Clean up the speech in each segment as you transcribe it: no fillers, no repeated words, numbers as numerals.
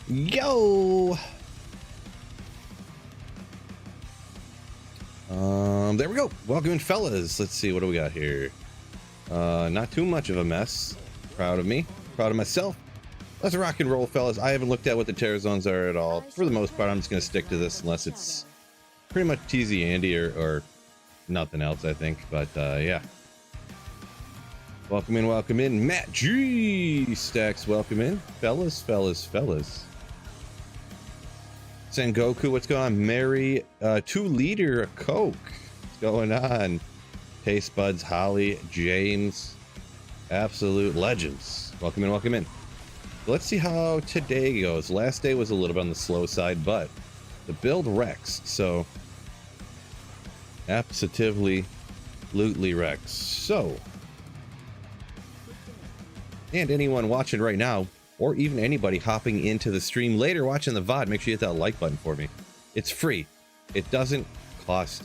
Yo! There we go. Welcome in, fellas. Let's see, what do we got here? Not too much of a mess. Proud of me. Proud of myself. Let's rock and roll, fellas. I haven't looked at what the terror zones are at all. For the most part, I'm just going to stick to this unless it's pretty much TZ Andy or nothing else, I think. But, yeah. Welcome in. Matt G. Stacks, welcome in. Fellas. Sengoku, what's going on? Mary, 2 liter of Coke. What's going on? Taste Buds, Holly, James, absolute legends. Welcome in. Let's see how today goes. Last day was a little bit on the slow side, but the build WRECKS, so absolutely WRECKS. So, and anyone watching right now, or even anybody hopping into the stream later watching the VOD, make sure you hit that like button for me. It's free. It doesn't cost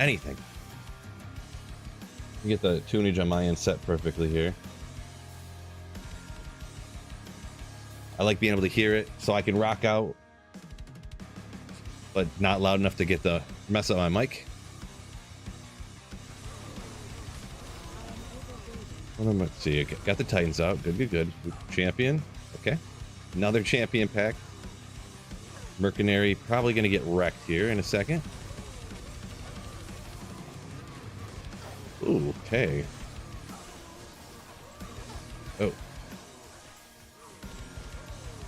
anything. Get the tunage on my end set perfectly here. I like being able to hear it so I can rock out, but not loud enough to get the mess up my mic. Let's see, got the Titans out. Good. Champion. Okay. Another champion pack. Mercenary probably going to get wrecked here in a second. Ooh, okay. Oh.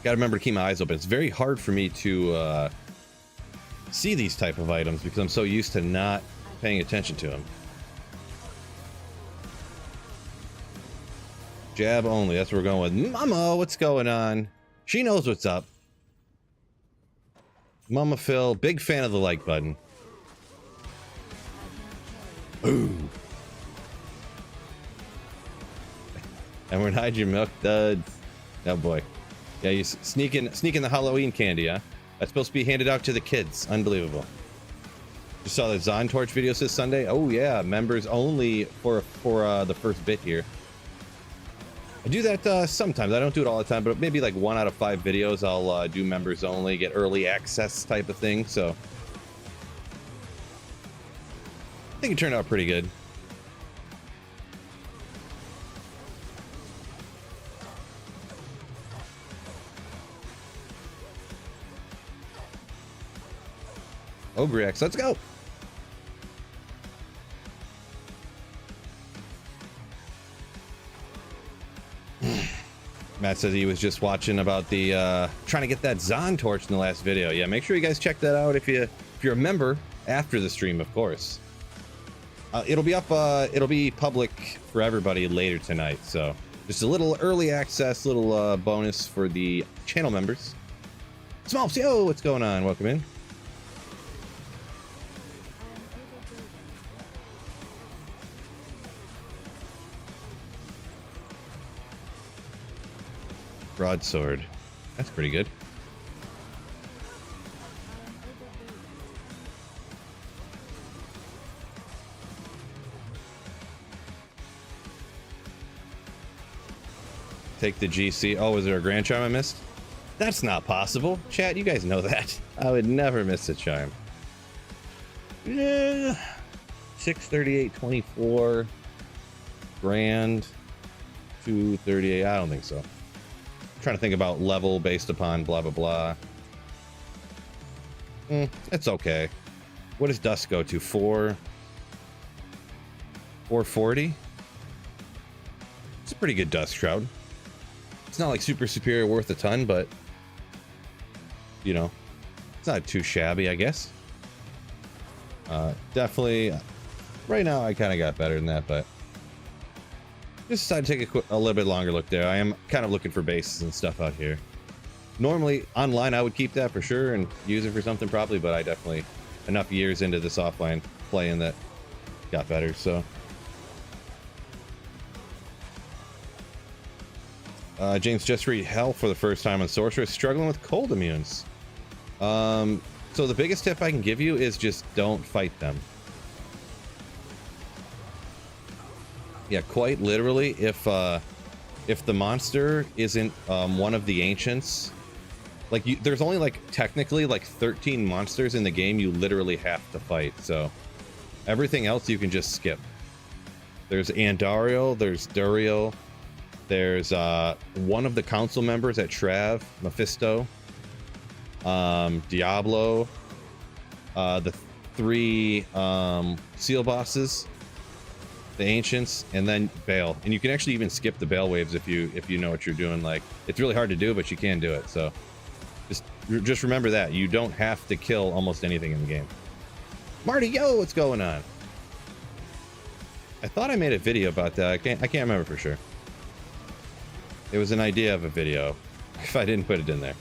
Gotta remember to keep my eyes open. It's very hard for me to see these type of items because I'm so used to not paying attention to them. Jab only, that's what we're going with. Mama, what's going on? She knows what's up. Mama Phil, big fan of the like button. Ooh. And we're hide your milk duds. Oh boy. Yeah, you sneaking the Halloween candy, huh? That's supposed to be handed out to the kids. Unbelievable. You saw the Zon Torch videos this Sunday? Oh yeah, members only for the first bit here. I do that sometimes. I don't do it all the time, but maybe like 1 out of 5 videos I'll do members only, get early access type of thing. So I think it turned out pretty good. WRECKS, let's go. Matt says he was just watching about the trying to get that Zon torch in the last video. Yeah, make sure you guys check that out if you're a member after the stream, of course. It'll be up. It'll be public for everybody later tonight. So just a little early access, little bonus for the channel members. Smalps, yo, what's going on? Welcome in. Broadsword. That's pretty good. Take the GC. Oh, is there a Grand Charm I missed? That's not possible. Chat, you guys know that. I would never miss a charm. Yeah. 638.24. Grand. 238. I don't think so. Trying to think about level based upon blah blah blah. It's okay. What does dust go to? 440. It's a pretty good dust shroud. It's not like super superior, worth a ton, but you know, it's not too shabby, I guess. Definitely. Right now, I kind of got better than that, but. Just decided to take a little bit longer look there. I am kind of looking for bases and stuff out here. Normally, online, I would keep that for sure and use it for something probably, but I definitely, enough years into this offline playing that got better, so. James just read Hell for the first time on Sorceress, struggling with cold immunes. So the biggest tip I can give you is just don't fight them. Yeah, quite literally, if the monster isn't one of the ancients, Like, there's only like technically like 13 monsters in the game you literally have to fight. So everything else you can just skip. There's Andariel, there's Duriel, there's one of the council members at Trav, Mephisto, Diablo, the 3 seal bosses, the ancients, and then Baal. And you can actually even skip the Baal waves if you know what you're doing. Like, it's really hard to do, but you can do it. So just remember that you don't have to kill almost anything in the game. Marty, yo, what's going on? I thought I made a video about that. I can't remember for sure. It was an idea of a video if I didn't put it in there.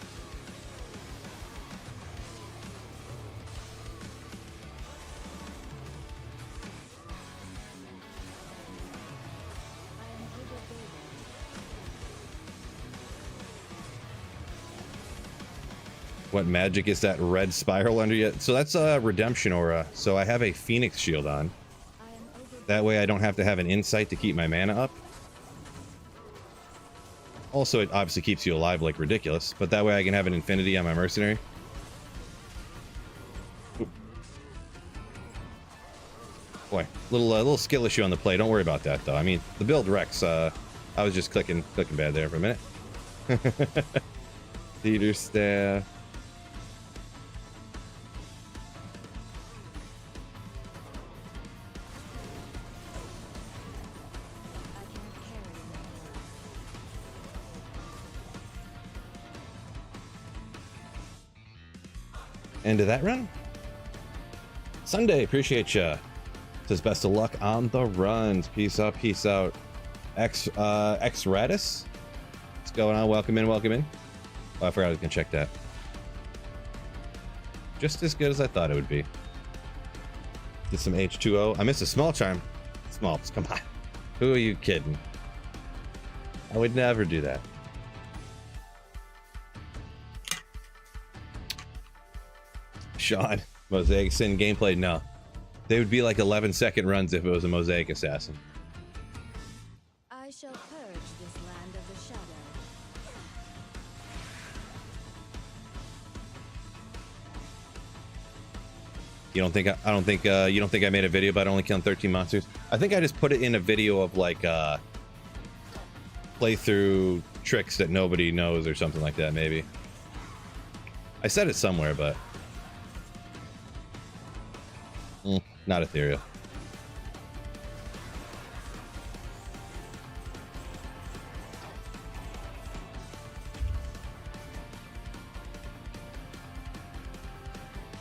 What magic is that red spiral under you? So that's a redemption aura. So I have a phoenix shield on. That way I don't have to have an insight to keep my mana up. Also, it obviously keeps you alive like ridiculous, but that way I can have an infinity on my mercenary. Ooh. Boy, little skill issue on the play. Don't worry about that though. I mean, the build WRECKS. I was just clicking bad there for a minute. Theater staff. End of that run. Sunday, appreciate ya. Says best of luck on the runs. Peace up, peace out. X Radis, what's going on? Welcome in, welcome in. Oh, I forgot I was gonna check that. Just as good as I thought it would be. Get some H2O. I missed a small charm. Smalls, come on. Who are you kidding? I would never do that. Sean, Mosaic Sin gameplay? No. They would be like 11-second runs if it was a Mosaic Assassin. I shall purge this land of the shadow. You don't think you don't think I made a video about only killing 13 monsters? I think I just put it in a video of like playthrough tricks that nobody knows or something like that, maybe. I said it somewhere, but not ethereal.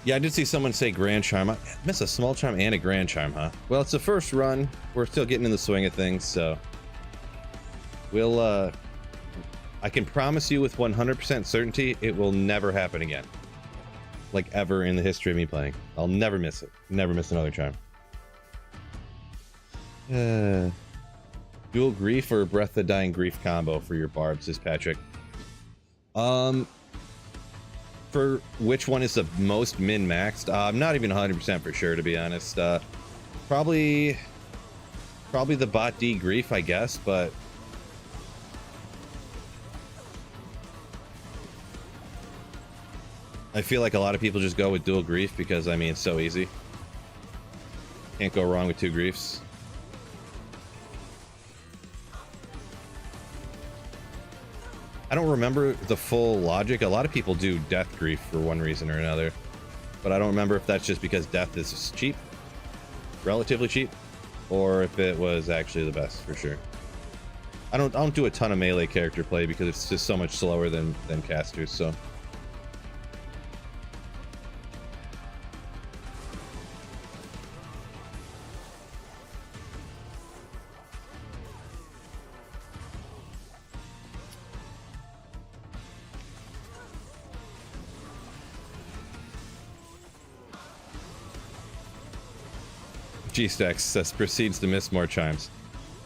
Yeah, I did see someone say Grand Charm. I missed a small charm and a Grand Charm, huh? Well, it's the first run. We're still getting in the swing of things, so we'll I can promise you with 100% certainty it will never happen again. Like ever in the history of me playing. I'll never miss it. Never miss another charm. Dual Grief or Breath of the Dying Grief combo for your barbs, says Patrick. For which one is the most min-maxed? I'm not even 100% for sure, to be honest. Probably the Bot D Grief, I guess, but I feel like a lot of people just go with Dual Grief because, I mean, it's so easy. Can't go wrong with 2 Griefs. I don't remember the full logic. A lot of people do Death Grief for one reason or another, but I don't remember if that's just because Death is cheap, relatively cheap, or if it was actually the best for sure. I don't do a ton of melee character play because it's just so much slower than casters, so. G-Stacks says proceeds to miss more chimes.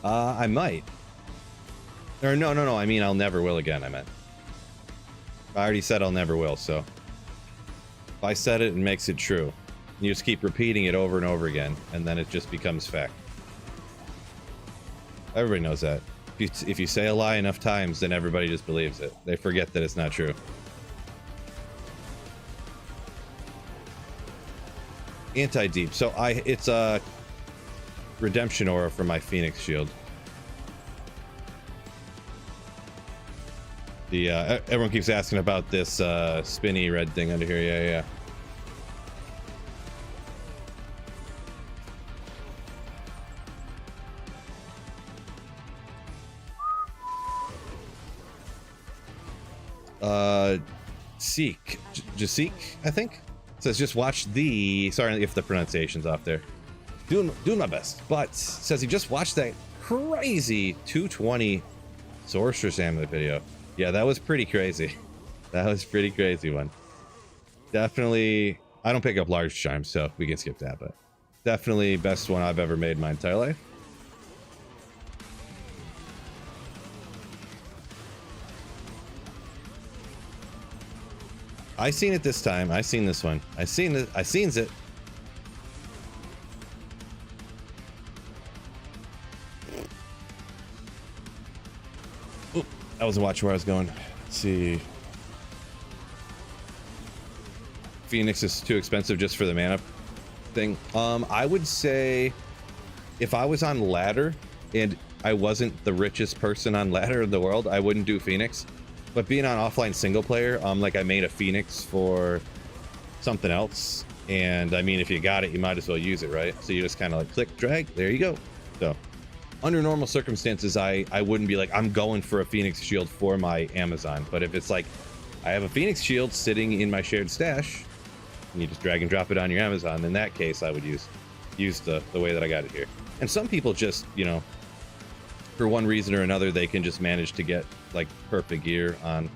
I might. Or no, I mean I'll never will again, I meant. I already said I'll never will, so. If I said it, it makes it true. You just keep repeating it over and over again, and then it just becomes fact. Everybody knows that. If you say a lie enough times, then everybody just believes it. They forget that it's not true. Anti-deep. So it's a redemption aura for my Phoenix shield. The everyone keeps asking about this spinny red thing under here. Yeah. Jasik, I think. It says just watch the, sorry if the pronunciation's off there. Doing my best. But says he just watched that crazy 220 Sorceress Amulet video. Yeah, that was pretty crazy. That was pretty crazy one. Definitely, I don't pick up large chimes, so we can skip that, but definitely best one I've ever made in my entire life. I seen it this time. I seen this one. I seen it. Oop, I wasn't watching where I was going. Let's see. Phoenix is too expensive just for the mana thing. I would say if I was on ladder and I wasn't the richest person on ladder in the world, I wouldn't do Phoenix. But being on offline single player, like I made a Phoenix for something else. And I mean, if you got it, you might as well use it, right? So you just kind of like click, drag, there you go. So under normal circumstances, I wouldn't be like, I'm going for a Phoenix shield for my Amazon. But if it's like, I have a Phoenix shield sitting in my shared stash, and you just drag and drop it on your Amazon, in that case, I would use the way that I got it here. And some people just, you know, for one reason or another, they can just manage to get like perfect gear on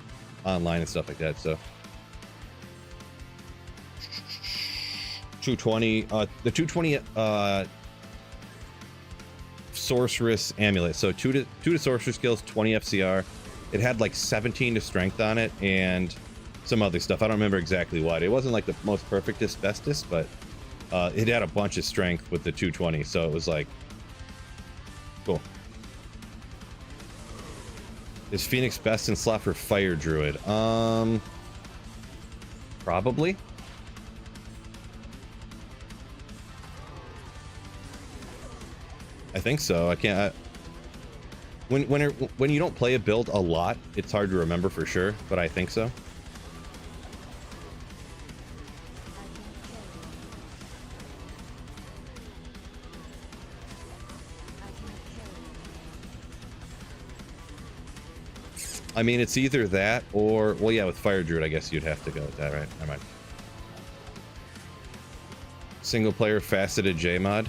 online and stuff like that. So 220, the 220 sorceress amulet. So 2 to sorcerer skills, 20 FCR. It had like 17 to strength on it and some other stuff. I don't remember exactly what. It wasn't like the most perfectest bestest, but it had a bunch of strength with the 220. So it was like cool. Is Phoenix best in slot for Fire Druid? Probably. I think so. I can't. When you don't play a build a lot, it's hard to remember for sure, but I think so. I mean, it's either that or, well, yeah, with Fire Druid, I guess you'd have to go with that, right? Never mind. Single player faceted J-mod.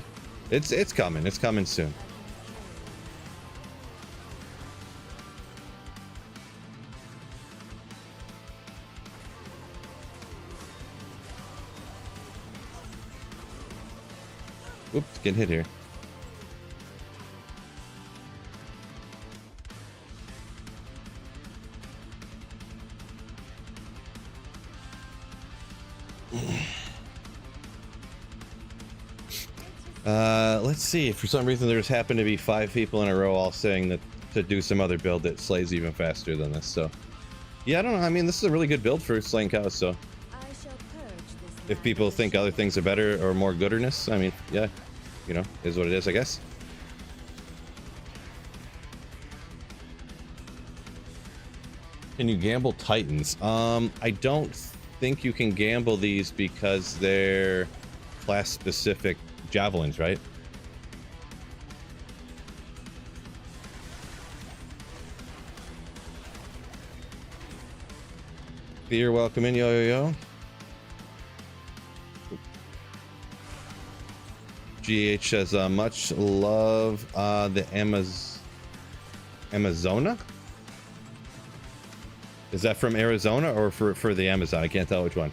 It's coming. It's coming soon. Whoops, getting hit here. Let's see. For some reason, there just happened to be 5 people in a row all saying that to do some other build that slays even faster than this. So, yeah, I don't know. I mean, this is a really good build for slaying cows. So, if people think other things are better or more gooderness, I mean, yeah, you know, is what it is, I guess. Can you gamble Titans? I don't think you can gamble these because they're class-specific javelins, right? You're welcome in, yo. GH says much love the Amazona. Is that from Arizona or for the Amazon? I can't tell which one.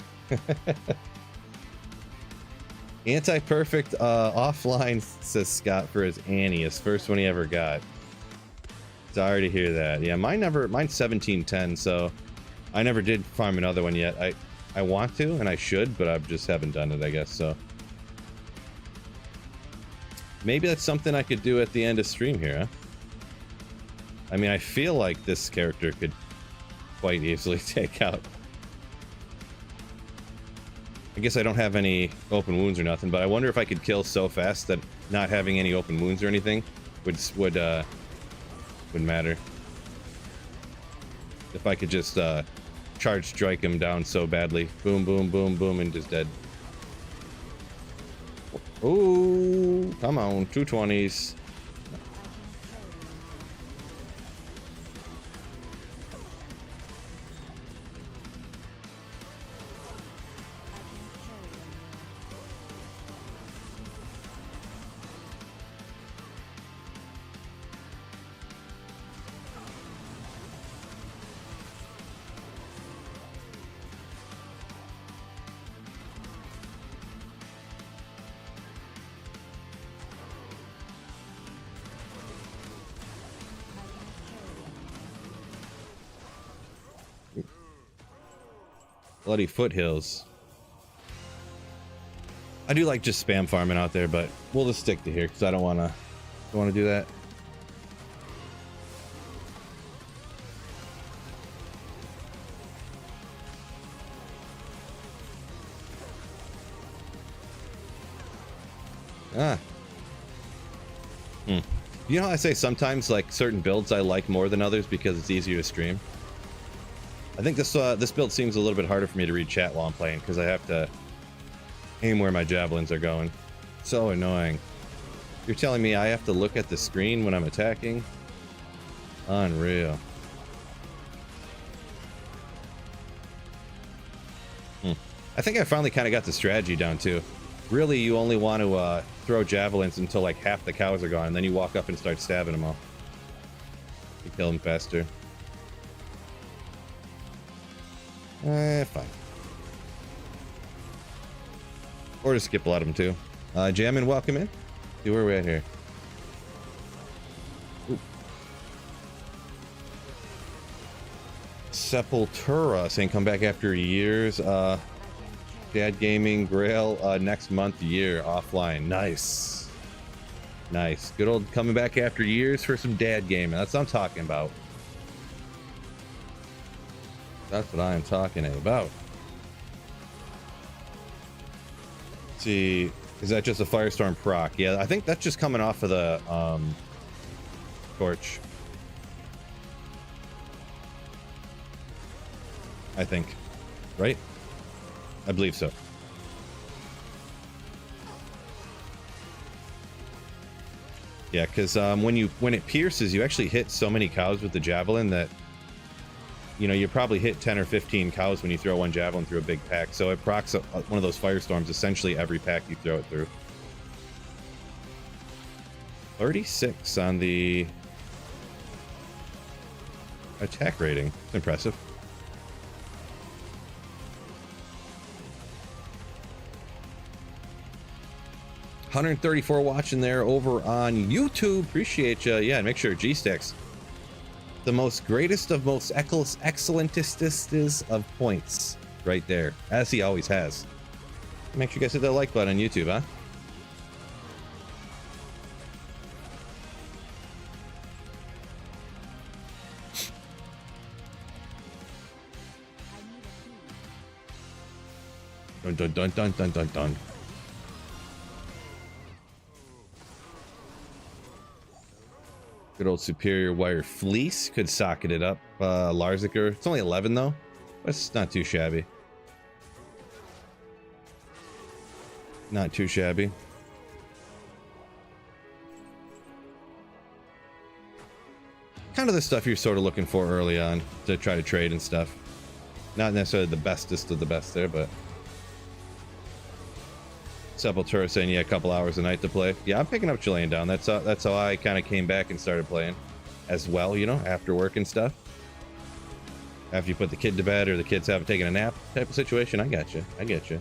Anti-perfect offline, says Scott, for his Annie, his first one he ever got. Sorry to hear that. Yeah, mine's 1710, so I never did farm another one yet. I want to and I should, but I just haven't done it, I guess. So maybe that's something I could do at the end of stream here, huh? I mean, I feel like this character could quite easily take out I guess I don't have any open wounds or nothing, but I wonder if I could kill so fast that not having any open wounds or anything would matter. If I could just charge strike him down so badly. Boom, boom, boom, boom, and just dead. Ooh, come on, 220s. Bloody foothills. I do like just spam farming out there, but we'll just stick to here because I don't want to do that. You know how I say sometimes like certain builds I like more than others because it's easier to stream? I think this build seems a little bit harder for me to read chat while I'm playing because I have to aim where my javelins are going. So annoying. You're telling me I have to look at the screen when I'm attacking? Unreal. I think I finally kind of got the strategy down too. Really, you only want to throw javelins until like half the cows are gone, and then you walk up and start stabbing them all. You kill them faster. Fine. Or just skip a lot of them too. Jammin', welcome in. See where we're at here. Ooh. Sepultura saying come back after years. Dad Gaming Grail next month year offline. Nice. Nice. Good old coming back after years for some dad gaming. That's what I'm talking about. That's what I am talking about. Let's see, is that just a Firestorm proc? Yeah, I think that's just coming off of the torch. I think, right? I believe so. Yeah, because when it pierces, you actually hit so many cows with the javelin that, you know, you probably hit 10 or 15 cows when you throw one javelin through a big pack. So it procs one of those firestorms essentially every pack you throw it through. 36 on the attack rating. It's impressive. $134 watching there over on YouTube. Appreciate you. Yeah, make sure G-Stacks. The most greatest of most excellentest of points right there, as he always has. Make sure you guys hit that like button on YouTube, huh? Dun dun dun dun dun dun dun. Good old Superior Wire Fleece. Could socket it up. Larziker. It's only 11 though. That's not too shabby. Not too shabby. Kind of the stuff you're sort of looking for early on to try to trade and stuff. Not necessarily the bestest of the best there, but... Sepultura saying, yeah, a couple hours a night to play. Yeah, I'm picking up Chilean down. That's how I kind of came back and started playing as well, you know, after work and stuff. After you put the kid to bed or the kids haven't taken a nap type of situation. I got you. I get you.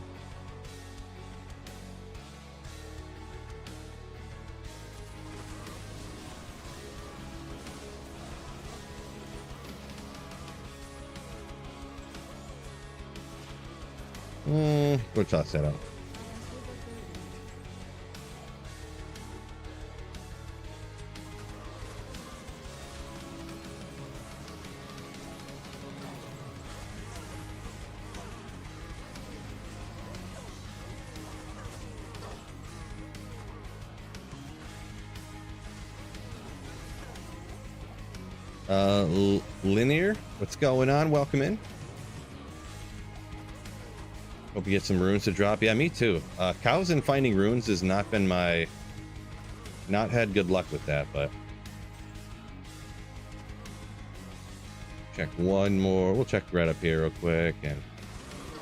We'll toss that out. Linear, what's going on? Welcome in. Hope you get some runes to drop. Yeah, me too. Cows and finding runes has not been my... Not had good luck with that, but... Check one more. We'll check right up here real quick. And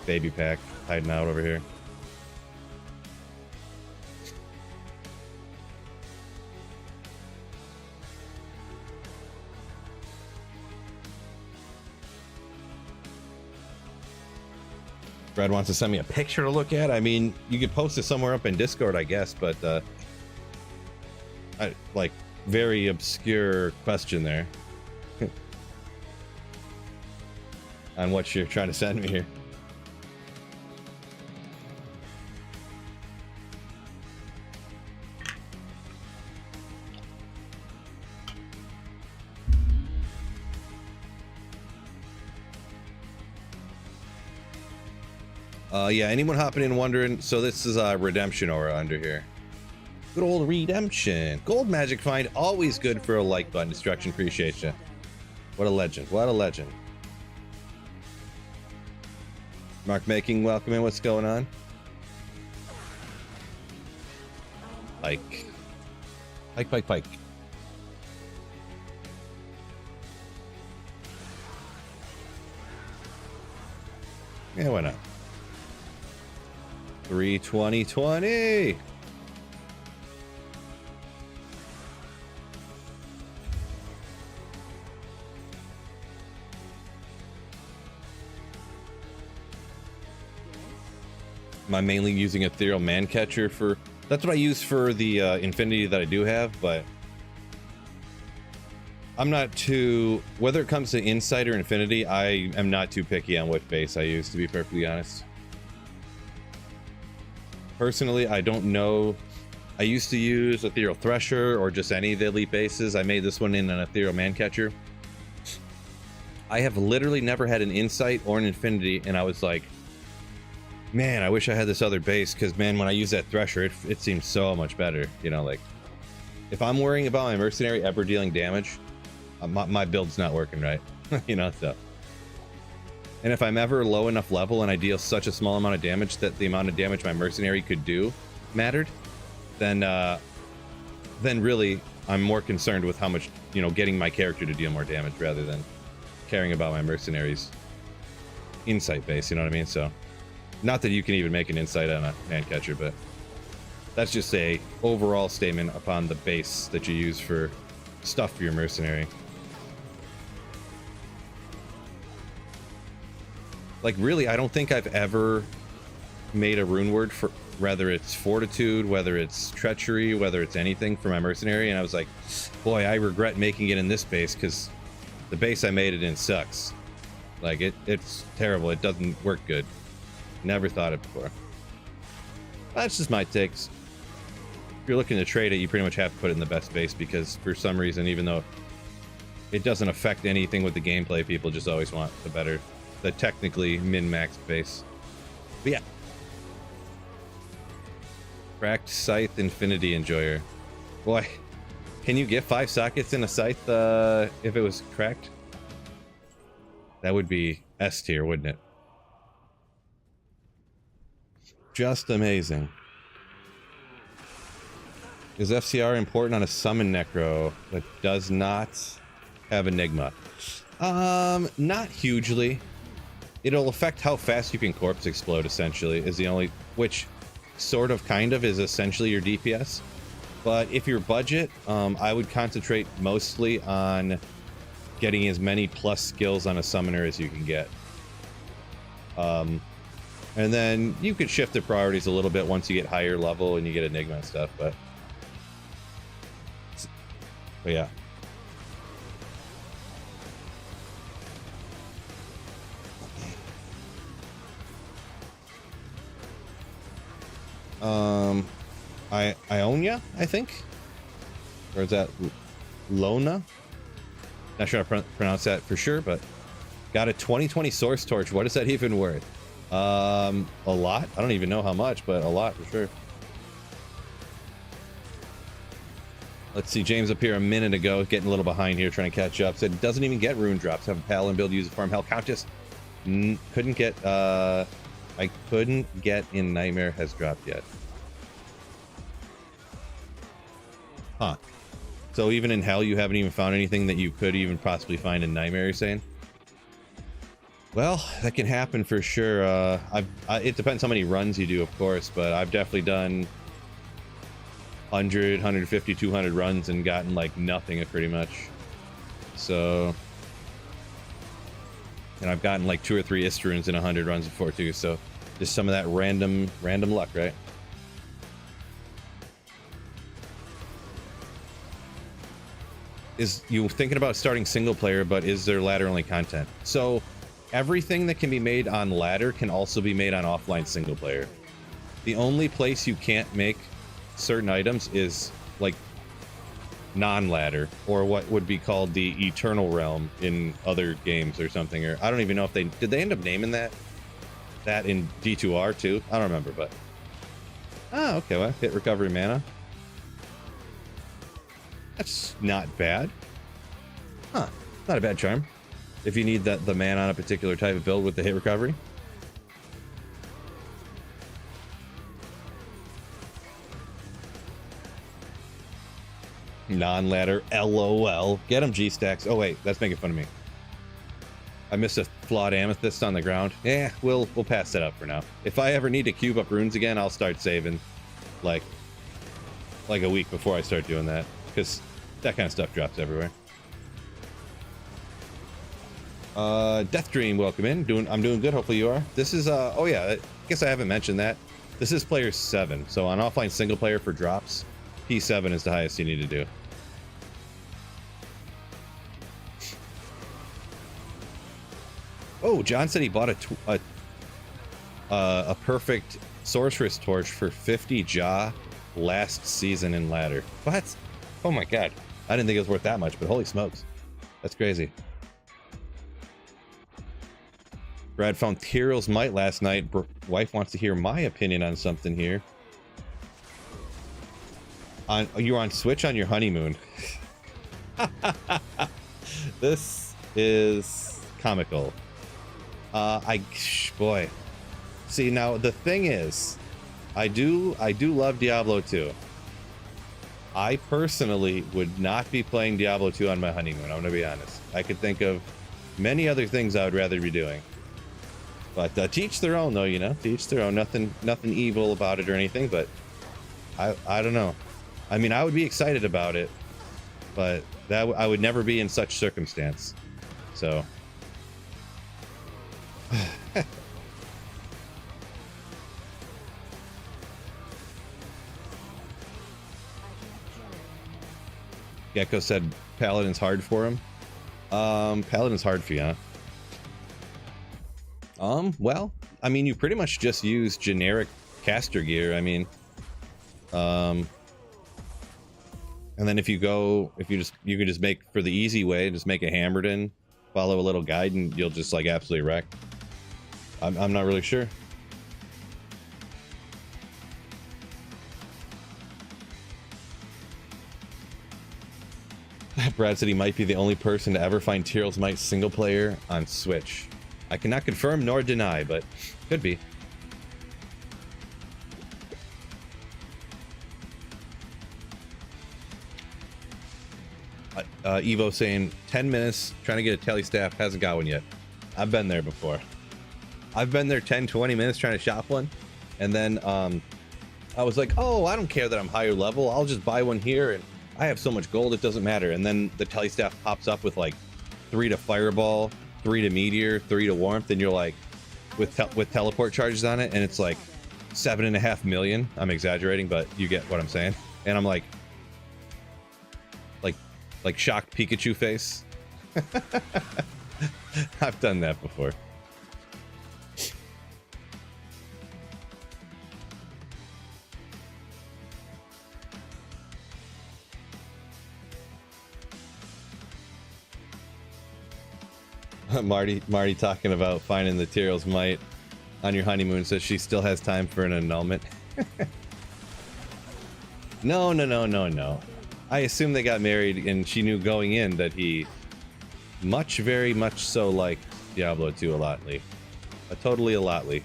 baby pack hiding out over here. Brad wants to send me a picture to look at. I mean, you could post it somewhere up in Discord, I guess, but like very obscure question there on what you're trying to send me here. Yeah, anyone hopping in wondering, so this is Redemption aura under here. Good old Redemption. Gold magic find, always good for a like button. Destruction, appreciate you. What a legend, what a legend. Mark Making, welcome in, what's going on? Pike. Pike. Yeah, why not? 3/20/20. Am I mainly using Ethereal Man Catcher for... That's what I use for the Infinity that I do have, but... I'm not too... Whether it comes to Insight or Infinity, I am not too picky on what base I use, to be perfectly honest. Personally, I don't know. I used to use Ethereal Thresher or just any of the elite bases. I made this one in an Ethereal Man Catcher. I have literally never had an Insight or an Infinity, and I was like, man, I wish I had this other base, because, man, when I use that Thresher, it seems so much better. You know, like, if I'm worrying about my Mercenary ever dealing damage, my build's not working right. You know, so... And if I'm ever low enough level and I deal such a small amount of damage that the amount of damage my Mercenary could do mattered, then really I'm more concerned with how much, you know, getting my character to deal more damage rather than caring about my Mercenary's Insight base, you know what I mean? So, not that you can even make an Insight on a Man Catcher, but that's just a overall statement upon the base that you use for stuff for your Mercenary. Like, really, I don't think I've ever made a rune word for, whether it's Fortitude, whether it's Treachery, whether it's anything for my Mercenary, and I was like, boy, I regret making it in this base, because the base I made it in sucks. Like, it's terrible. It doesn't work good. Never thought it before. That's just my takes. If you're looking to trade it, you pretty much have to put it in the best base, because for some reason, even though it doesn't affect anything with the gameplay, people just always want the technically min-max base. But yeah. Cracked Scythe Infinity Enjoyer. Boy, can you get 5 sockets in a Scythe if it was cracked? That would be S tier, wouldn't it? Just amazing. Is FCR important on a summon necro that does not have Enigma? Not hugely. It'll affect how fast you can corpse explode, essentially, is the only... Which sort of, kind of, is essentially your DPS. But if your budget, I would concentrate mostly on getting as many plus skills on a summoner as you can get. And then you could shift the priorities a little bit once you get higher level and you get Enigma and stuff, but yeah. Ionia, I think? Or is that Lona? Not sure how to pronounce that for sure, but got a 2020 Source Torch. What is that even worth? A lot? I don't even know how much, but a lot for sure. Let's see, James up here a minute ago, getting a little behind here, trying to catch up. Said doesn't even get rune drops. Have a paladin build, use a farm. Hell, Countess couldn't get. I couldn't get in Nightmare has dropped yet. Huh. So even in Hell, you haven't even found anything that you could even possibly find in Nightmare, you're saying? Well, that can happen for sure. It depends how many runs you do, of course, but I've definitely done 100, 150, 200 runs and gotten like nothing pretty much. So, and I've gotten like 2 or 3 Istrunes in 100 runs before too. So just some of that random luck, right? Is you thinking about starting single player, but is there ladder only content? So everything that can be made on ladder can also be made on offline single player. The only place you can't make certain items is like non-ladder, or what would be called the Eternal Realm in other games or something. Or I don't even know if did they end up naming that in D2R too? I don't remember, but okay, well, hit recovery mana. That's not bad. Huh, not a bad charm if you need the mana on a particular type of build with the hit recovery. Non-ladder, LOL. Get him, G-Stacks. Oh wait, that's making fun of me. I missed a flawed amethyst on the ground. Yeah, we'll pass that up for now. If I ever need to cube up runes again, I'll start saving like a week before I start doing that, because that kind of stuff drops everywhere. Death Dream, welcome in. I'm doing good. Hopefully you are. This is oh yeah, I guess I haven't mentioned that. This is player 7. So on offline single player for drops, P7 is the highest you need to do. Oh, John said he bought a perfect sorceress torch for 50 Ja last season in ladder. What? Oh my god. I didn't think it was worth that much, but holy smokes. That's crazy. Brad found Tyrell's Might last night. Wife wants to hear my opinion on something here. You're on Switch on your honeymoon. This is comical. Boy. See, now the thing is, I do love Diablo 2. I personally would not be playing Diablo 2 on my honeymoon. I'm gonna be honest. I could think of many other things I would rather be doing. But to each their own, though, you know. To each their own. Nothing evil about it or anything. But I don't know. I mean, I would be excited about it, but I would never be in such circumstance. So. Gecko said Paladin's hard for him. Paladin's hard for you, huh? Well, I mean, you pretty much just use generic caster gear. I mean, and then you can just make, for the easy way, just make a Hammerden, follow a little guide, and you'll just like absolutely wreck. I'm not really sure. Brad said he might be the only person to ever find Tyrell's Might single player on Switch. I cannot confirm nor deny, but could be. Evo saying 10 minutes trying to get a tele staff, hasn't got one yet. I've been there before. I've been there 10-20 minutes trying to shop one, and then I was like, oh, I don't care that I'm higher level, I'll just buy one here, and I have so much gold it doesn't matter. And then the tele staff pops up with like 3 to fireball, 3 to meteor, 3 to warmth, and you're like, with teleport charges on it, and it's like 7.5 million. I'm exaggerating, but you get what I'm saying. And I'm like shocked Pikachu face. I've done that before. Marty talking about finding the Tyrell's Might on your honeymoon, says she still has time for an annulment. No. I assume they got married and she knew going in that he very much so liked Diablo 2 a lotly. Totally a lotly.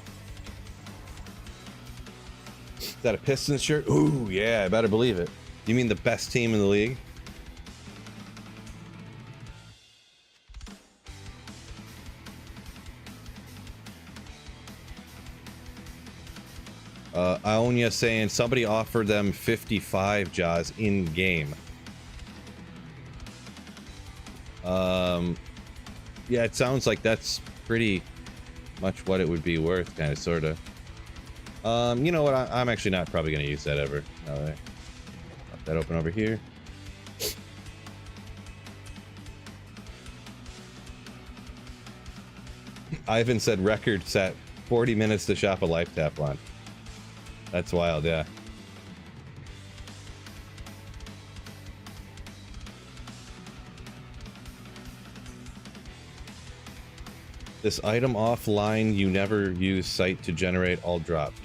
Is that a Pistons shirt? Ooh, yeah, I better believe it. You mean the best team in the league? Ionia saying somebody offered them 55 Jaws in game. Yeah, it sounds like that's pretty much what it would be worth, kind of, sort of. You know what? I'm actually not probably going to use that ever. All right. Pop that open over here. Ivan said record set 40 minutes to shop a life tap on. That's wild, yeah. This item offline, you never use site to generate all dropped.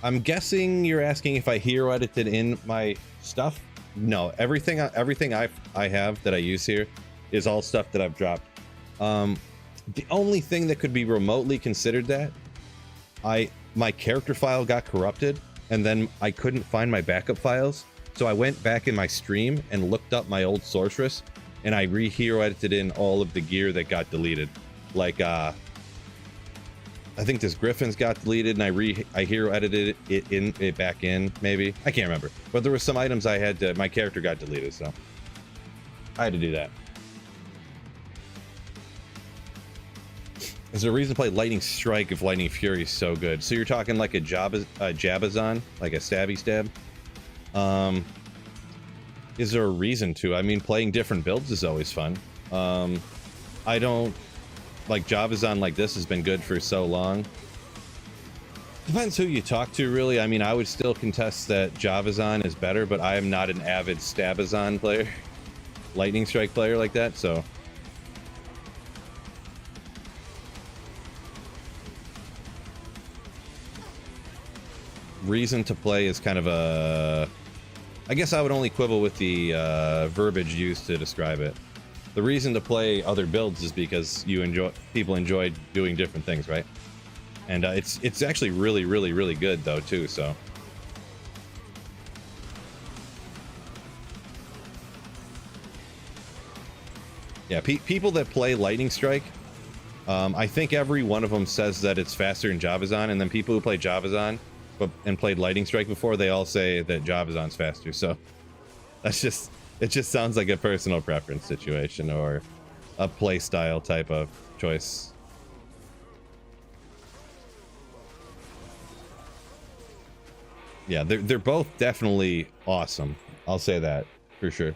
I'm guessing you're asking if I hero edited in my stuff. No, everything I have that I use here is all stuff that I've dropped. The only thing that could be remotely considered that, my character file got corrupted, and then I couldn't find my backup files, so I went back in my stream and looked up my old sorceress, and I re-hero edited in all of the gear that got deleted. Like, I think this Griffin's got deleted, and I hero edited it back in, maybe. I can't remember. But there were some items I had to, my character got deleted, so I had to do that. Is there a reason to play Lightning Strike if Lightning Fury is so good? So you're talking like a Javazon, like a stabby stab? Is there a reason to? I mean, playing different builds is always fun. I don't... Like, Javazon like this has been good for so long. Depends who you talk to, really. I mean, I would still contest that Javazon is better, but I am not an avid Stabazon player. Lightning Strike player like that, so... Reason to play is kind of a... I guess I would only quibble with the verbiage used to describe it. The reason to play other builds is because people enjoy doing different things, right? And it's actually really, really, really good though too. So yeah, people that play Lightning Strike, I think every one of them says that it's faster in Javazon, and then people who play Javazon and played Lightning Strike before, they all say that Javazon's faster. So that's just... It just sounds like a personal preference situation or a play style type of choice. Yeah, they're both definitely awesome. I'll say that for sure.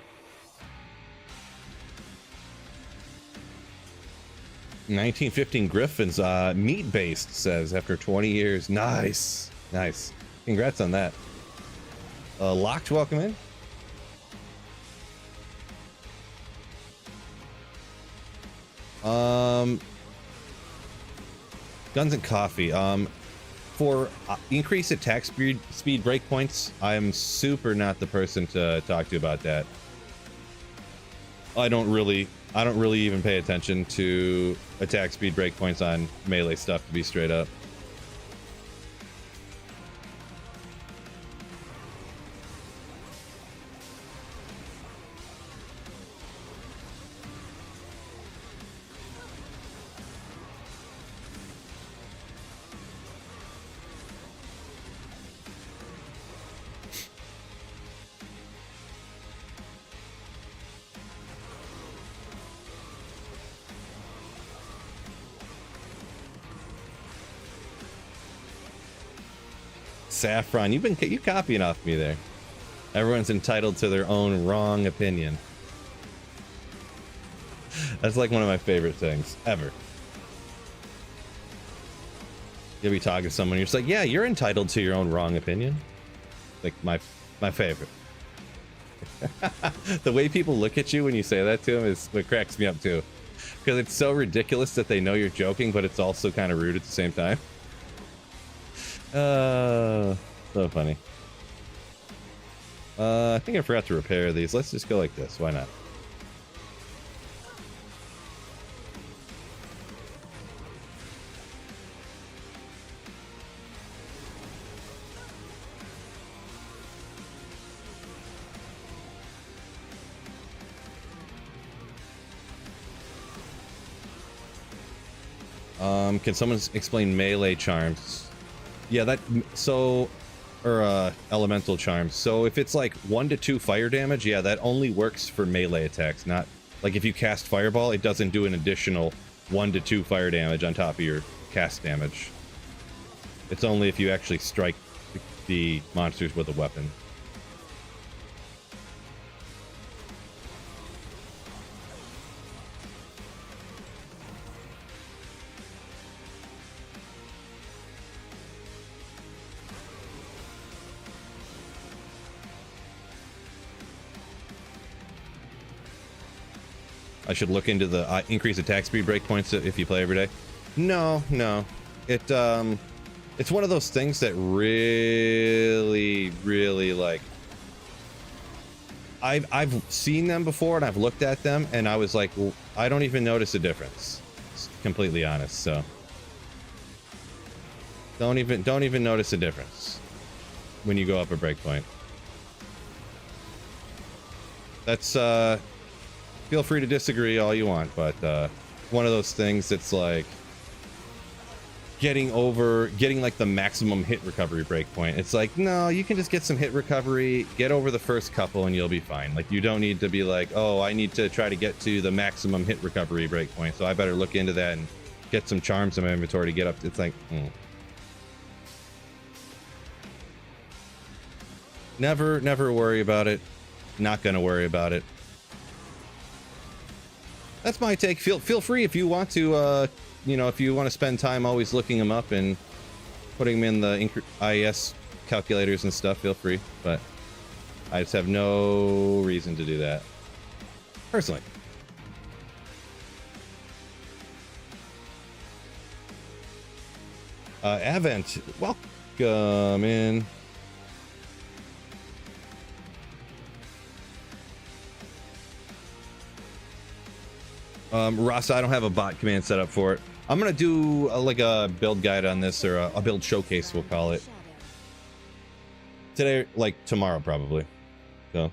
1915 Griffins, meat based, says after 20 years. Nice, nice. Congrats on that. Locked, welcome in. Guns and coffee. For increased attack speed breakpoints, I'm super not the person to talk to about that. I don't really even pay attention to attack speed breakpoints on melee stuff, to be straight up. Saffron, you copying off me there. Everyone's entitled to their own wrong opinion. That's like one of my favorite things ever. You'll be talking to someone, you're just like, yeah, you're entitled to your own wrong opinion. Like my favorite. The way people look at you when you say that to them is what cracks me up too, because it's so ridiculous that they know you're joking, but it's also kind of rude at the same time. So funny. I think I forgot to repair these. Let's just go like this. Why not? Can someone explain melee charms? Yeah, elemental charms. So if it's like 1 to 2 fire damage, yeah, that only works for melee attacks. Not like if you cast fireball, it doesn't do an additional 1 to 2 fire damage on top of your cast damage. It's only if you actually strike the monsters with a weapon. I should look into the increase attack speed breakpoints if you play every day. No. It's one of those things that really like. I've seen them before and I've looked at them and I was like, well, I don't even notice a difference. Completely honest, so don't even notice a difference when you go up a breakpoint. That's feel free to disagree all you want, but one of those things that's like getting like the maximum hit recovery breakpoint. It's like, no, you can just get some hit recovery, get over the first couple, and you'll be fine. Like, you don't need to be like, oh, I need to try to get to the maximum hit recovery breakpoint, so I better look into that and get some charms in my inventory to get up. It's like, never worry about it. Not gonna worry about it. That's my take. Feel free if you want to, if you want to spend time always looking them up and putting them in the IES calculators and stuff, feel free. But I just have no reason to do that, personally. Avent, welcome in. Rasa, I don't have a bot command set up for it. I'm gonna do like a build guide on this, or a build showcase, we'll call it. Today, like tomorrow, probably. So.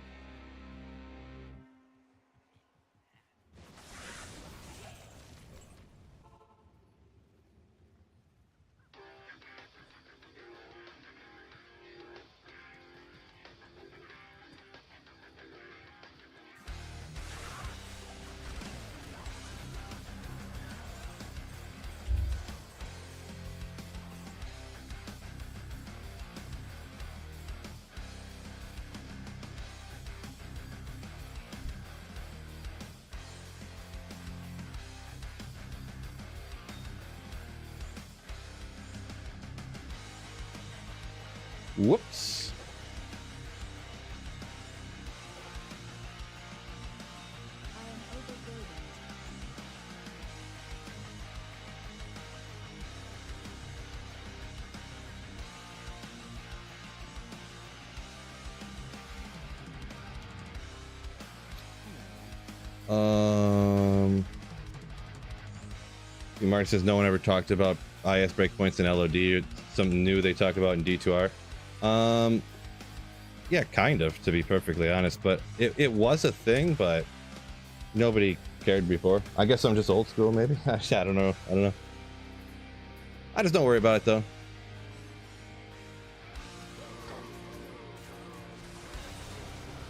Whoops. Martin says no one ever talked about IS breakpoints in LOD, or something new they talk about in D2R. Yeah, kind of, to be perfectly honest, but it was a thing, but nobody cared before. I guess I'm just old school, maybe. I don't know. I just don't worry about it though.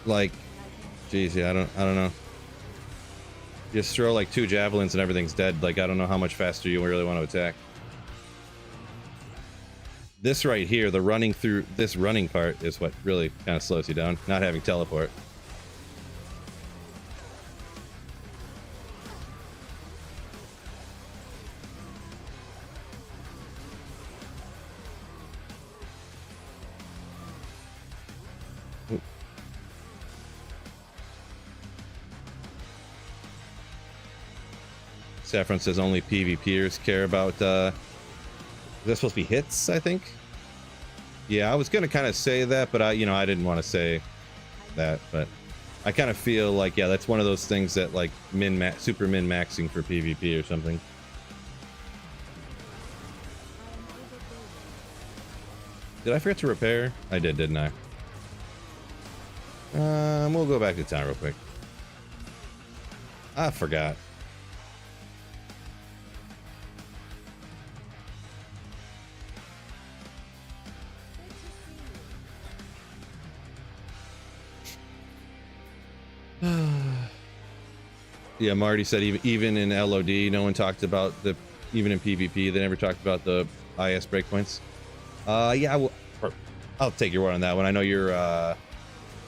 Like, geez, yeah, I don't know. You just throw like 2 javelins and everything's dead. Like, I don't know how much faster you really want to attack. This right here, the running through this running part is what really kind of slows you down, not having teleport. Oop. Saffron says only PvPers care about they're supposed to be hits, I think. Yeah, I was gonna kind of say that, but I didn't want to say that, but I kind of feel like, yeah, that's one of those things that like super min maxing for PvP or something. Did I forget to repair? I did, didn't I? We'll go back to town real quick. I forgot. Yeah, Marty said even in LOD, no one talked about even in PvP, they never talked about the IS breakpoints. Yeah, I'll take your word on that one. I know you're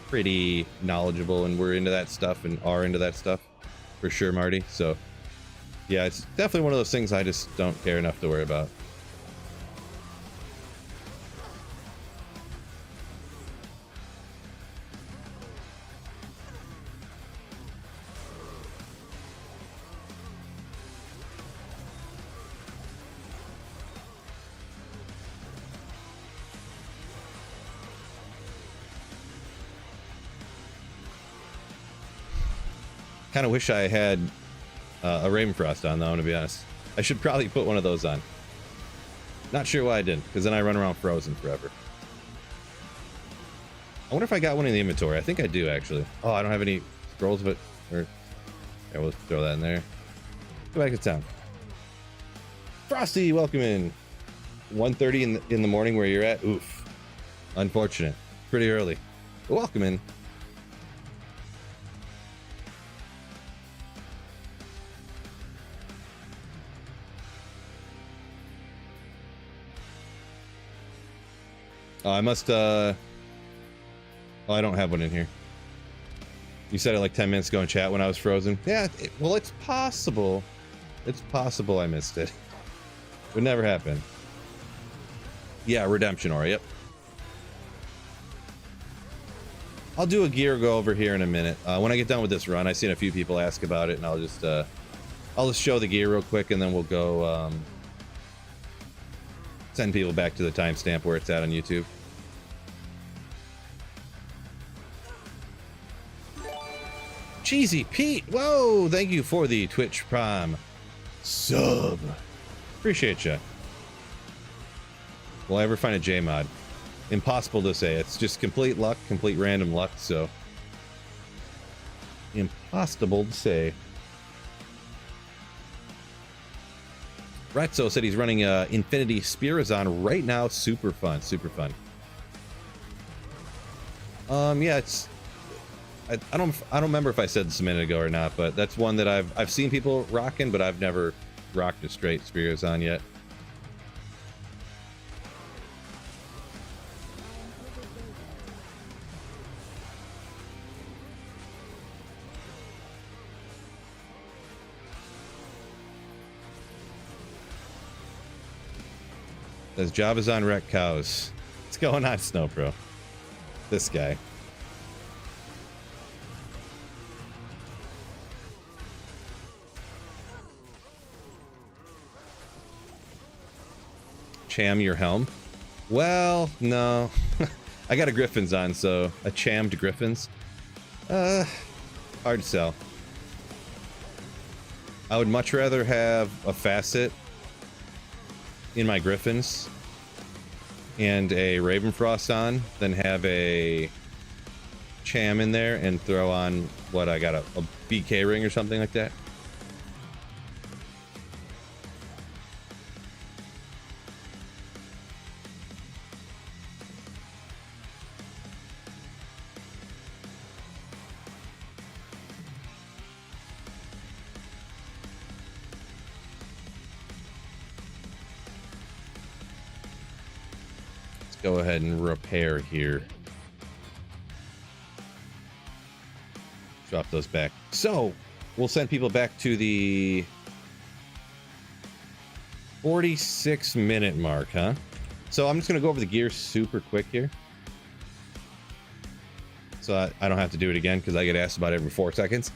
pretty knowledgeable and we're into that stuff and are into that stuff for sure, Marty. So yeah, it's definitely one of those things I just don't care enough to worry about. Kind of wish I had a Ravenfrost on though, to be honest. I should probably put one of those on. Not sure why I didn't, because then I run around frozen forever. I wonder if I got one in the inventory. I think I do, actually. Oh, I don't have any scrolls of it. Or, yeah, we'll throw that in there. Go back to town. Frosty, welcome in. 1:30 in the morning where you're at? Oof. Unfortunate. Pretty early. But welcome in. Oh, I must, oh, I don't have one in here. You said it like 10 minutes ago in chat when I was frozen. Yeah, well, it's possible. It's possible I missed it. Would never happen. Yeah, Redemption Aura, yep. I'll do a gear go over here in a minute. When I get done with this run, I've seen a few people ask about it, and I'll just show the gear real quick, and then we'll go, send people back to the timestamp where it's at on YouTube. Cheesy Pete, whoa, thank you for the Twitch Prime sub. Appreciate you. Will I ever find a J mod? Impossible to say. It's just complete luck, complete random luck, so impossible to say. Retso said he's running Infinity Spirazon right now. Super fun, super fun. Yeah, it's I don't remember if I said this a minute ago or not, but that's one that I've seen people rocking, but I've never rocked a straight Spirazon yet. Says Javazon wreck cows. What's going on, Snowpro? This guy. Cham your helm? Well, no. I got a Griffin's on, so a chammed Griffin's. Hard to sell. I would much rather have a facet in my Griffins and a Ravenfrost on than have a Cham in there and throw on what I got, a BK ring or something like that. Go ahead and repair here. Drop those back. So we'll send people back to the 46-minute mark, huh? So I'm just gonna go over the gear super quick here, so I don't have to do it again because I get asked about it every 4 seconds.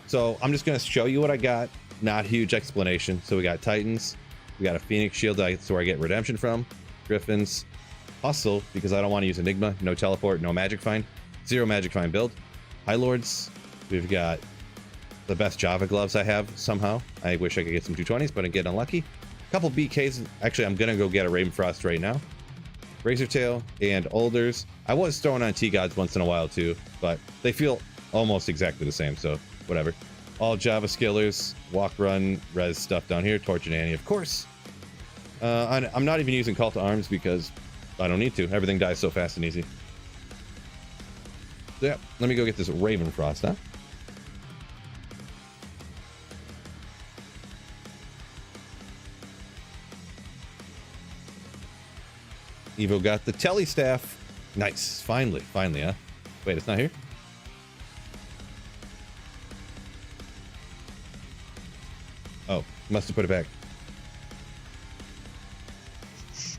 So I'm just gonna show you what I got. Not huge explanation. So we got Titans, we got a Phoenix Shield, that's where I get Redemption from. Griffins, Hustle, because I don't want to use Enigma, no teleport, no magic find. Zero Magic Find build. High Lords. We've got the best Java gloves I have somehow. I wish I could get some 220s, but I'm getting unlucky. A couple BKs. Actually, I'm going to go get a Ravenfrost right now. Razortail and Alders. I was throwing on T-Gods once in a while too, but they feel almost exactly the same, so whatever. All Java skillers, walk, run, res stuff down here. Torch and Annie, of course. I'm not even using Call to Arms because I don't need to. Everything dies so fast and easy. So yeah, let me go get this Ravenfrost, huh? Evo got the telly staff. Nice. Finally, huh? Wait, it's not here? Oh, must have put it back.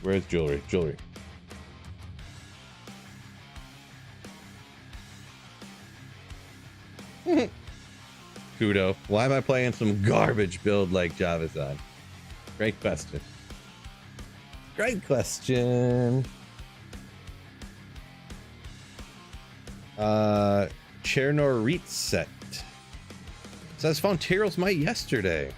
Where's jewelry? Jewelry. Kudo. Why am I playing some garbage build like Javazon? Great question. Great question. Chernor Reet set. Says found Tyrell's Might yesterday.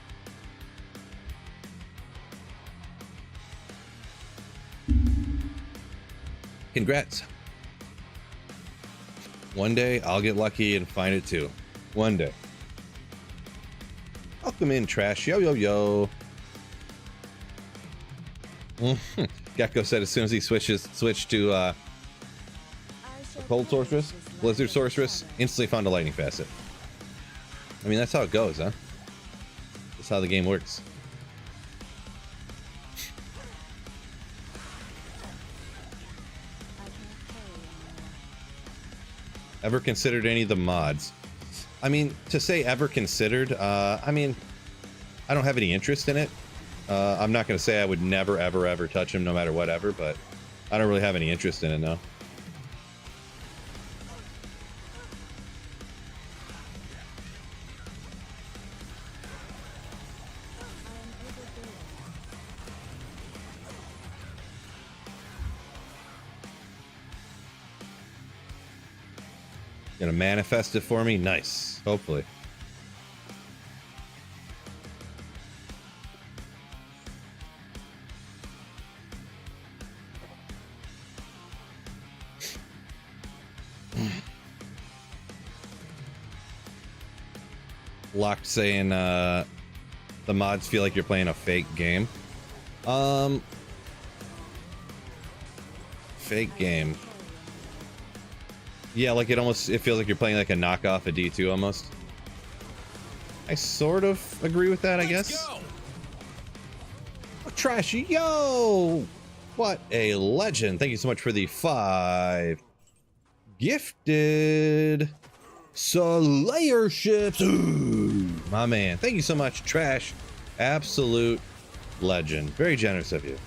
Congrats. One day I'll get lucky and find it too. One day. Welcome in, Trash. Yo, yo, yo. Gecko said as soon as he switched to Cold Sorceress, Blizzard Sorceress, instantly found a Lightning Facet. I mean, that's how it goes, huh? That's how the game works. Ever considered any of the mods? I mean, to say ever considered, I mean, I don't have any interest in it. I'm not going to say I would never, ever, ever touch him no matter whatever, but I don't really have any interest in it, no. Gonna manifest it for me? Nice. Hopefully. Locked saying the mods feel like you're playing a fake game. Fake game. Yeah, like it feels like you're playing like a knockoff of D2 almost. I sort of agree with that, I guess. Oh, Trashy, yo! What a legend. Thank you so much for the 5 gifted Slayerships. Ooh, my man. Thank you so much, Trash. Absolute legend. Very generous of you.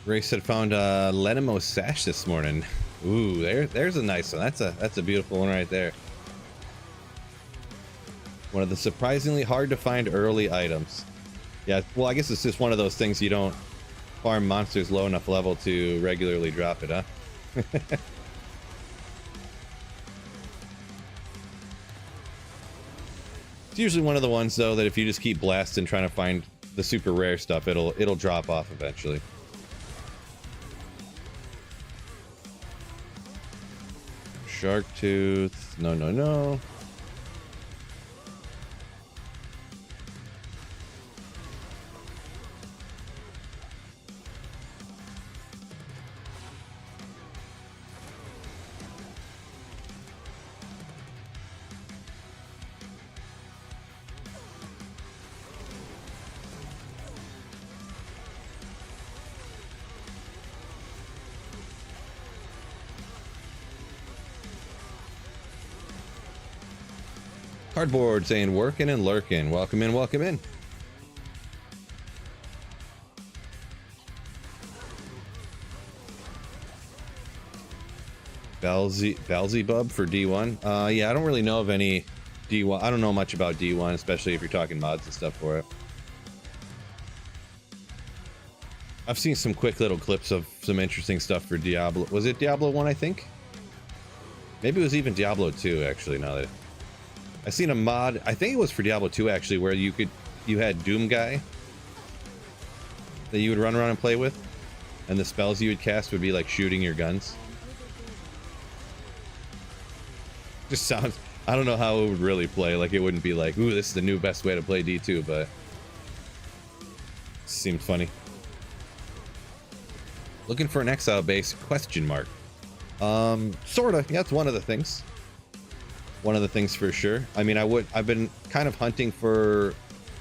Grace had found a Lenimo sash this morning. Ooh, there's a nice one. That's a beautiful one right there. One of the surprisingly hard to find early items. Yeah, well, I guess it's just one of those things you don't farm monsters low enough level to regularly drop it, huh? It's usually one of the ones though that if you just keep blasting trying to find the super rare stuff, it'll drop off eventually. Shark tooth. No, no, no. Cardboard saying working and lurking. Welcome in, welcome in. Valzybub for D1. Yeah, I don't really know of any D1. I don't know much about D1, especially if you're talking mods and stuff for it. I've seen some quick little clips of some interesting stuff for Diablo. Was it Diablo 1, I think? Maybe it was even Diablo 2, actually, now that I seen a mod, I think it was for Diablo 2 actually, where you had Doom Guy that you would run around and play with, and the spells you would cast would be like shooting your guns. Just sounds, I don't know how it would really play. Like, it wouldn't be like, ooh, this is the new best way to play D2, but it seemed funny. Looking for an exile base? Question mark. Sorta. Yeah, that's one of the things. One of the things for sure. I mean, I've been kind of hunting for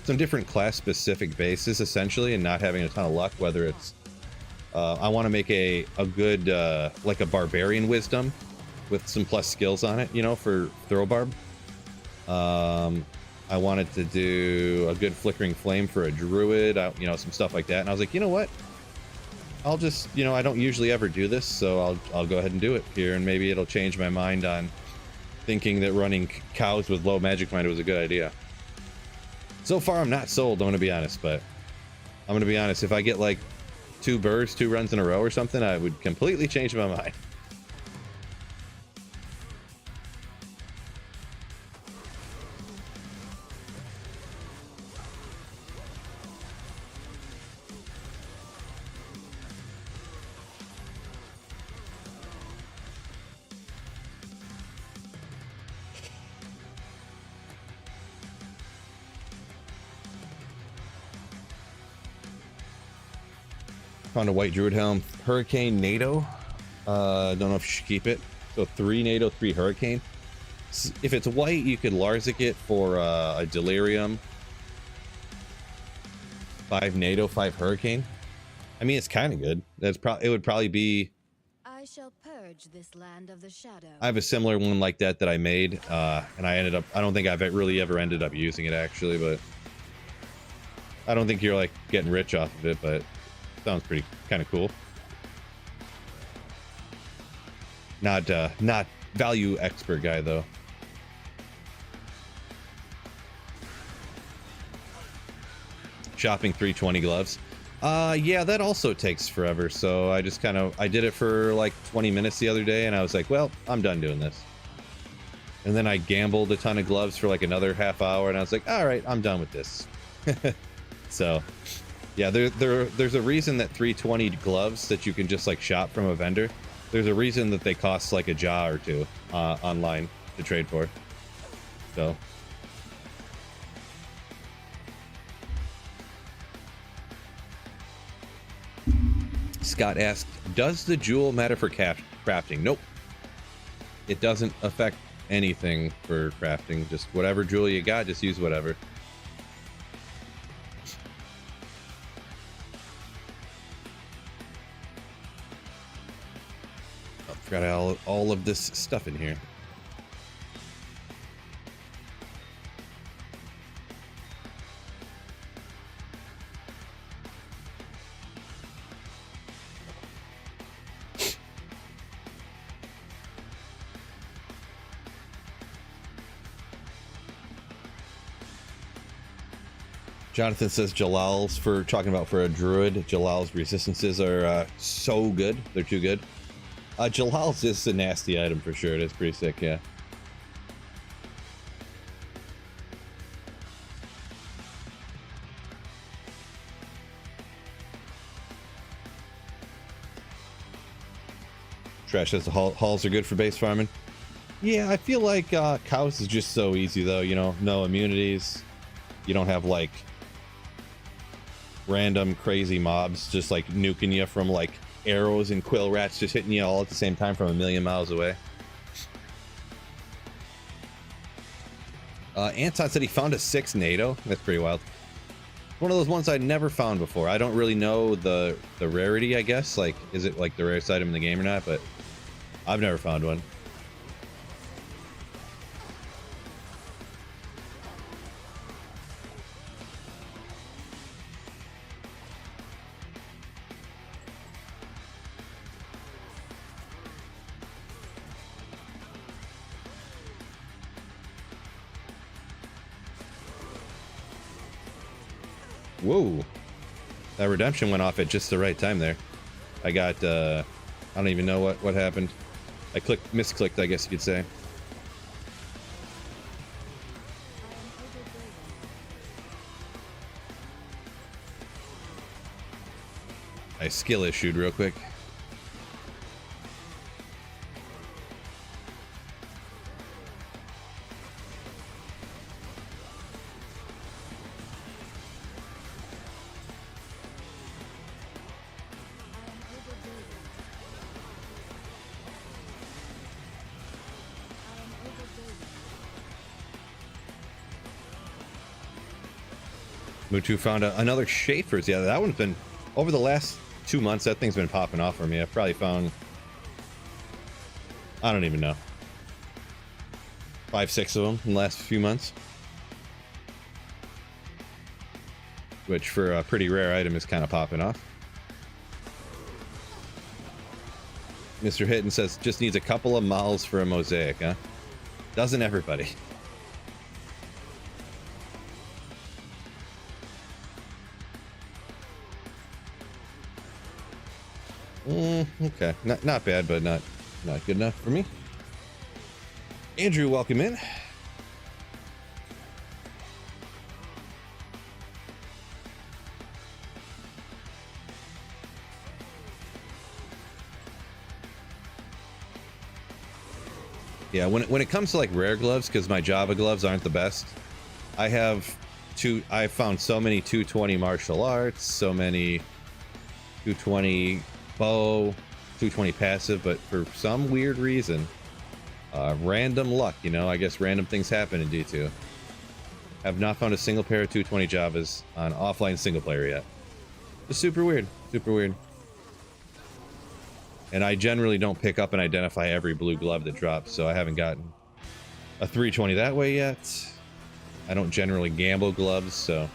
some different class specific bases essentially, and not having a ton of luck, whether it's I want to make a good like a barbarian wisdom with some plus skills on it, you know, for throw barb. I wanted to do a good flickering flame for a druid, you know, some stuff like that. And I was like, you know what, I'll just, you know, I don't usually ever do this, so I'll go ahead and do it here, and maybe it'll change my mind on thinking that running cows with low magic might was a good idea. So far, I'm not sold, I'm going to be honest, but I'm going to be honest, if I get like 2 runs in a row or something, I would completely change my mind. Found a white druid helm. Hurricane NATO. Don't know if you should keep it. So 3 NATO, 3 hurricane. If it's white, you could Larzik it for a delirium. 5 NATO, 5 hurricane. I mean, it's kind of good. It would probably be. I shall purge this land of the shadow. I have a similar one like that I made, and I don't think I've really ever ended up using it actually, but I don't think you're like getting rich off of it, but sounds pretty kind of cool. Not value expert guy though. Shopping 320 gloves. Yeah, that also takes forever. So I just I did it for like 20 minutes the other day, and I was like, well, I'm done doing this. And then I gambled a ton of gloves for like another half hour, and I was like, all right, I'm done with this. So yeah, there's a reason that 320 gloves that you can just like shop from a vendor. There's a reason that they cost like a jaw or two online to trade for. So Scott asked, does the jewel matter for crafting? Nope. It doesn't affect anything for crafting. Just whatever jewel you got, just use whatever. Got all of this stuff in here. Jonathan says Jalal's for a druid. Jalal's resistances are so good. They're too good. Jalal's is a nasty item for sure. It is pretty sick, yeah. Trash says the halls are good for base farming. Yeah, I feel like Chaos is just so easy though, you know, no immunities. You don't have like random crazy mobs just like nuking you from like arrows and quill rats just hitting you all at the same time from a million miles away. Anton said he found a 6 NATO. That's pretty wild. One of those ones I'd never found before. I don't really know the rarity, I guess. Like, is it like the rarest item in the game or not? But I've never found one. Whoa, that redemption went off at just the right time there. I got I don't even know what happened. I misclicked, I guess you could say. I skill issued real quick. Mutu found another Schaefer's. Yeah, that one's been over the last 2 months. That thing's been popping off for me. I've probably found, I don't even know, 5, 6 of them in the last few months, which for a pretty rare item is kind of popping off. Mr. Hitton says just needs a couple of miles for a mosaic, huh? Doesn't everybody? Okay, not bad, but not good enough for me. Andrew, welcome in. Yeah, when it comes to like rare gloves, because my Java gloves aren't the best, I found so many 220 martial arts, so many 220 bow, 220 passive, but for some weird reason, random luck, you know, I guess random things happen in D2. Have not found a single pair of 220 Javas on offline single player yet. It's super weird, super weird. And I generally don't pick up and identify every blue glove that drops, so I haven't gotten a 320 that way yet. I don't generally gamble gloves, so.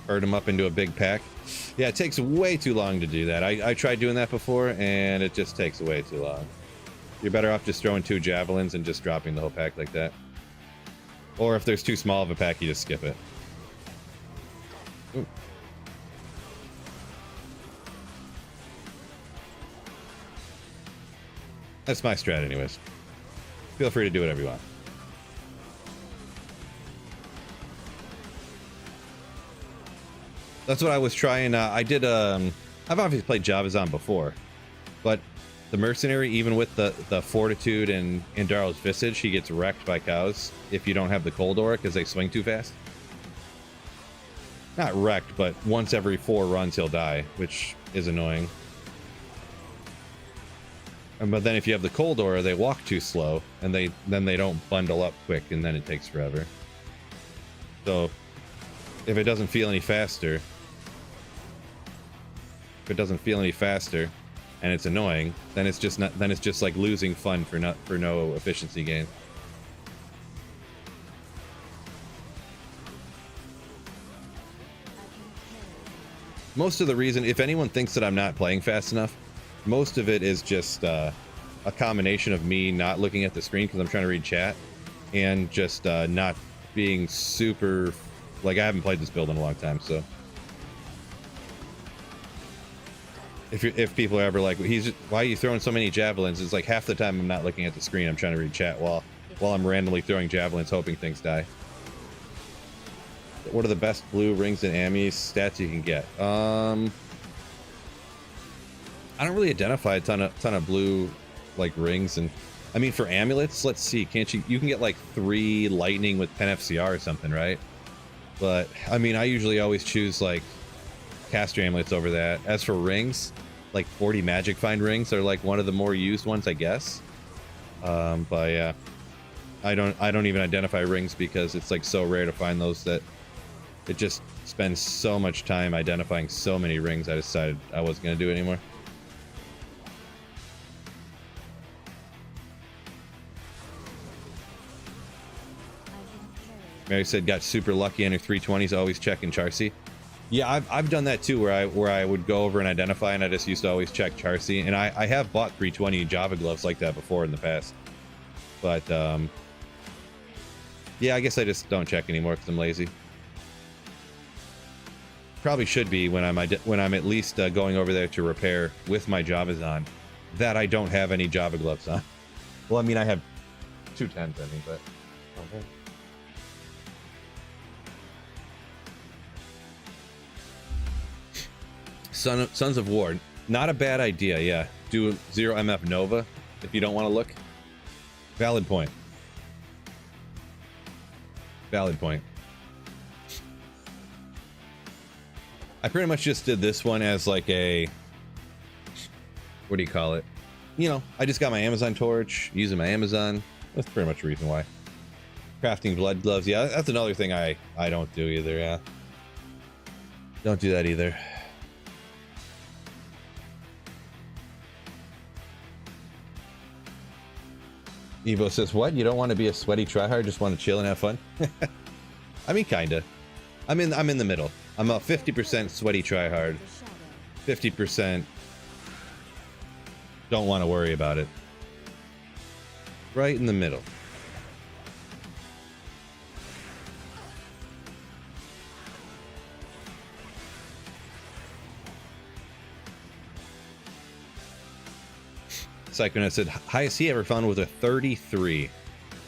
Herd them up into a big pack. Yeah, it takes way too long to do that. I tried doing that before, and it just takes way too long. You're better off just throwing 2 javelins and just dropping the whole pack like that. Or if there's too small of a pack, you just skip it. Ooh. That's my strat anyways. Feel free to do whatever you want. That's what I was trying. I did. I've obviously played Javazon before, but the mercenary, even with the fortitude and Darrow's visage, he gets wrecked by cows if you don't have the cold aura because they swing too fast. Not wrecked, but once every 4 runs he'll die, which is annoying. But then if you have the cold aura, they walk too slow, and then they don't bundle up quick, and then it takes forever. So if it doesn't feel any faster, and it's annoying, then it's just not. Then it's just like losing fun for no efficiency gain. Most of the reason, if anyone thinks that I'm not playing fast enough, most of it is just a combination of me not looking at the screen because I'm trying to read chat, and just not being super, like, I haven't played this build in a long time, so if people are ever like, why are you throwing so many javelins? It's like half the time I'm not looking at the screen, I'm trying to read chat while I'm randomly throwing javelins hoping things die. What are the best blue rings and Amis stats you can get? I don't really identify a ton of blue like rings, and I mean for amulets, let's see, can't you can get like 3 lightning with 10 FCR or something, right? But I mean, I usually always choose like caster amulets over that. As for rings, like 40 magic find rings are like one of the more used ones, I guess. But yeah, I don't even identify rings because it's like so rare to find those that it just spends so much time identifying so many rings. I decided I wasn't gonna do it anymore. Mary said got super lucky on her 320s, always checking Charcy. Yeah, I've done that too, where I would go over and identify, and I just used to always check Charcy, and I have bought 320 Java gloves like that before in the past, but yeah, I guess I just don't check anymore because I'm lazy. Probably should be when I'm at least going over there to repair with my Javazon that I don't have any Java gloves on. Well, I mean, I have 210s, I mean, but okay. Sons of War, not a bad idea. Yeah, do 0 MF Nova if you don't want to look. Valid point. Valid point. I pretty much just did this one as like a, what do you call it? You know, I just got my Amazon torch, using my Amazon. That's pretty much the reason why. Crafting blood gloves. Yeah, that's another thing I don't do either. Yeah, don't do that either. Evo says, what? You don't want to be a sweaty tryhard, just want to chill and have fun? I mean, kinda. I'm in the middle. I'm a 50% sweaty tryhard. 50% don't want to worry about it. Right in the middle. Psychonaut said, highest he ever found was a 33.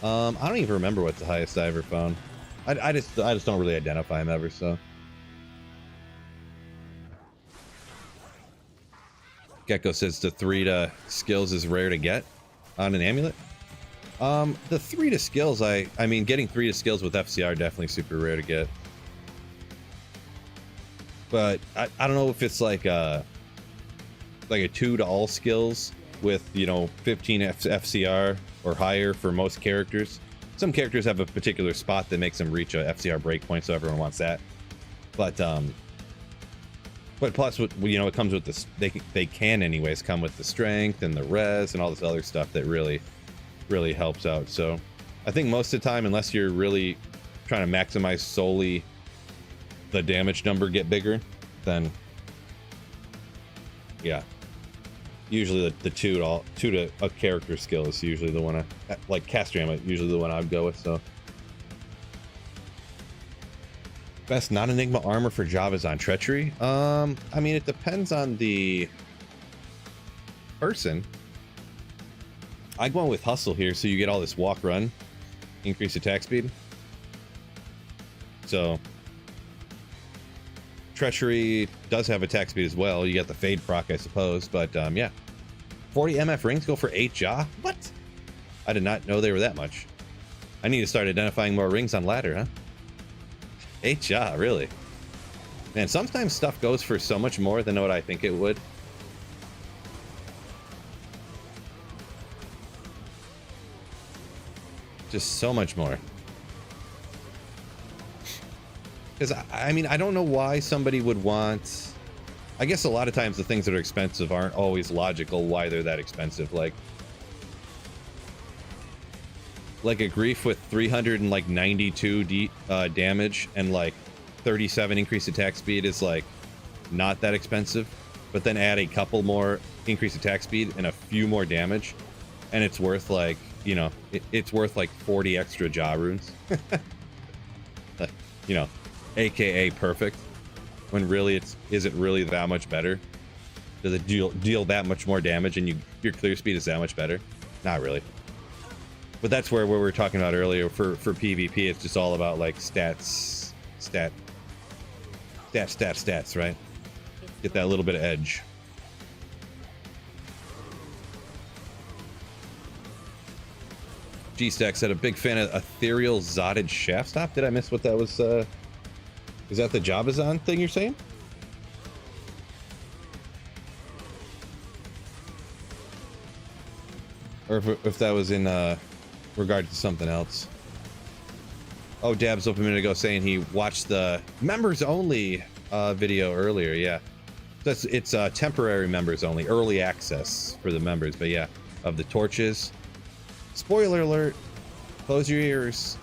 I don't even remember what the highest I ever found. I just don't really identify him ever, so. Gecko says the 3 to skills is rare to get on an amulet. The 3 to skills, I mean, getting 3 to skills with FCR definitely super rare to get. But I don't know if it's like a 2 to all skills with, you know, 15 FCR or higher for most characters. Some characters have a particular spot that makes them reach a FCR breakpoint, so everyone wants that. But plus, you know, it comes with this. They can anyways come with the strength and the res and all this other stuff that really helps out. So I think most of the time, unless you're really trying to maximize solely the damage number get bigger, then yeah. Usually the 2 to a character skill is usually the one like caster ammo, usually the one I'd go with. So best non-enigma armor for Javazon treachery. I mean, it depends on the person. I'm going with hustle here, so you get all this walk run, increase attack speed. So treachery does have attack speed as well. You got the fade proc, I suppose, but yeah. 40 MF rings go for 8 jaw? What? I did not know they were that much. I need to start identifying more rings on ladder, huh? 8 jaw, really? Man, sometimes stuff goes for so much more than what I think it would. Just so much more. Because, I mean, I don't know why somebody would want... I guess a lot of times the things that are expensive aren't always logical why they're that expensive. Like a grief with 392 damage and like 37 increased attack speed is like not that expensive. But then add a couple more increased attack speed and a few more damage, and it's worth like, you know, it's worth like 40 extra jaw runes. You know, aka perfect, when really is it really that much better? Does it deal that much more damage and your clear speed is that much better? Not really. But that's where we were talking about earlier for PvP. It's just all about like stats, right? Get that little bit of edge. G-Stack said a big fan of ethereal zotted shaft stop. Did I miss what that was? Is that the Javazon thing you're saying? Or if that was in regard to something else. Oh, Dabs up a minute ago saying he watched the members only video earlier. Yeah, it's temporary members only, early access for the members. But yeah, of the torches. Spoiler alert. Close your ears.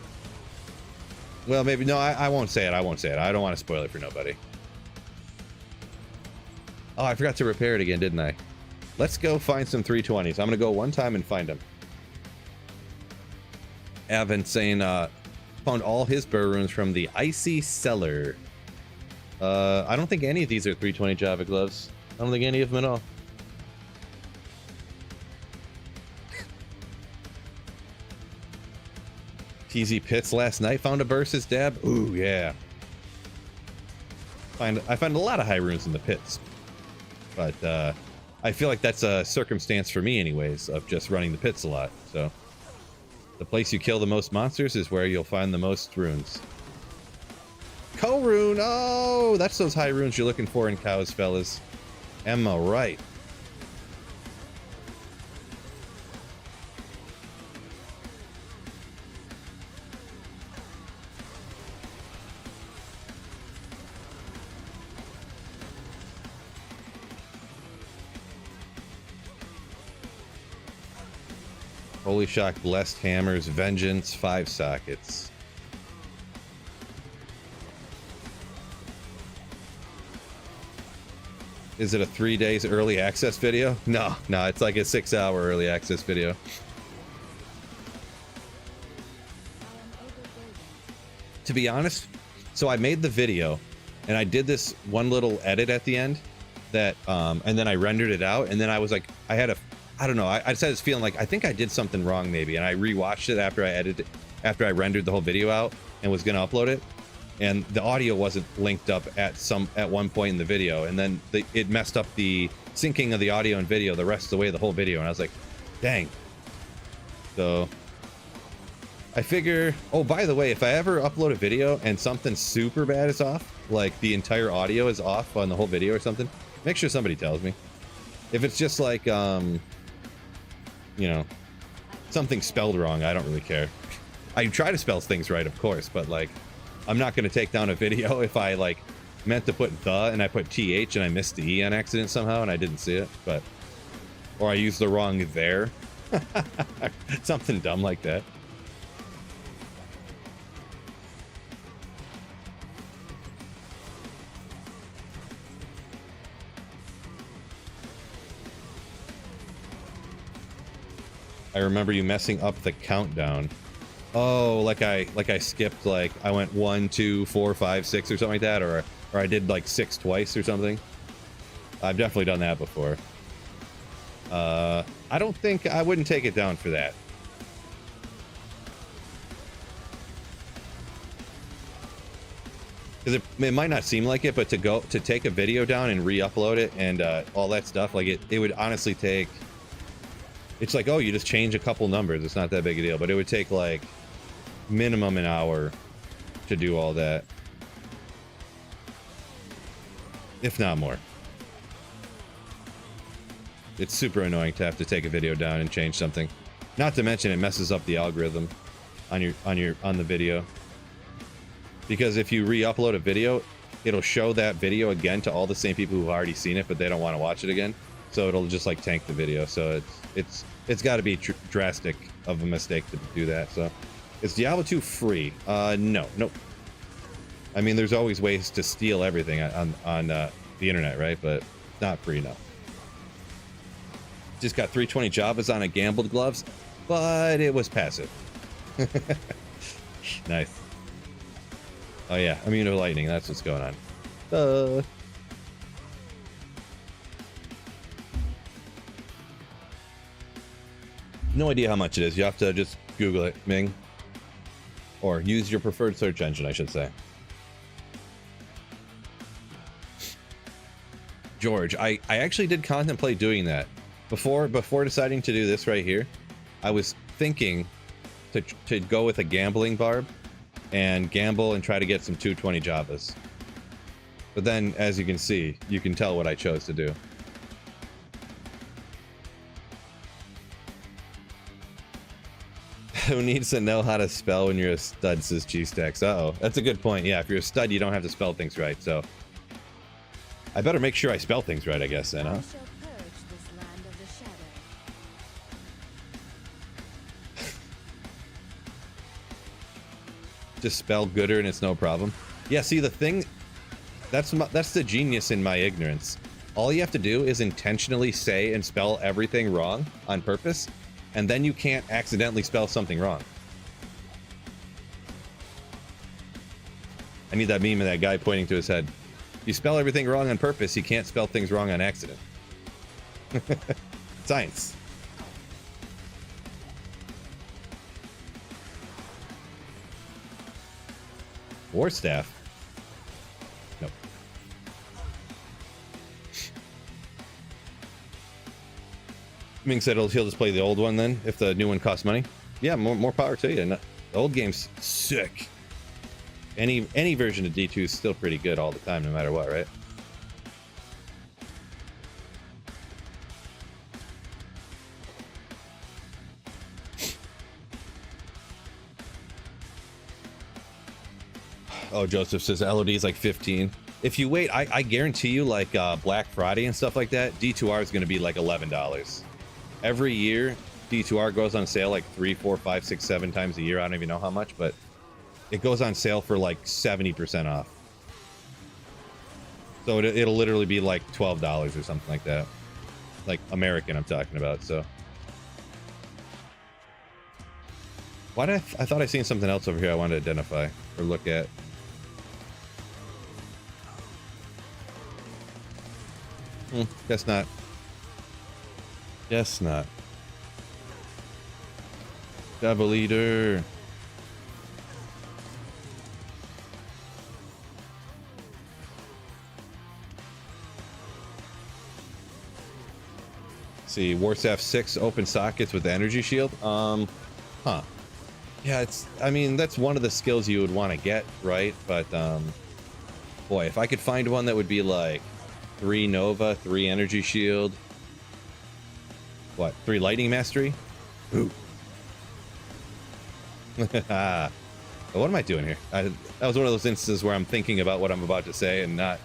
Well, maybe no. I won't say it. I won't say it. I don't want to spoil it for nobody. Oh, I forgot to repair it again, didn't I? Let's go find some 320s. I'm gonna go one time and find them. Avin saying found all his burr runes from the icy cellar. I don't think any of these are 320 Java gloves. I don't think any of them at all. TZ Pits last night found a versus Dab. Ooh yeah. I find a lot of high runes in the pits, but I feel like that's a circumstance for me anyways, of just running the pits a lot. So the place you kill the most monsters is where you'll find the most runes. Co-rune! Oh, that's those high runes you're looking for in cows, fellas. Am I right? Holy Shock, Blessed Hammers, Vengeance, 5 sockets. Is it a 3 days early access video? No, it's like a 6-hour early access video. To be honest, so I made the video and I did this one little edit at the end that, and then I rendered it out, and then I was like, I don't know. I just had this feeling like I think I did something wrong maybe, and I rewatched it after I rendered the whole video out and was gonna upload it, and the audio wasn't linked up at one point in the video, and then it messed up the syncing of the audio and video the rest of the way, the whole video, and I was like, dang. So I figure, oh, by the way, if I ever upload a video and something super bad is off, like the entire audio is off on the whole video or something, make sure somebody tells me. If it's just like you know, something spelled wrong, I don't really care. I try to spell things right, of course, but like, I'm not going to take down a video if I like meant to put the and I put th and I missed the e on accident somehow and I didn't see it, but or I used the wrong there. Something dumb like that. I remember you messing up the countdown. Oh, like I skipped, like I went 1, 2, 4, 5, 6 or something like that, or I did like 6 twice or something. I've definitely done that before. I don't think I wouldn't take it down for that. Because it might not seem like it, but to take a video down and re-upload it and all that stuff, like it would honestly take. It's like, oh, you just change a couple numbers. It's not that big a deal, but it would take like minimum an hour to do all that, if not more. It's super annoying to have to take a video down and change something. Not to mention it messes up the algorithm on the video. Because if you re-upload a video, it'll show that video again to all the same people who've already seen it, but they don't want to watch it again. So it'll just like tank the video. So it's got to be drastic of a mistake to do that. So is Diablo 2 free? No, nope. I mean, there's always ways to steal everything on the internet, right? But not free, no. Just got 320 Javazon a gambled gloves, but it was passive. Nice. Oh yeah, immune to lightning. That's what's going on. No idea how much it is. You have to just Google it, Ming. Or use your preferred search engine, I should say. George, I actually did contemplate doing that. Before deciding to do this right here, I was thinking to go with a gambling barb and gamble and try to get some 220 Javas. But then, as you can see, you can tell what I chose to do. Who needs to know how to spell when you're a stud, says G-Stacks. Uh-oh. That's a good point. Yeah, if you're a stud, you don't have to spell things right, so... I better make sure I spell things right, I guess, then, huh? I shall purge this land of the shadow. Just spell gooder and it's no problem. Yeah, see, the thing... That's the genius in my ignorance. All you have to do is intentionally say and spell everything wrong on purpose, and then you can't accidentally spell something wrong. I need that meme of that guy pointing to his head. If you spell everything wrong on purpose, you can't spell things wrong on accident. Science. War staff. Nope. Ming said he'll just play the old one then, if the new one costs money. Yeah, more power to you. The old game's sick. Any version of D2 is still pretty good all the time, no matter what, right? Oh, Joseph says LOD is like 15. If you wait, I guarantee you, like Black Friday and stuff like that, D2R is going to be like $11. Every year, D2R goes on sale like 3, 4, 5, 6, 7 times a year. I don't even know how much, but it goes on sale for like 70% off. So it'll literally be like $12 or something like that. Like American, I'm talking about. So why did I thought I seen something else over here I wanted to identify or look at. Guess not. Guess not. Devil Eater. See, Warstaff 6 open sockets with the energy shield. Huh. Yeah, I mean, that's one of the skills you would want to get, right? But, boy, if I could find one that would be like 3 Nova, 3 energy shield. What, 3 lightning mastery? Ooh. What am I doing here? That was one of those instances where I'm thinking about what I'm about to say and not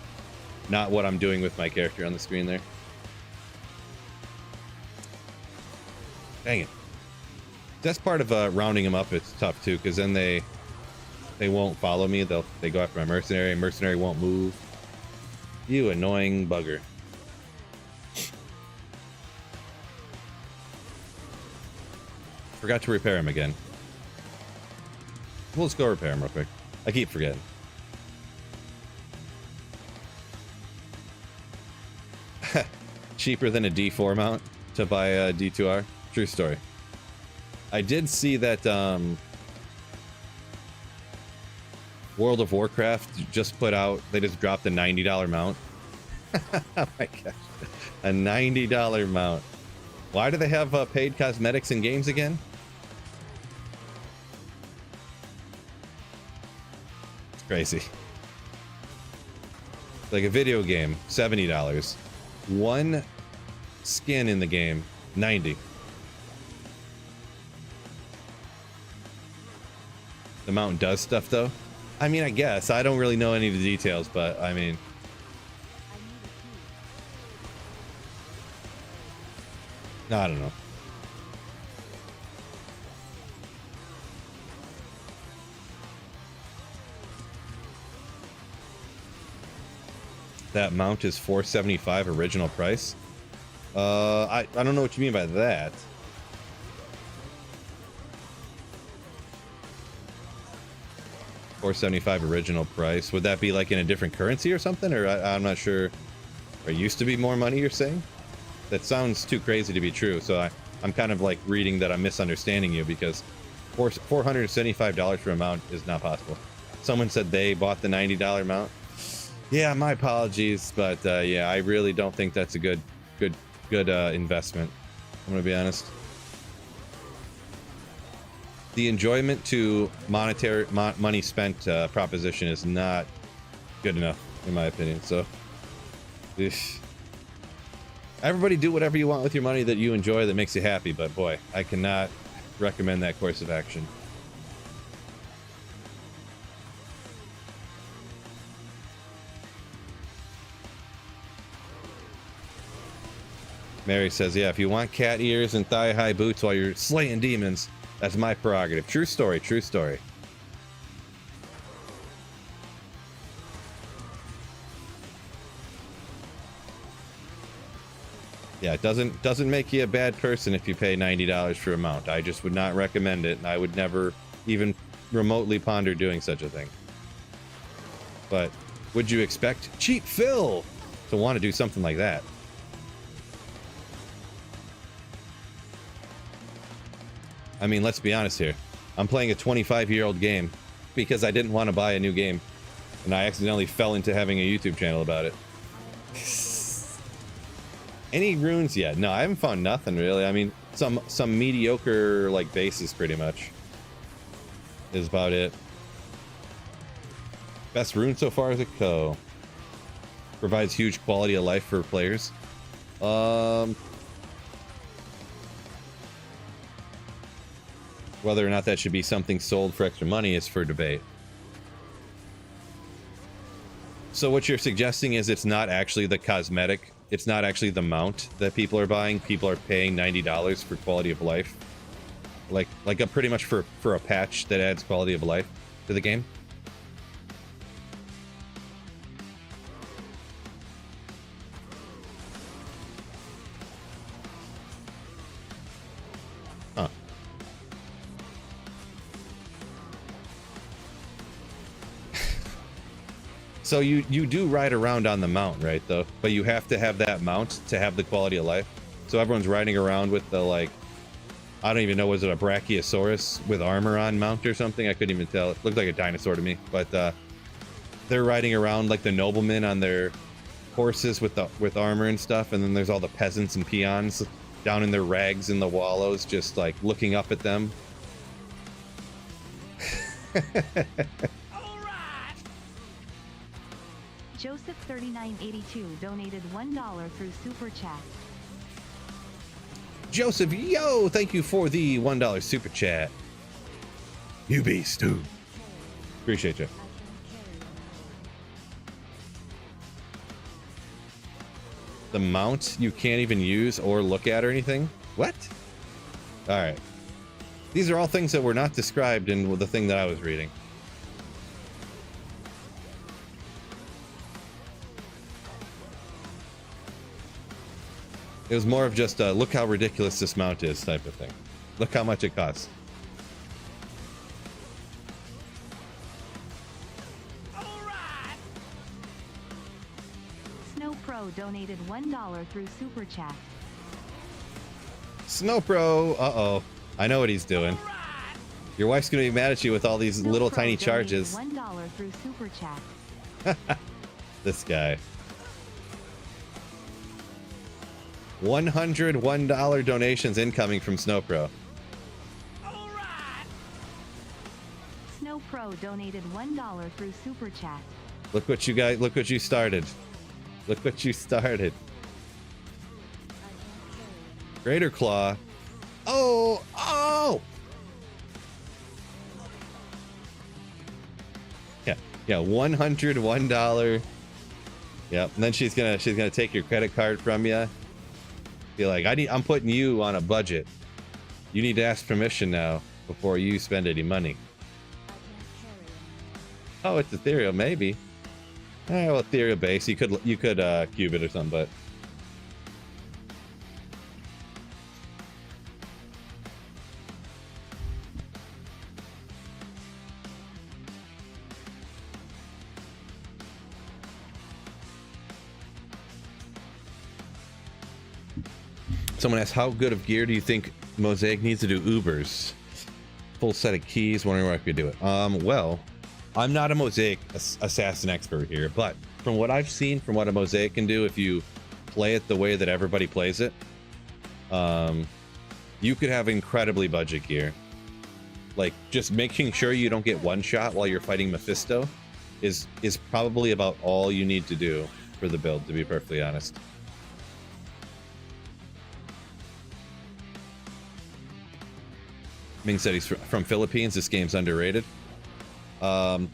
what I'm doing with my character on the screen there. Dang it. That's part of rounding them up. It's tough too, because then they won't follow me. They go after my mercenary. Mercenary won't move. You annoying bugger. Forgot to repair him again. We'll just go repair him real quick. I keep forgetting. Cheaper than a D4 mount to buy a D2R. True story. I did see that World of Warcraft just put out, they just dropped a $90 mount. Oh my gosh. A $90 mount. Why do they have paid cosmetics in games again? It's crazy. Like a video game, $70. One skin in the game, $90. The mount does stuff though. I mean, I guess I don't really know any of the details, but I mean, I don't know. That mount is $475 original price. I don't know what you mean by that. $475 original price. Would that be like in a different currency or something? Or I'm not sure. Or used to be more money, you're saying? That sounds too crazy to be true. So I'm kind of like reading that I'm misunderstanding you, because $475 for a mount is not possible. Someone said they bought the $90 mount. Yeah, my apologies, but yeah, I really don't think that's a good investment. I'm gonna be honest. the enjoyment to monetary money spent proposition is not good enough, in my opinion. So, everybody do whatever you want with your money that you enjoy, that makes you happy. But boy, I cannot recommend that course of action. Mary says, yeah, if you want cat ears and thigh-high boots while you're slaying demons, that's my prerogative. True story, true story. Yeah, it doesn't make you a bad person if you pay $90 for a mount. I just would not recommend it, and I would never even remotely ponder doing such a thing. But would you expect Cheap Phil to want to do something like that? I mean, let's be honest here. I'm playing a 25-year-old game because I didn't want to buy a new game, and I accidentally fell into having a YouTube channel about it. Any runes yet? No, I haven't found nothing really. I mean, some mediocre like bases pretty much is about it. Best rune so far is a Co. Provides huge quality of life for players. Whether or not that should be something sold for extra money is for debate. So what you're suggesting is it's not actually the cosmetic, it's not actually the mount that people are buying. People are paying $90 for quality of life, like a pretty much for a patch that adds quality of life to the game. Huh. So you do ride around on the mount, right, though? But you have to have that mount to have the quality of life. So everyone's riding around with the, like, I don't even know, was it a Brachiosaurus with armor on mount or something? I couldn't even tell. It looked like a dinosaur to me. But they're riding around like the noblemen on their horses with armor and stuff. And then there's all the peasants and peons down in their rags in the wallows, just like looking up at them. Joseph3982 donated $1 through Super Chat. Joseph, yo, thank you for the $1 Super Chat. You beast, too. Appreciate you. The mount you can't even use or look at or anything? What? Alright. These are all things that were not described in the thing that I was reading. It was more of just a look how ridiculous this mount is type of thing. Look how much it costs. Snow Pro donated $1 through Super Chat. Snow Pro, uh-oh. I know what he's doing. Your wife's gonna be mad at you with all these Snow little Pro tiny donated charges. $1 through Super Chat. This guy. $101 donations incoming from Snowpro. Snow Pro donated $1 through Super Chat. Look what you guys, look what you started. Look what you started. Greater Claw. Oh, oh! Yeah, $101. Yep, and then she's gonna take your credit card from you. Be like, I'm putting you on a budget. You need to ask permission now before you spend any money. Oh, it's ethereal, maybe. Well, ethereal base. You could cube it or something, but someone asked, how good of gear do you think Mosaic needs to do Ubers? Full set of keys, wondering where I could do it. Well, I'm not a Mosaic assassin expert here, but from what I've seen, from what a Mosaic can do, if you play it the way that everybody plays it, you could have incredibly budget gear. like just making sure you don't get one shot while you're fighting Mephisto is probably about all you need to do for the build, to be perfectly honest. Ming said he's from Philippines. This game's underrated. D2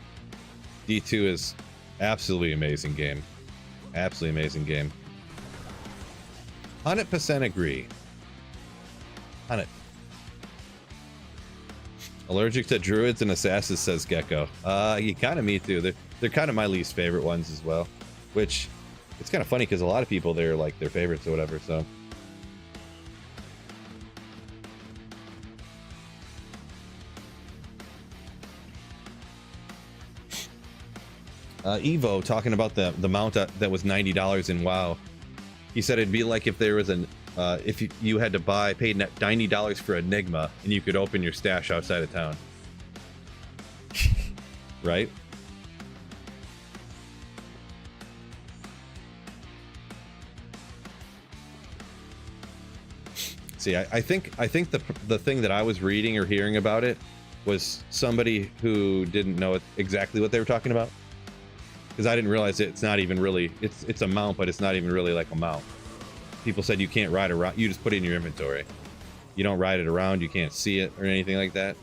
is absolutely amazing game. Absolutely amazing game. 100% agree. 100. Allergic to druids and assassins, says Gecko. You kind of me too. They're kind of my least favorite ones as well. Which, it's kind of funny because a lot of people, they're like their favorites or whatever, so. Evo talking about the mount that was $90 in WoW. He said it'd be like if there was an if you had to pay $90 for Enigma and you could open your stash outside of town. Right? See, I think the thing that I was reading or hearing about it was somebody who didn't know exactly what they were talking about. Because I didn't realize it's not even really, it's a mount, but it's not even really like a mount. People said you can't ride around, you just put it in your inventory. You don't ride it around, you can't see it or anything like that.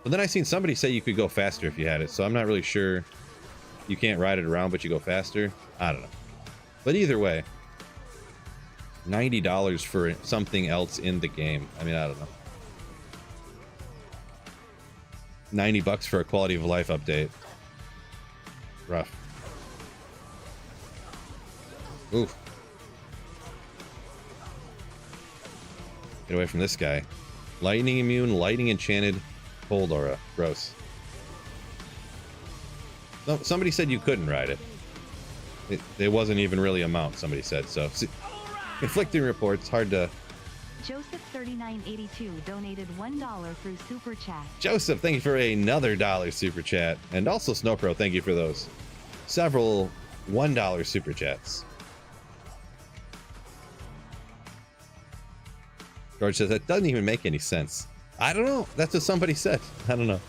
But then I seen somebody say you could go faster if you had it, so I'm not really sure. You can't ride it around, but you go faster. I don't know. But either way, $90 for something else in the game. I mean, I don't know. 90 bucks for a quality of life update. Rough. Oof. Get away from this guy. Lightning immune, lightning enchanted, cold aura. Gross. No, somebody said you couldn't ride it. It wasn't even really a mount, somebody said. So, conflicting reports. Hard to... Joseph3982 donated $1 through Super Chat. Joseph, thank you for another $1 Super Chat. And also Snowpro, thank you for those several $1 Super Chats. George says, that doesn't even make any sense. I don't know. That's what somebody said. I don't know.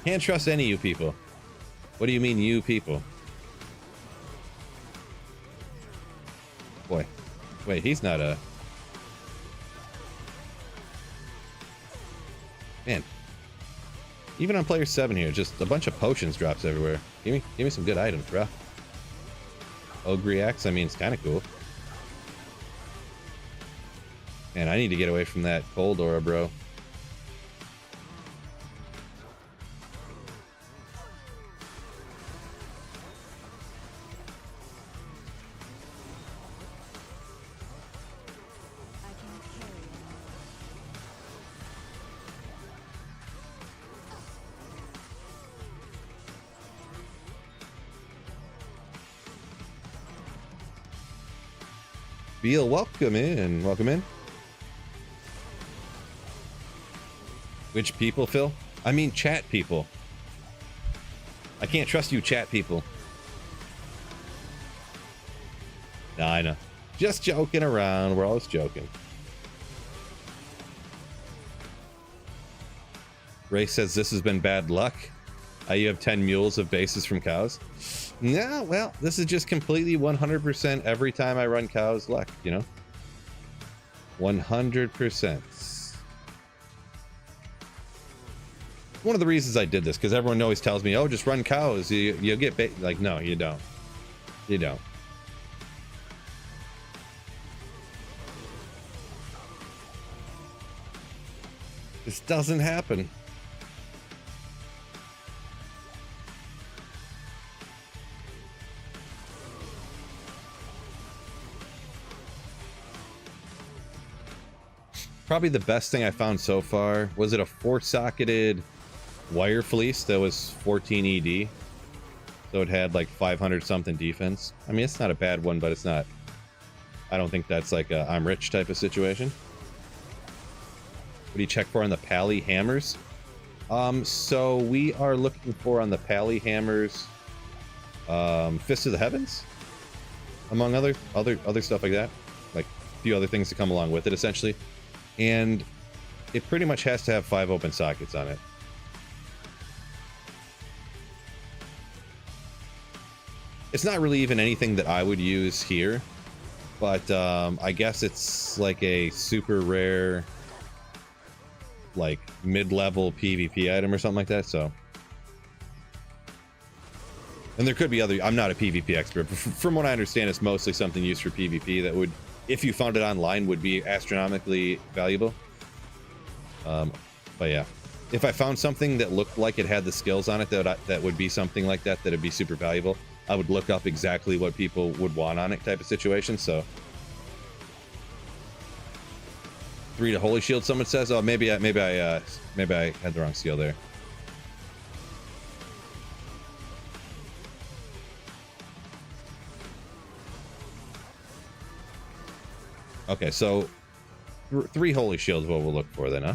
Can't trust any of you people. What do you mean, you people? Boy. Wait, he's not a... Man. Even on player 7 here, just a bunch of potions drops everywhere. Give me some good items, bro. WRECKS, I mean, it's kind of cool. Man, I need to get away from that cold aura, bro. Beal, welcome in. Welcome in. Which people, Phil? I mean chat people. I can't trust you chat people. Nah, I know. Just joking around. We're always joking. Ray says this has been bad luck. You have 10 mules of bases from cows. No, well, this is just completely 100% every time I run cows luck, you know? 100%. One of the reasons I did this, because everyone always tells me, oh, just run cows, you'll get like, no, you don't. You don't. This doesn't happen. Probably the best thing I found so far was it a 4-socketed wire fleece that was 14 ED, so it had like 500 something defense. I mean, it's not a bad one, but it's not, I don't think that's like a I'm rich type of situation. What do you check for on the pally hammers? So we are looking for on the pally hammers Fist of the Heavens, among other stuff like that, like a few other things to come along with it essentially. And it pretty much has to have 5 open sockets on it. It's not really even anything that I would use here, but I guess it's like a super rare, like mid-level PvP item or something like that. So, and there could be other. I'm not a PvP expert, but from what I understand, it's mostly something used for PvP that would, if you found it online, would be astronomically valuable. But yeah, if I found something that looked like it had the skills on it that would be something like that, that'd be super valuable, I would look up exactly what people would want on it type of situation. So 3 to Holy Shield, someone says. Oh, maybe I had the wrong skill there. Okay, so 3 Holy Shields, what we'll look for then, huh?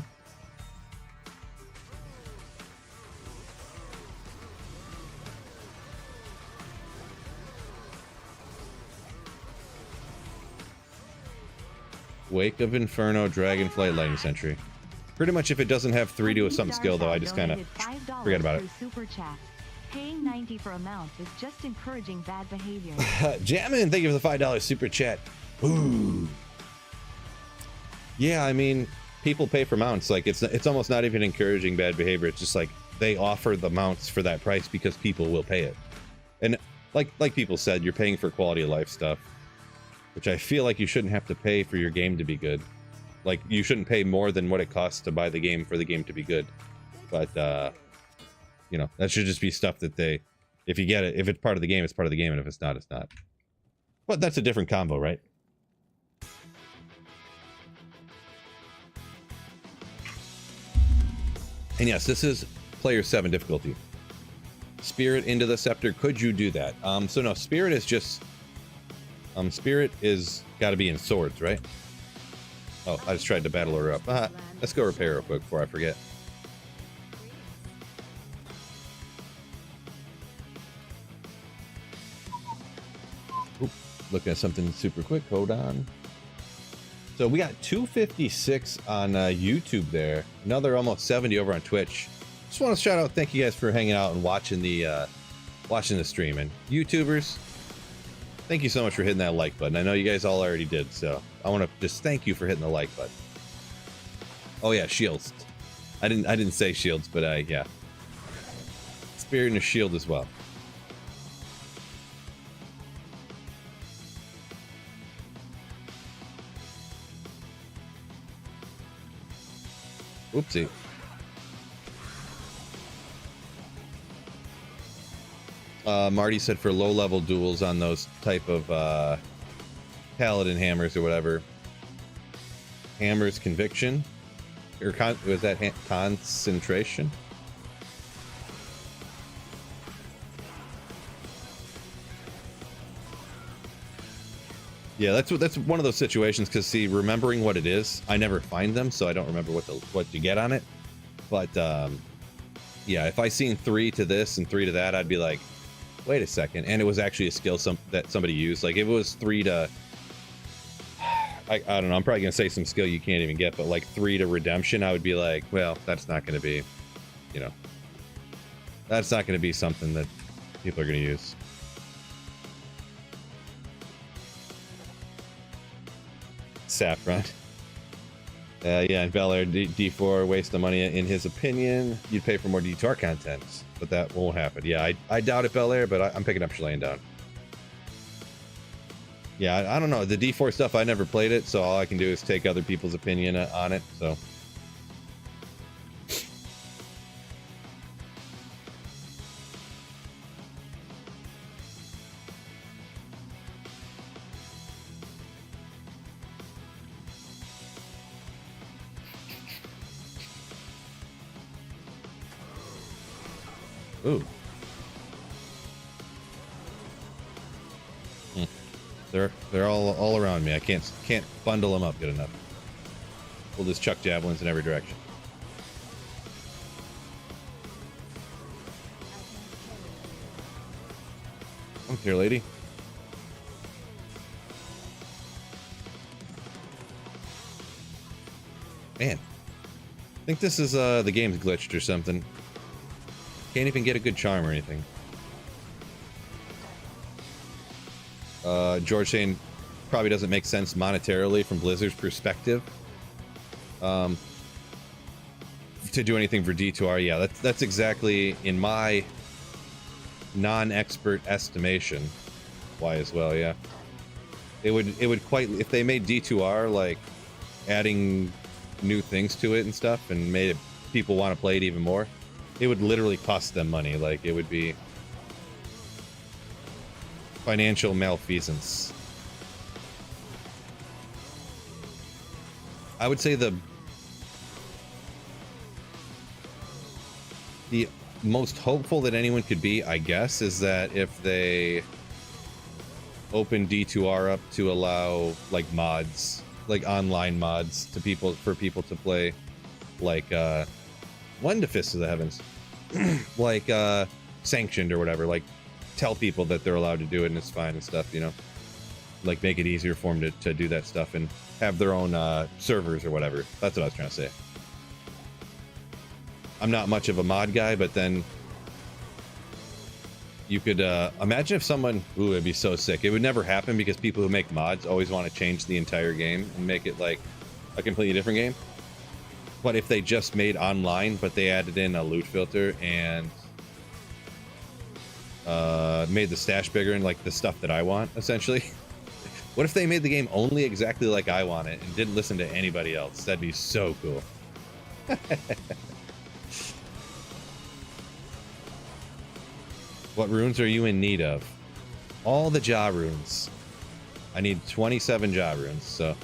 Wake of Inferno, Dragonflight, Lightning Sentry. Pretty much if it doesn't have 3 to some skill, though, I just kind of forget about it. Super chat. Paying 90 for a mount is just encouraging bad behavior. Jammin', thank you for the $5 super chat. Ooh. Yeah, I mean, people pay for mounts. Like, it's almost not even encouraging bad behavior. It's just like they offer the mounts for that price because people will pay it. And like people said, you're paying for quality of life stuff, which I feel like you shouldn't have to pay for your game to be good. Like, you shouldn't pay more than what it costs to buy the game for the game to be good. But, you know, that should just be stuff that they, if you get it, if it's part of the game, it's part of the game, and if it's not, it's not. But that's a different combo, right? And yes, this is player 7 difficulty. Spirit into the scepter, could you do that? So no, Spirit is just... Spirit is got to be in swords, right? Oh, I just tried to battle her up. Let's go repair real quick before I forget. Oop, looking at something super quick. Hold on. So we got 256 on YouTube there. Another almost 70 over on Twitch. Just want to shout out, thank you guys for hanging out and watching the stream. And YouTubers, thank you so much for hitting that like button. I know you guys all already did, so I want to just thank you for hitting the like button. Oh yeah, shields. I didn't say shields, but yeah. Spirit and a shield as well. Oopsie. Marty said for low-level duels on those type of paladin hammers or whatever. Hammers conviction? Or was that concentration? Yeah, that's one of those situations, because see, remembering what it is, I never find them, so I don't remember what you get on it. But yeah, if I seen 3 to this and 3 to that, I'd be like, wait a second. And it was actually a skill that somebody used. Like, if it was 3 to I don't know, I'm probably gonna say some skill you can't even get, but like 3 to redemption, I would be like, well, that's not gonna be, you know, that's not gonna be something that people are gonna use. Saffron. Yeah, and Bel Air D4 waste of money in his opinion. You'd pay for more D2R content, but that won't happen. Yeah, I doubt it, Bel Air, but I'm picking up laying down. Yeah, I don't know. The D4 stuff, I never played it, so all I can do is take other people's opinion on it, so. Ooh. They're all around me. I can't bundle them up good enough. We'll just chuck javelins in every direction. Come here, lady. Man, think this is the game's glitched or something. Can't even get a good charm or anything. George saying probably doesn't make sense monetarily from Blizzard's perspective. To do anything for D2R, yeah, that's exactly in my non-expert estimation why as well. Yeah, it would quite, if they made D2R like adding new things to it and stuff and made it, people want to play it even more, it would literally cost them money. Like, it would be financial malfeasance. I would say the most hopeful that anyone could be, I guess, is that if they open D2R up to allow like mods, like online mods to people, for people to play, like one to Fist of the Heavens, like Sanctioned or whatever, like tell people that they're allowed to do it and it's fine and stuff, you know, like make it easier for them to do that stuff and have their own servers or whatever. That's what I was trying to say. I'm not much of a mod guy, but then you could imagine if someone, ooh, it'd be so sick. It would never happen because people who make mods always want to change the entire game and make it like a completely different game. But if they just made online, but they added in a loot filter and made the stash bigger and like the stuff that I want, essentially. What if they made the game only exactly like I want it and didn't listen to anybody else? That'd be so cool. What runes are you in need of? All the Ja runes. I need 27 Ja runes, so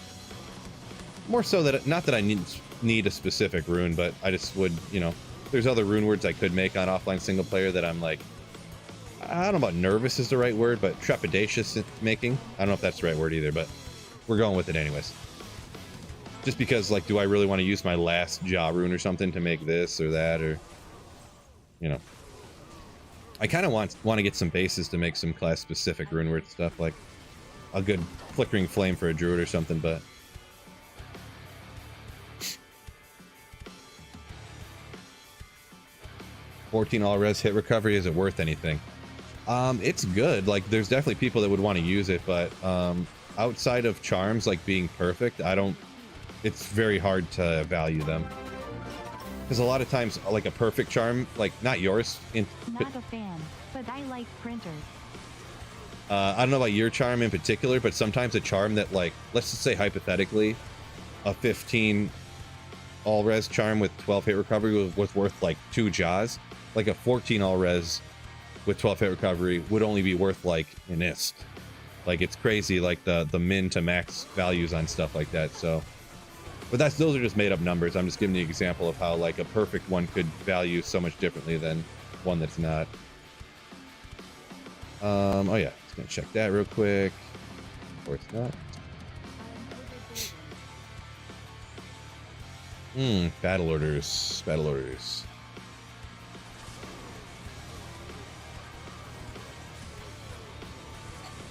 more so that, not that I need a specific rune, but I just would, you know, there's other rune words I could make on offline single player that I'm like, I don't know about nervous is the right word, but trepidatious making. I don't know if that's the right word either, but we're going with it anyways. Just because, like, do I really want to use my last Ja rune or something to make this or that, or, you know. I kind of want to get some bases to make some class-specific rune word stuff, like a good flickering flame for a druid or something, but 14 all-res hit recovery, is it worth anything? It's good. Like, there's definitely people that would want to use it, but outside of charms, like, being perfect, it's very hard to value them. Because a lot of times, like, a perfect charm, like, not yours. Not a fan, but I like printers. I don't know about your charm in particular, but sometimes a charm that, like, let's just say hypothetically, a 15 all-res charm with 12 hit recovery was worth, like, 2 Jaws. Like, a 14 all-res with 12 hit recovery would only be worth, like, an ist. Like, it's crazy, like, the min to max values on stuff like that, so. But those are just made up numbers. I'm just giving you an example of how, like, a perfect one could value so much differently than one that's not. Oh yeah, just gonna check that real quick. Or it's not. Battle orders. Battle orders.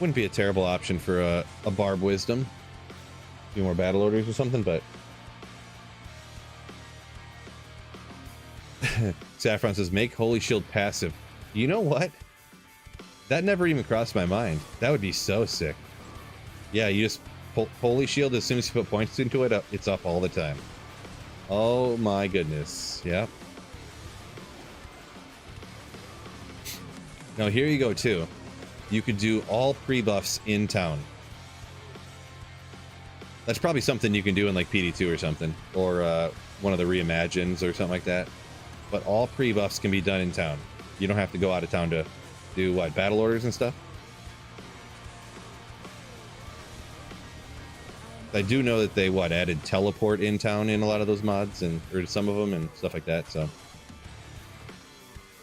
Wouldn't be a terrible option for a Barb Wisdom. A few more battle orders or something, but Saffron says, make Holy Shield passive. You know what? That never even crossed my mind. That would be so sick. Yeah, you just Holy Shield, as soon as you put points into it, it's up all the time. Oh my goodness. Yeah. Now here you go too. You could do all pre-buffs in town. That's probably something you can do in like PD2 or something, or one of the reimagines or something like that. But all pre-buffs can be done in town. You don't have to go out of town to do what, battle orders and stuff. I do know that they added teleport in town in a lot of those mods, and or some of them and stuff like that. So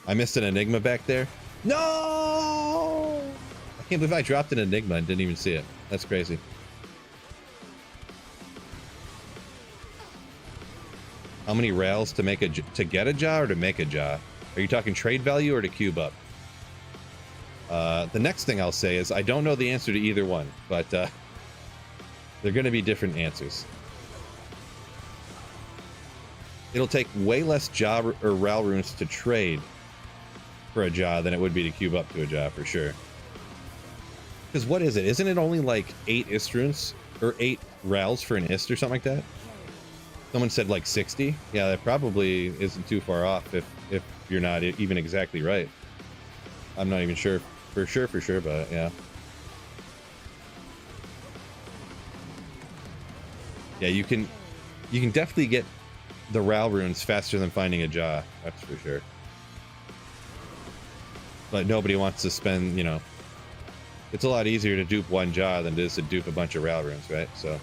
I missed an Enigma back there. No, I can't believe I dropped an Enigma and didn't even see it. That's crazy. How many rails to make to get a jaw or to make a jaw? Are you talking trade value or to cube up? The next thing I'll say is I don't know the answer to either one, but they're going to be different answers. it'll take way less job or RAL runes to trade for a job than it would be to cube up to a job for sure. Because what is it? Isn't it only like 8 ist runes or 8 RALs for an ist or something like that? Someone said like 60. Yeah, that probably isn't too far off if you're not even exactly right. I'm not even sure for sure, but yeah. Yeah, you can definitely get the RAL runes faster than finding a jaw, that's for sure. But nobody wants to spend, you know, it's a lot easier to dupe one jaw than it is to dupe a bunch of RAL runes, right? So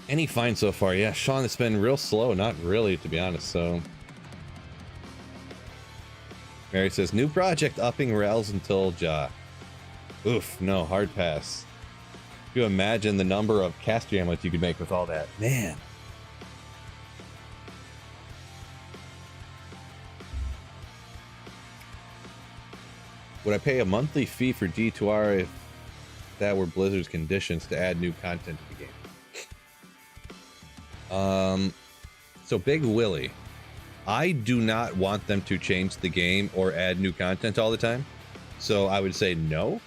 any find so far? Yeah, Sean, it's been real slow. Not really, to be honest. So Mary says, new project, upping RALs until jaw. Oof, no, hard pass. Can you imagine the number of caster amulets you could make with all that? Man. Would I pay a monthly fee for D2R if that were Blizzard's conditions to add new content to the game? So Big Willie, I do not want them to change the game or add new content all the time. So I would say no.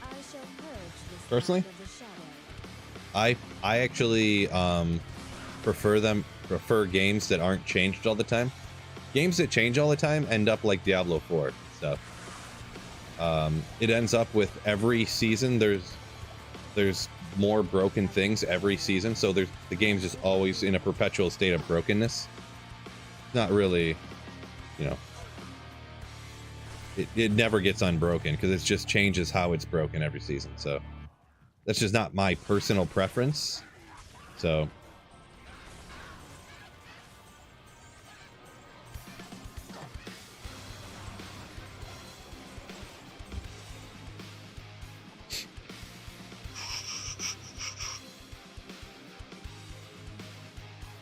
I shall purge this Personally, land of the shadow. I actually prefer games that aren't changed all the time. Games that change all the time end up like Diablo 4 stuff. It ends up with every season there's more broken things every season, so the game's just always in a perpetual state of brokenness. Not really, you know, it never gets unbroken because it just changes how it's broken every season. So that's just not my personal preference. So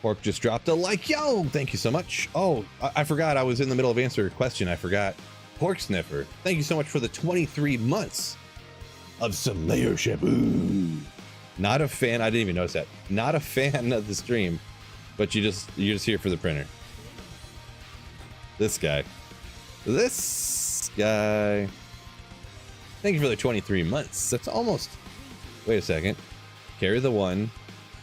Pork just dropped a like. Yo, thank you so much. Oh, I forgot I was in the middle of answering a question. I forgot. Pork Sniffer, thank you so much for the 23 months of some layership. Ooh. Not a fan. I didn't even notice that. Not a fan of the stream, but you're just here for the printer. This guy. Thank you for the 23 months. That's almost. Wait a second. Carry the 1.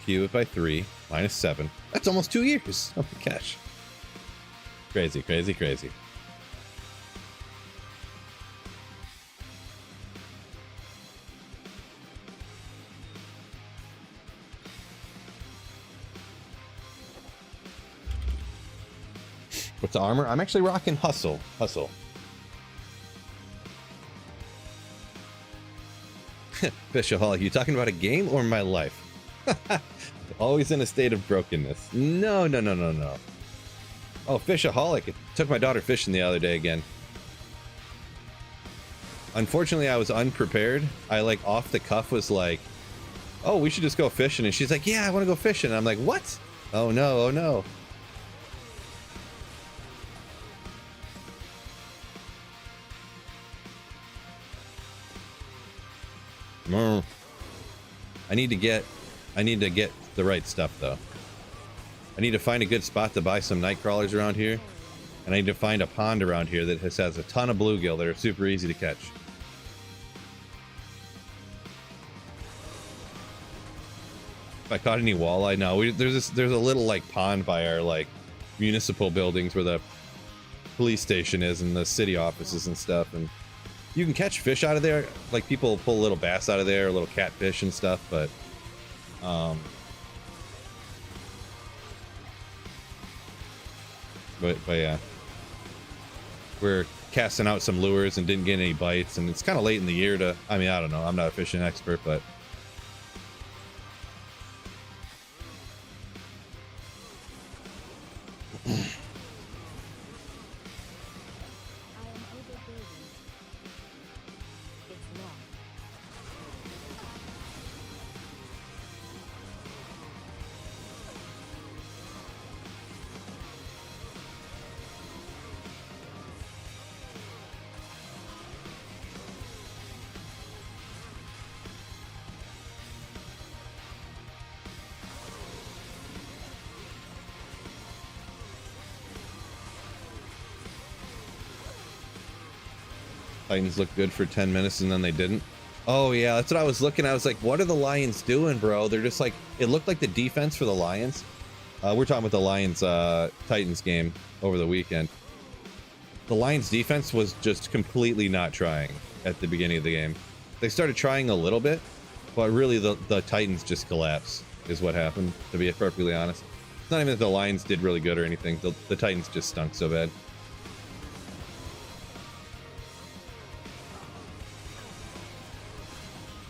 Cube it by 3. Minus 7. That's almost 2 years. Oh my gosh. Crazy, crazy, crazy. What's the armor? I'm actually rocking Hustle. Hustle. Fishaholic, you talking about a game or my life? Always in a state of brokenness. No. Oh, Fishaholic. Took my daughter fishing the other day again. Unfortunately, I was unprepared. I like off the cuff was like, oh, we should just go fishing. And she's like, yeah, I want to go fishing. And I'm like, what? Oh no, oh no. I need to get the right stuff though. I need to find a good spot to buy some night crawlers around here, and I need to find a pond around here that has a ton of bluegill that are super easy to catch. If I caught any walleye, no. There's a little like pond by our like municipal buildings where the police station is and the city offices and stuff, and you can catch fish out of there. Like people pull little bass out of there, little catfish and stuff, but yeah, we're casting out some lures and didn't get any bites, and it's kind of late in the year to, I mean, I don't know, I'm not a fishing expert, but Titans looked good for 10 minutes and then they didn't. Oh yeah, that's what I was looking at. I was like, what are the Lions doing, bro? They're just like, it looked like the defense for the Lions. We're talking about the Lions Titans game over the weekend. The Lions defense was just completely not trying at the beginning of the game. They started trying a little bit, but really the Titans just collapsed is what happened, to be perfectly honest. It's not even that the Lions did really good or anything. The Titans just stunk so bad.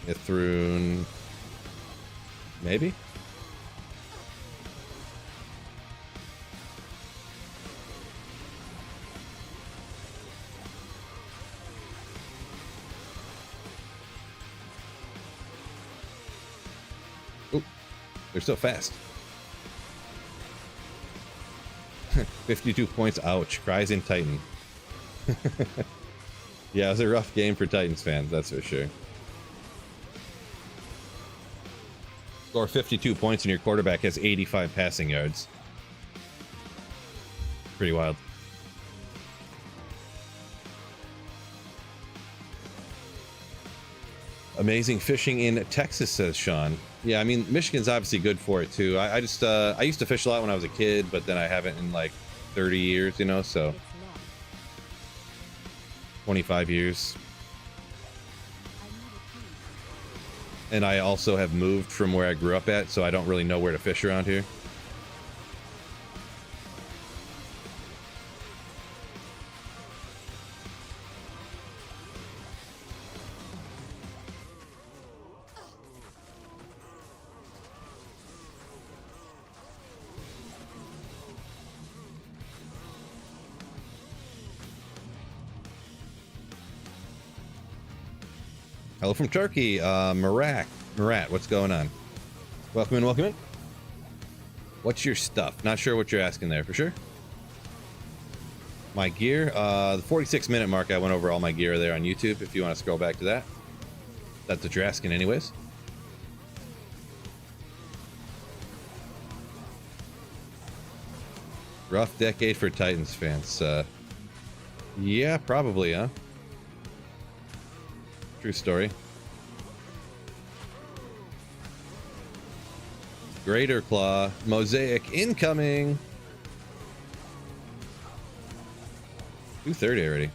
Ithroon, maybe? Oop, they're so fast. 52 points, ouch, cries in Titan. Yeah, it was a rough game for Titans fans, that's for sure. Score 52 points and your quarterback has 85 passing yards. Pretty wild. Amazing fishing in Texas, says Sean. Yeah, I mean, Michigan's obviously good for it too. I used to fish a lot when I was a kid, but then I haven't in like 30 years, you know, so 25 years. And I also have moved from where I grew up at, so I don't really know where to fish around here. Hello from Turkey, Marat, what's going on? Welcome in, welcome in. What's your stuff? Not sure what you're asking there, for sure. My gear, the 46-minute mark, I went over all my gear there on YouTube, if you want to scroll back to that. That's what you're asking anyways. Rough decade for Titans fans. Yeah, probably, huh? True story. Greater Claw. Mosaic incoming. 2:30 already.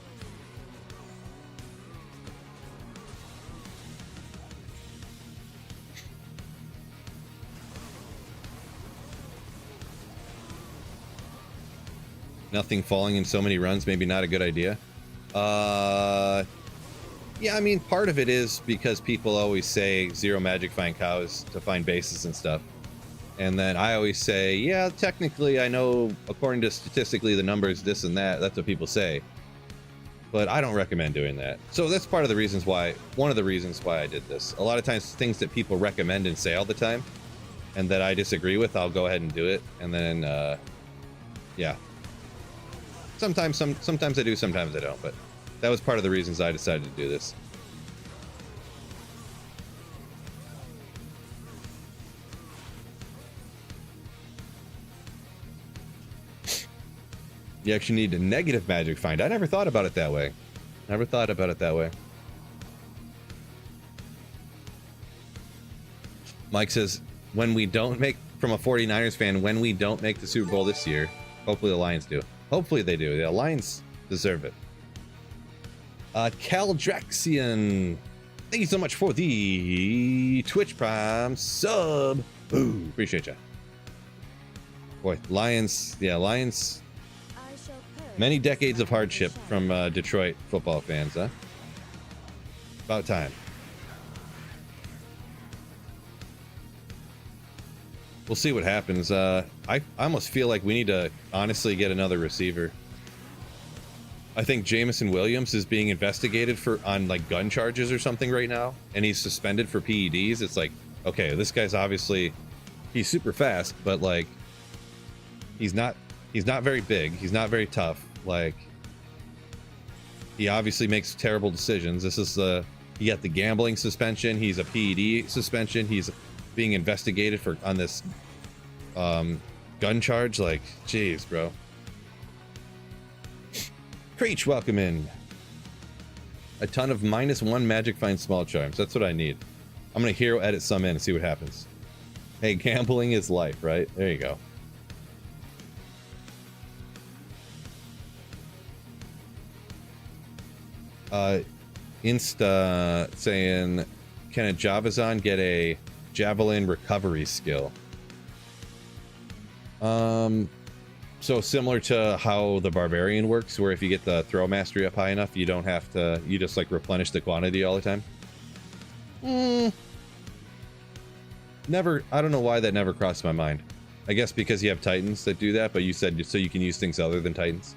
Nothing falling in so many runs, maybe not a good idea. Yeah, I mean, part of it is because people always say zero magic find cows to find bases and stuff. And then I always say, yeah, technically I know according to statistically the numbers, this and that, that's what people say. But I don't recommend doing that. So that's part of the reasons why, one of the reasons why I did this. A lot of times things that people recommend and say all the time and that I disagree with, I'll go ahead and do it. And then, yeah. Sometimes I do, sometimes I don't, but that was part of the reasons I decided to do this. You actually need a negative magic find. I never thought about it that way. Never thought about it that way. Mike says, when we don't make, from a 49ers fan, when we don't make the Super Bowl this year, hopefully the Lions do. Hopefully they do. The Lions deserve it. Caldrexian, thank you so much for the Twitch Prime sub. Ooh, appreciate ya. Boy, Lions, yeah, Lions. Many decades of hardship from Detroit football fans, huh? About time. We'll see what happens. I almost feel like we need to honestly get another receiver. I think Jamison Williams is being investigated on like gun charges or something right now, and he's suspended for PEDs. It's like, okay, this guy's obviously, he's super fast, but like, he's not very big. He's not very tough. Like, he obviously makes terrible decisions. This is he got the gambling suspension. He's a PED suspension. He's being investigated on this gun charge. Like, jeez, bro. Preach, welcome in. A ton of -1 magic find small charms. That's what I need. I'm gonna hero edit some in and see what happens. Hey, gambling is life, right? There you go. Insta saying, can a Javazon get a javelin recovery skill? So similar to how the barbarian works, where if you get the throw mastery up high enough, you don't have to, you just like replenish the quantity all the time. Never, I don't know why that never crossed my mind. I guess because you have Titans that do that, but you said so you can use things other than Titans.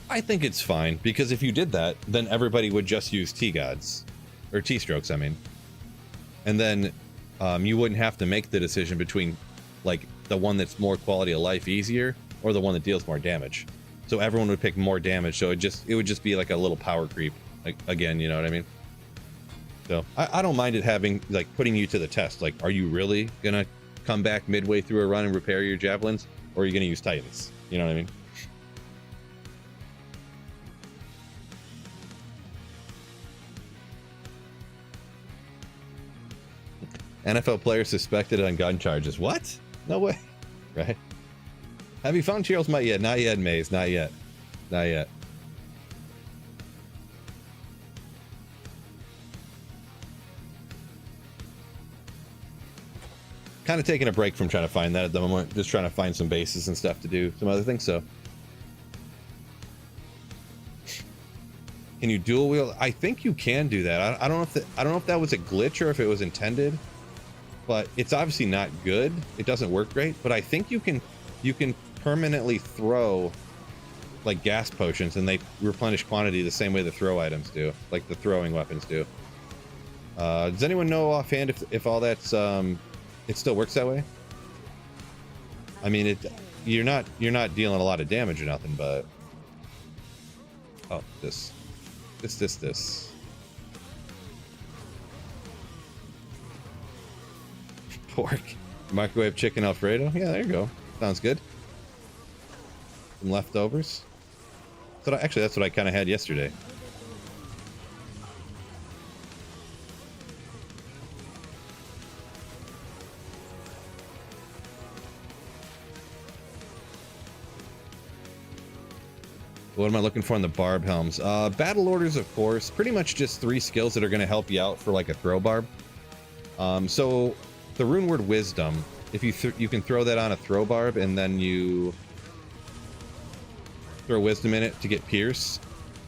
I think it's fine, because if you did that, then everybody would just use T-Gods. Or T-Strokes, I mean. And then you wouldn't have to make the decision between, like, the one that's more quality of life easier, or the one that deals more damage. So everyone would pick more damage, so it would just be like a little power creep. Like, again, you know what I mean? So, I don't mind it having, like, putting you to the test. Like, are you really gonna come back midway through a run and repair your javelins? Or are you gonna use Titans? You know what I mean? NFL player suspected on gun charges. What? No way. Right? Have you found Cheryl Might yet? Not yet, Maze. Not yet. Not yet. Kind of taking a break from trying to find that at the moment. Just trying to find some bases and stuff to do some other things. So, can you dual wield? I think you can do that. I don't know if that was a glitch or if it was intended. But it's obviously not good. It doesn't work great. But I think you can permanently throw like gas potions, and they replenish quantity the same way the throw items do, like the throwing weapons do. Does anyone know offhand if all that's it still works that way? I mean, you're not dealing a lot of damage or nothing, but oh, this. Pork. Microwave chicken Alfredo. Yeah, there you go. Sounds good. Some leftovers. So actually, that's what I kind of had yesterday. What am I looking for in the barb helms? Battle orders, of course. Pretty much just 3 skills that are going to help you out for like a throw barb. So the rune word wisdom, if you can throw that on a throw barb, and then you throw wisdom in it to get pierce,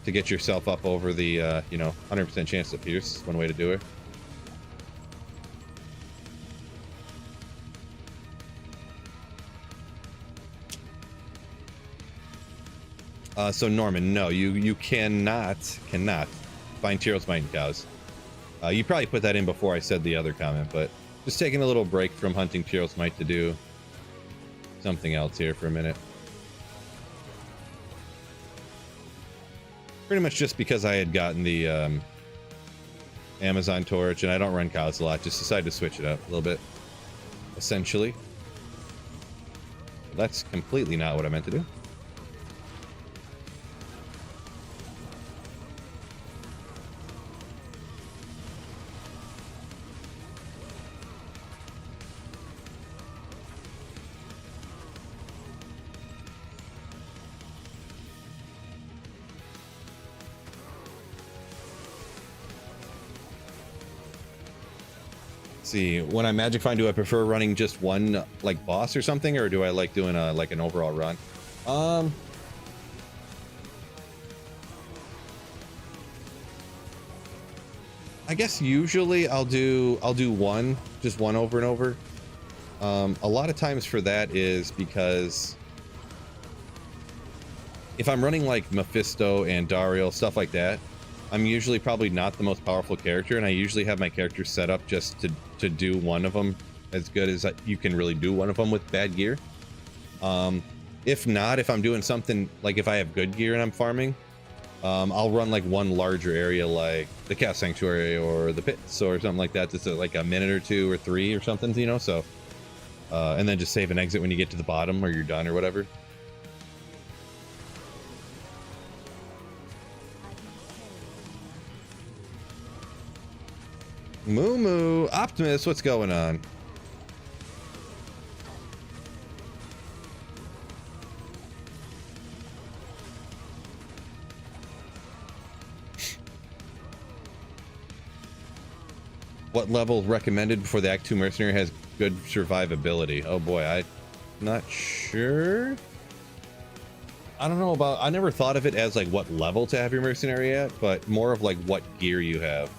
to get yourself up over the 100% chance to pierce. One way to do it. So Norman, no, you cannot find Tyrell's Might and Cows. You probably put that in before I said the other comment, but just taking a little break from hunting Tyrell's Might to do something else here for a minute. Pretty much just because I had gotten the Amazon torch, and I don't run cows a lot, just decided to switch it up a little bit, essentially. That's completely not what I meant to do. See, when I magic find, do I prefer running just one like boss or something, or do I like doing a like an overall run? I guess usually I'll do one, just one over and over. A lot of times for that is because if I'm running like Mephisto and Dariel, stuff like that, I'm usually probably not the most powerful character, and I usually have my character set up just to do one of them as good as you can really do one of them with bad gear. If not, if I'm doing something like if I have good gear and I'm farming, I'll run like one larger area like the Cat Sanctuary or the Pits or something like that, just like a minute or 2 or 3 or something, you know, so and then just save an exit when you get to the bottom or you're done or whatever. Moo Moo. Optimus, what's going on? What level recommended before the Act 2 Mercenary has good survivability? Oh boy, I'm not sure. I don't know about, I never thought of it as like what level to have your mercenary at, but more of like what gear you have.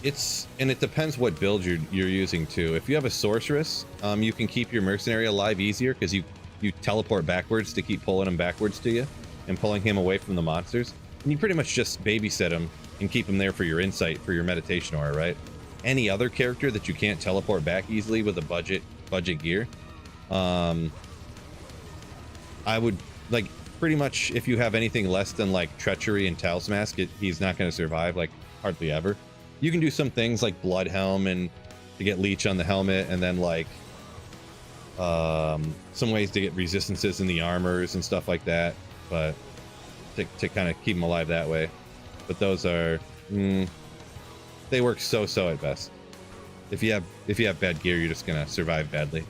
It depends what build you're using too. If you have a sorceress, you can keep your mercenary alive easier because you teleport backwards to keep pulling him backwards to you and pulling him away from the monsters. And you pretty much just babysit him and keep him there for your insight, for your meditation aura, right? Any other character that you can't teleport back easily with a budget gear, I would like pretty much if you have anything less than like treachery and talismask, he's not going to survive like hardly ever. You can do some things like blood helm and to get leech on the helmet, and then like some ways to get resistances in the armors and stuff like that, but to kind of keep them alive that way. But those are they work so at best. If you have bad gear, you're just gonna survive badly.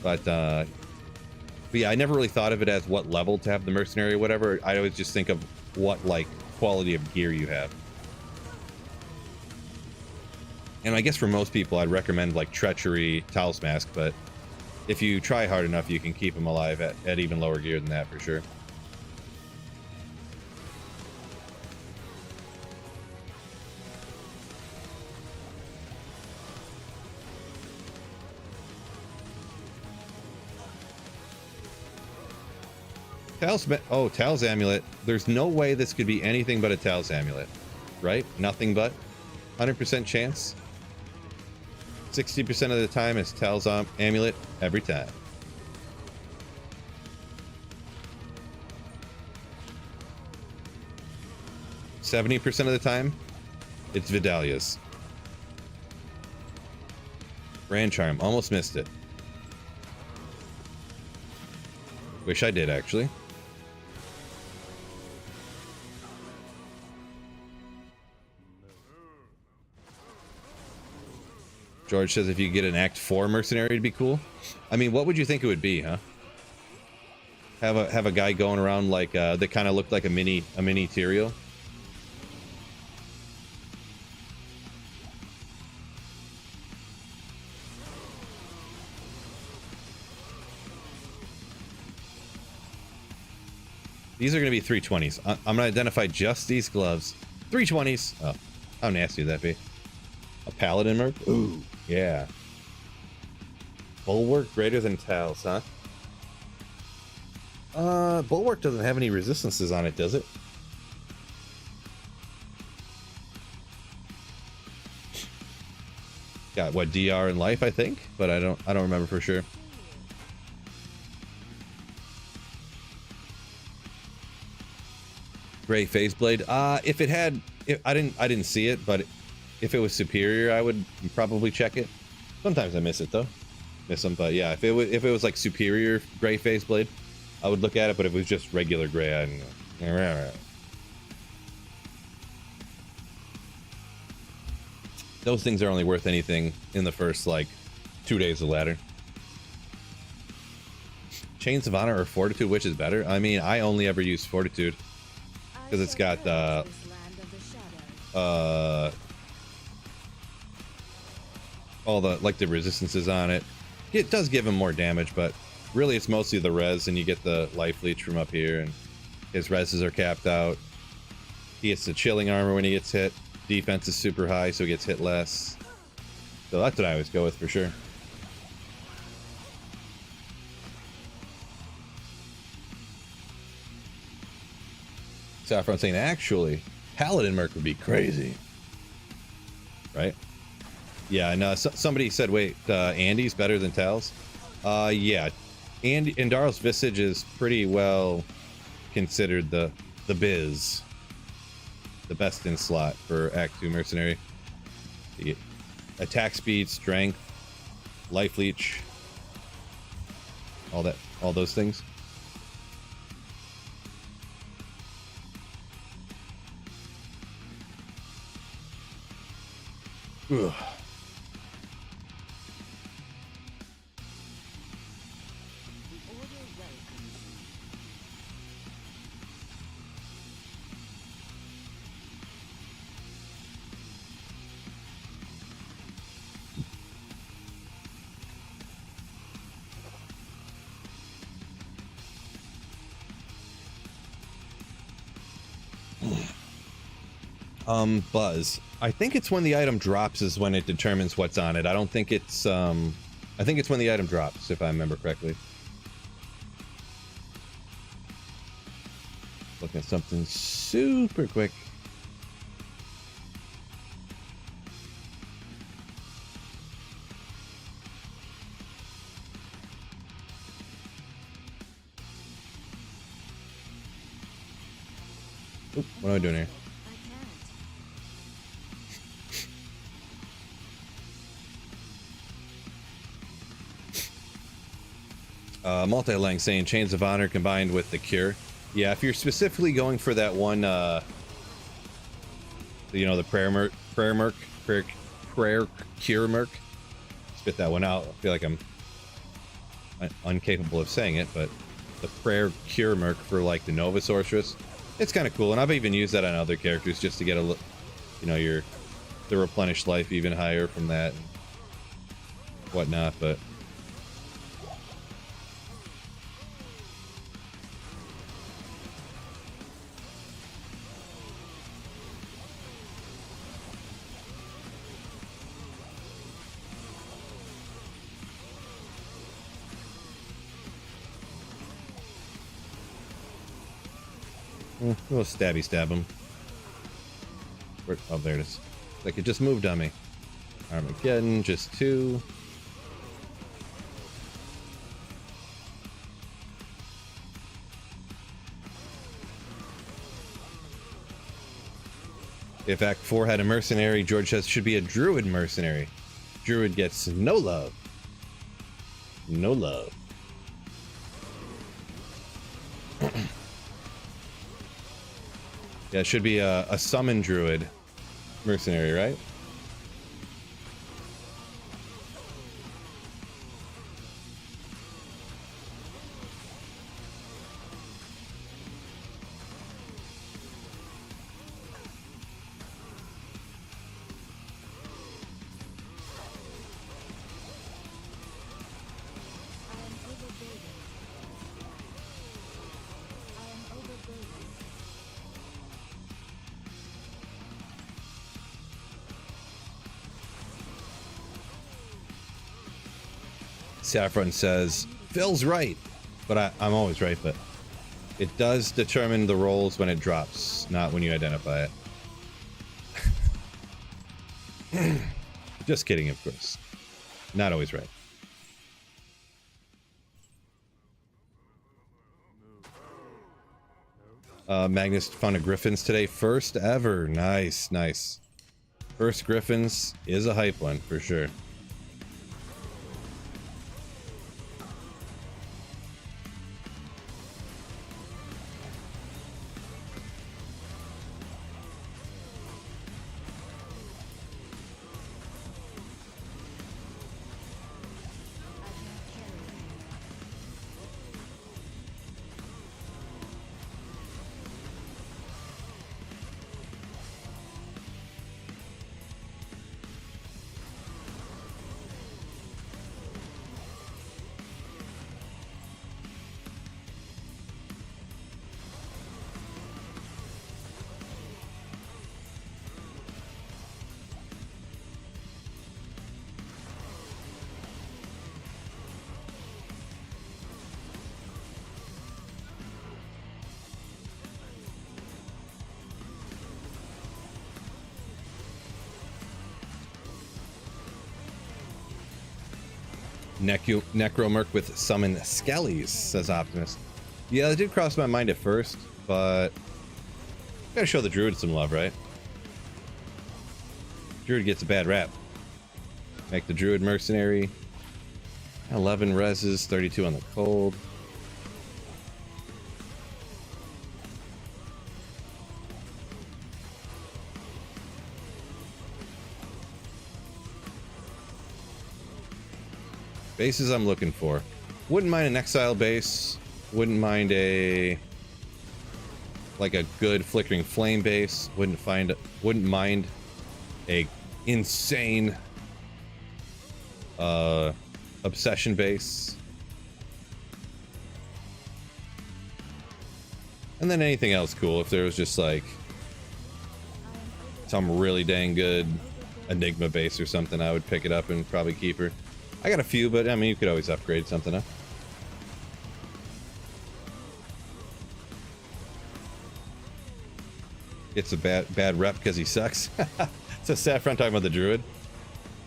But yeah, I never really thought of it as what level to have the mercenary or whatever. I always just think of what like quality of gear you have. And I guess for most people, I'd recommend like treachery, talismask, but if you try hard enough, you can keep them alive at even lower gear than that for sure. Tal's amulet. There's no way this could be anything but a Tal's amulet, right? Nothing but 100% chance. 60% of the time it's Tal's amulet every time. %70 of the time it's Vidalia's. Brand Charm, almost missed it. Wish I did actually. George says if you get an Act 4 mercenary, it'd be cool. I mean, what would you think it would be, huh? Have a guy going around like that kind of looked like a mini Tyrael. These are going to be 320s. I'm going to identify just these gloves. 320s. Oh, how nasty would that be? A paladin merc? Ooh, yeah. Bulwark greater than Tal's, huh? Bulwark doesn't have any resistances on it, does it? Got what, DR in life, I think, but I don't remember for sure. Gray phase blade. If it had, I didn't see it, but if it was superior, I would probably check it. Sometimes I miss it though, miss them. But yeah, if it was like superior gray phase blade, I would look at it. But if it was just regular gray, I don't know. Those things are only worth anything in the first like 2 days of ladder. Chains of Honor or Fortitude, which is better? I mean, I only ever use Fortitude because it's got all the like the resistances on it. It does give him more damage, but really it's mostly the res, and you get the life leech from up here, and his reses are capped out. He gets the chilling armor when he gets hit. Defense is super high, so he gets hit less. So that's what I always go with for sure. Saffron saying, actually, Paladin Merc would be crazy. Right? Yeah, and somebody said, wait, Andy's better than Tal's? Yeah. And Daryl's Visage is pretty well considered the biz. The best in slot for Act 2 Mercenary. You get attack speed, strength, life leech, all those things. Ugh. Buzz. I think it's when the item drops is when it determines what's on it. I don't think it's, I think it's when the item drops, if I remember correctly. Looking at something super quick. Oop, what am I doing here? Multi-lang saying Chains of Honor combined with the Cure. Yeah, if you're specifically going for that one, you know, the prayer cure merc, spit that one out. I feel like I'm incapable of saying it, but the prayer cure merc for like the Nova Sorceress, it's kind of cool, and I've even used that on other characters just to get a, you know, the replenished life even higher from that and whatnot, but. We'll stabby stab him. Oh, there it is. Like it just moved on me. Armageddon, just 2. If Act 4 had a mercenary, George says should be a druid mercenary. Druid gets no love. No love. Yeah, it should be a summon druid mercenary, right? Saffron says, Phil's right, but I'm always right, but it does determine the rolls when it drops, not when you identify it. Just kidding, of course. Not always right. Magnus found a Griffins today. First ever. Nice, nice. First Griffins is a hype one, for sure. Necromerc with summon Skellies, says Optimus. Yeah, that did cross my mind at first, but gotta show the druid some love, right? Druid gets a bad rap. Make the druid mercenary. 11 reses, 32 on the cold. Bases I'm looking for. Wouldn't mind an exile base. Wouldn't mind a like a good flickering flame base. Wouldn't mind a insane obsession base. And then anything else cool. If there was just like some really dang good Enigma base or something, I would pick it up and probably keep her. I got a few, but I mean, you could always upgrade something up. It's a bad rep because he sucks. It's a Saffron talking about the druid.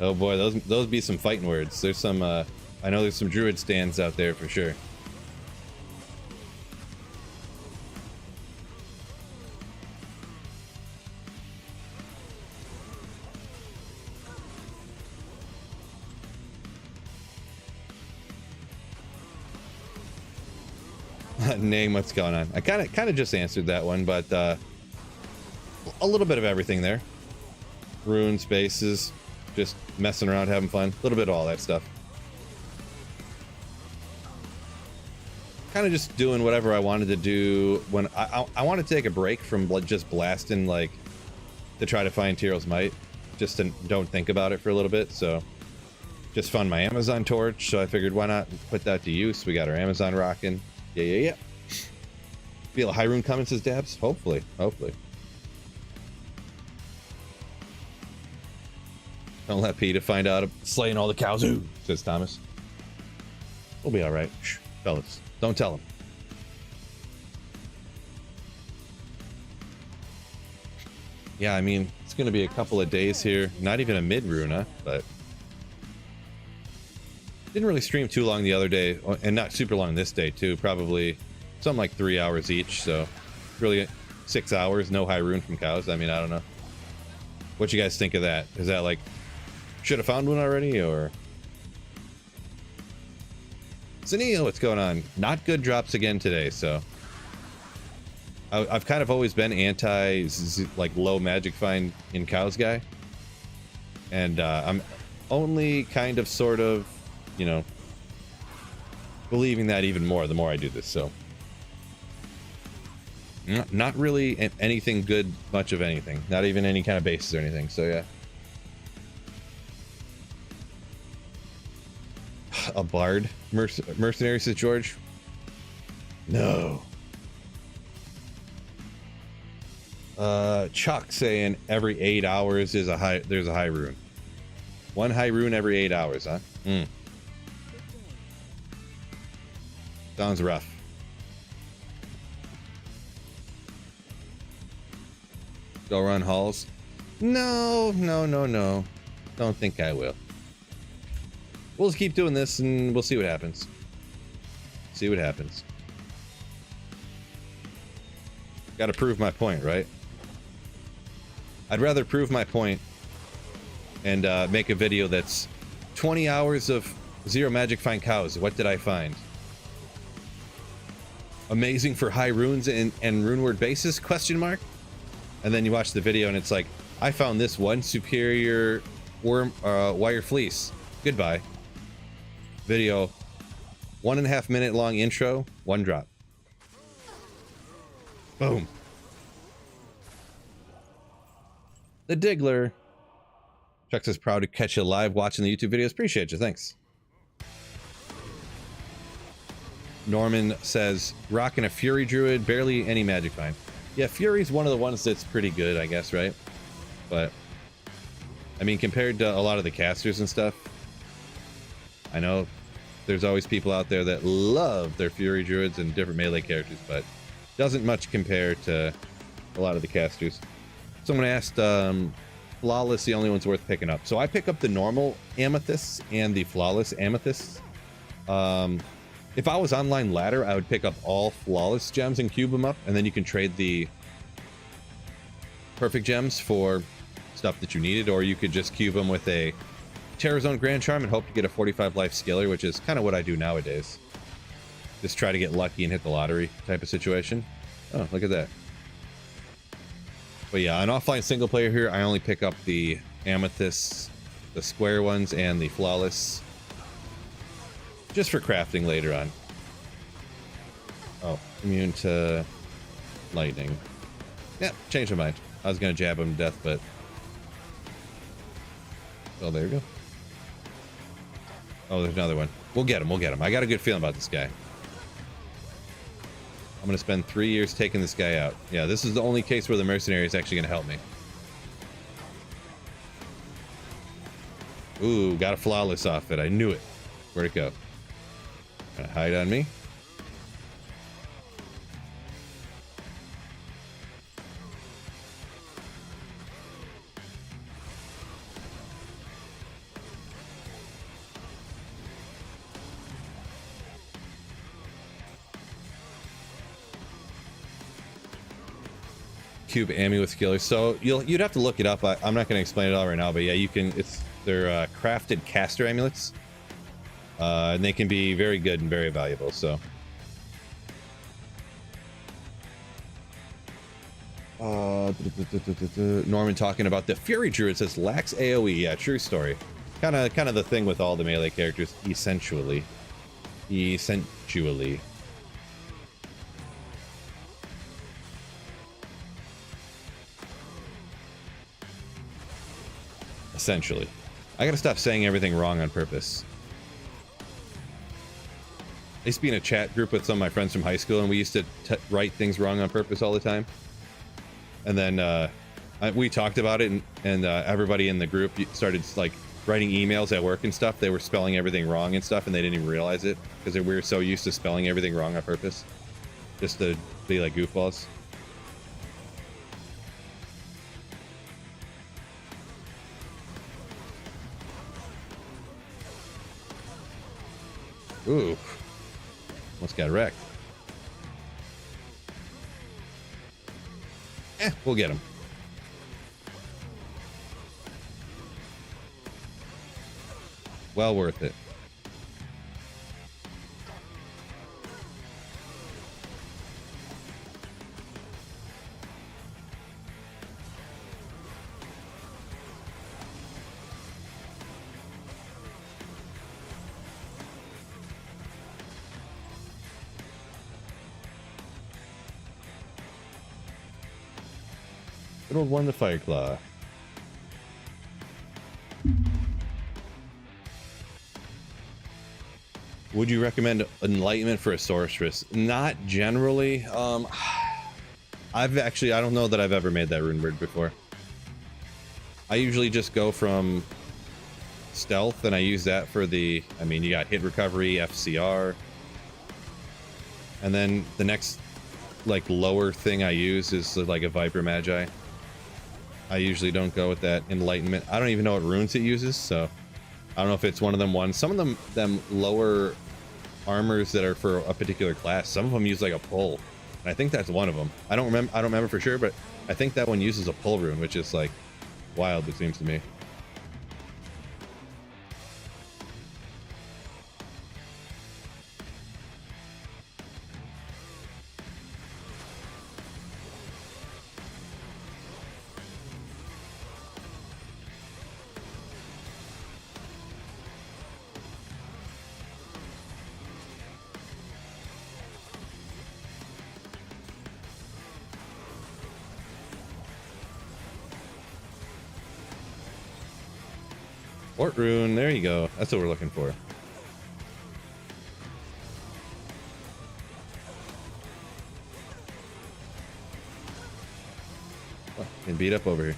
Oh boy, those be some fighting words. There's some I know there's some druid stands out there for sure. Name what's going on. I kind of just answered that one, but a little bit of everything there. Rune spaces, just messing around, having fun. A little bit of all that stuff. Kind of just doing whatever I wanted to do when I want to take a break from just blasting, like, to try to find Tyrael's Might. Just to don't think about it for a little bit. So just found my Amazon torch, so I figured why not put that to use. We got our Amazon rocking. Yeah. Feel a high rune coming, says Dabs. Hopefully. Don't let Peter find out slaying all the cows, says Thomas. We'll be all right. Shh, fellas, don't tell him. Yeah, I mean, it's going to be a couple of days here. Not even a mid rune, huh? But didn't really stream too long the other day, and not super long this day too. Probably something like 3 hours each. So really 6 hours, no high rune from cows. I mean, I don't know. What you guys think of that? Is that like, should have found one already, or? Sunil, what's going on? Not good drops again today, so. I've kind of always been anti, like, low magic find in cows guy. And I'm only kind of, sort of, you know, believing that even more the more I do this, so. Not really anything good, much of anything. Not even any kind of bases or anything, so yeah. A bard mercenary, says George. No. Chuck saying every 8 hours is there's a high rune. One high rune every 8 hours, huh? Sounds rough. Go run halls? No. Don't think I will. We'll just keep doing this and we'll see what happens. Gotta prove my point, right? I'd rather prove my point and make a video that's 20 hours of zero magic find cows. What did I find? Amazing for high runes and rune word bases? Question mark. And then you watch the video and it's like, I found this one superior wire fleece. Goodbye. Video, 1.5 minute long intro, one drop. Boom. The Diggler. Chuck says proud to catch you live watching the YouTube videos. Appreciate you, thanks. Norman says rocking a Fury Druid, barely any magic find. Yeah, Fury's one of the ones that's pretty good, I guess, right? But I mean, compared to a lot of the casters and stuff, I know there's always people out there that love their Fury Druids and different melee characters, but doesn't much compare to a lot of the casters. Someone asked, Flawless the only one's worth picking up. So I pick up the normal Amethysts and the Flawless Amethysts. If I was online ladder, I would pick up all Flawless gems and cube them up, and then you can trade the perfect gems for stuff that you needed, or you could just cube them with a Terror Zone Grand Charm and hope to get a 45 life skiller, which is kind of what I do nowadays. Just try to get lucky and hit the lottery type of situation. Oh, look at that. But yeah, on offline single player here, I only pick up the Amethysts, the square ones, and the Flawless. just for crafting later on. Oh, immune to lightning. Yeah, changed my mind. I was gonna jab him to death, but oh, there we go. Oh, there's another one. We'll get him. We'll get him. I got a good feeling about this guy. I'm gonna spend 3 years taking this guy out. Yeah, this is the only case where the mercenary is actually gonna help me. Ooh, got a flawless off it. I knew it. Where'd it go? Gonna hide on me. Cube amulet killers. So you'd have to look it up. I'm not going to explain it all right now, but yeah, you can. They're crafted caster amulets, and they can be very good and very valuable. So, Norman talking about the Fury Druid says lacks AOE. Yeah, true story. Kind of the thing with all the melee characters, essentially. Essentially. I gotta stop saying everything wrong on purpose. I used to be in a chat group with some of my friends from high school, and we used to write things wrong on purpose all the time. And then we talked about it, and everybody in the group started like writing emails at work and stuff. They were spelling everything wrong and stuff, and they didn't even realize it because we were so used to spelling everything wrong on purpose, just to be like goofballs. Ooh, almost got wrecked. We'll get him. Well worth it. Good old one, the Fireclaw. Would you recommend Enlightenment for a sorceress? Not generally. I don't know that I've ever made that rune word before. I usually just go from stealth, and I use that for the, I mean, you got hit recovery, FCR. And then the next, like, lower thing I use is like a Viper Magi. I usually don't go with that Enlightenment. I don't even know what runes it uses, so I don't know if it's one of them ones. Some of them lower armors that are for a particular class, some of them use like a pull, and I think that's one of them. I don't remember for sure, but I think that one uses a pull rune, which is like wild, it seems to me. Fort rune, there you go. That's what we're looking for. Oh, getting beat up over here.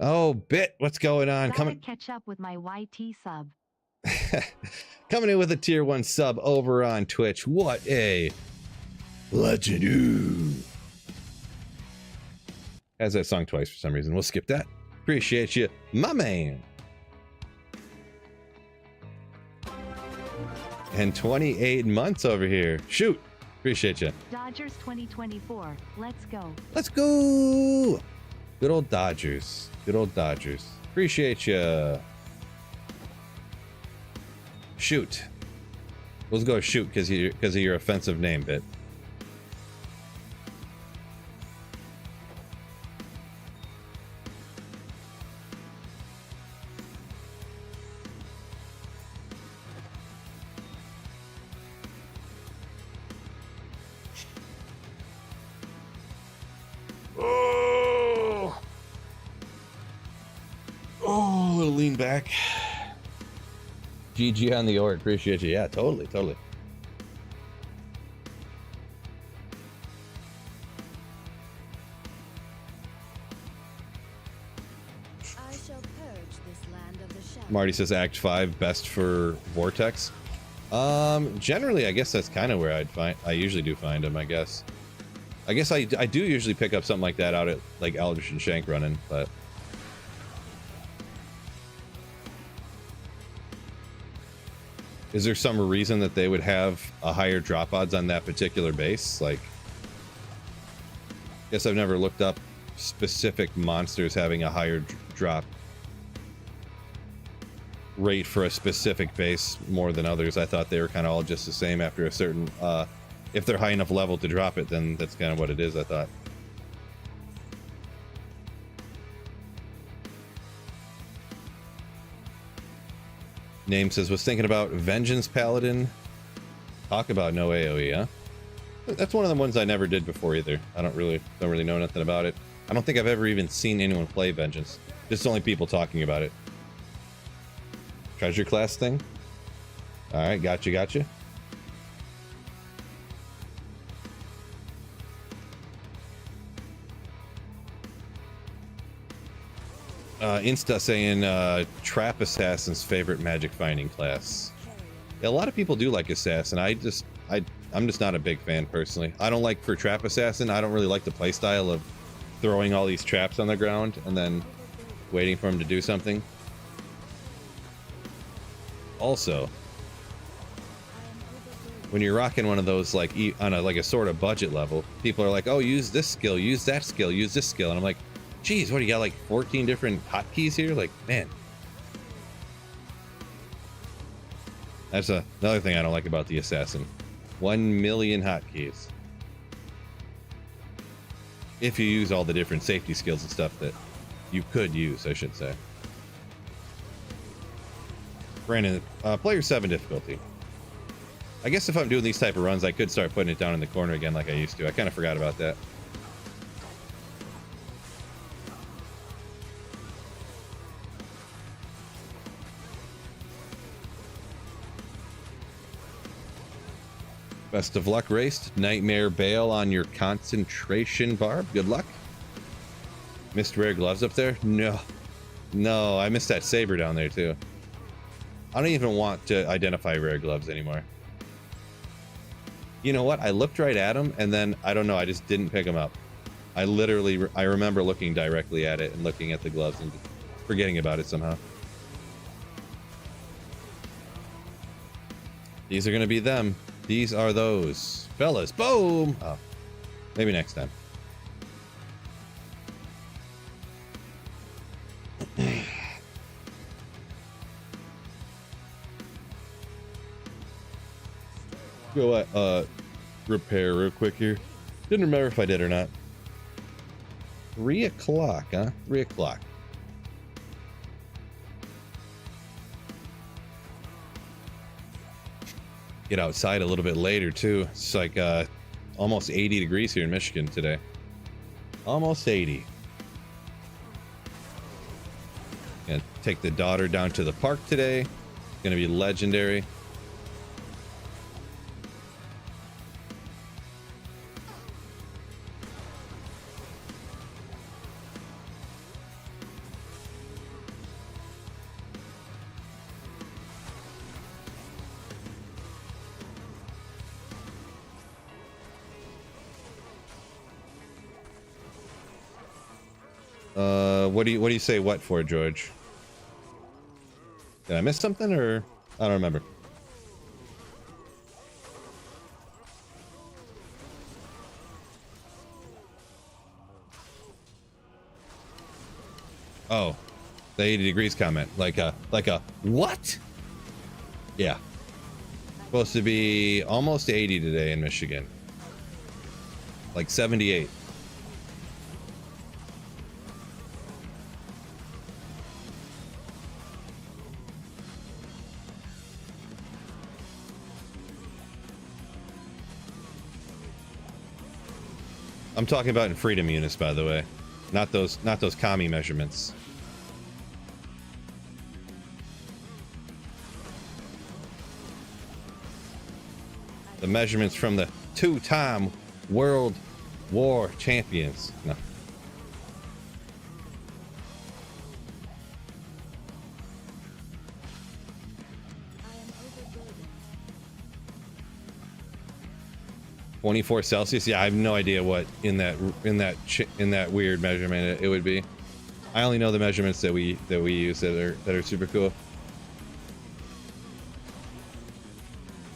Oh, Bit, what's going on? Gotta catch up with my YT sub. Coming in with a tier 1 sub over on Twitch. What a legend. Has that song twice for some reason. We'll skip that. Appreciate you, my man. And 28 months over here. Shoot. Appreciate you. Dodgers 2024. Let's go. Let's go. Good old Dodgers. Good old Dodgers. Appreciate you. Shoot. Let's go shoot because of your offensive name, Bit. being back. GG on the Ort. Appreciate you. Yeah, totally, totally. I shall purge this land of the shadow. Marty says Act 5 best for Vortex. Generally, I guess that's kind of where I usually do find them, I guess. I do usually pick up something like that out at like Eldritch and Shank running, but is there some reason that they would have a higher drop odds on that particular base? Like, I guess I've never looked up specific monsters having a higher drop rate for a specific base more than others. I thought they were kind of all just the same after a certain if they're high enough level to drop it, then that's kind of what it is, I thought. Name says, was thinking about Vengeance Paladin. Talk about no AoE, huh? That's one of the ones I never did before either. I don't really know nothing about it. I don't think I've ever even seen anyone play Vengeance. Just only people talking about it. Treasure class thing? Alright, gotcha. Insta saying Trap Assassin's favorite magic finding class. Yeah, a lot of people do like Assassin. I'm just not a big fan personally. I don't like for Trap Assassin. I don't really like the playstyle of throwing all these traps on the ground and then waiting for him to do something. Also, when you're rocking one of those like on a sort of budget level, people are like, "Oh, use this skill, use that skill, use this skill," and I'm like, "Geez, what do you got? Like 14 different hotkeys here? Like, man." That's another thing I don't like about the Assassin. 1 million hotkeys. If you use all the different safety skills and stuff that you could use, I should say. Brandon, player 7 difficulty. I guess if I'm doing these type of runs, I could start putting it down in the corner again like I used to. I kind of forgot about that. Best of luck, Raced. Nightmare bail on your concentration barb. Good luck. Missed rare gloves up there? No. No, I missed that saber down there too. I don't even want to identify rare gloves anymore. You know what? I looked right at them and then, I don't know, I just didn't pick them up. I remember looking directly at it and looking at the gloves and forgetting about it somehow. These are going to be them. These are those. Fellas, boom! Oh, maybe next time. Go repair real quick here. Didn't remember if I did or not. 3 o'clock, huh? 3 o'clock. Get outside a little bit later too. It's like almost 80 degrees here in Michigan today. Almost 80. Gonna take the daughter down to the park today. Gonna be legendary. What do you say what for, George? Did I miss something or I don't remember. Oh, the 80 degrees comment. Like a what? Yeah. Supposed to be almost 80 today in Michigan. Like 78. I'm talking about in freedom units, by the way, not those commie measurements. the measurements from the two-time World War champions. No. I am overburdened. 24 Celsius. Yeah, I have no idea what in that weird measurement it would be. I only know the measurements that we use that are super cool.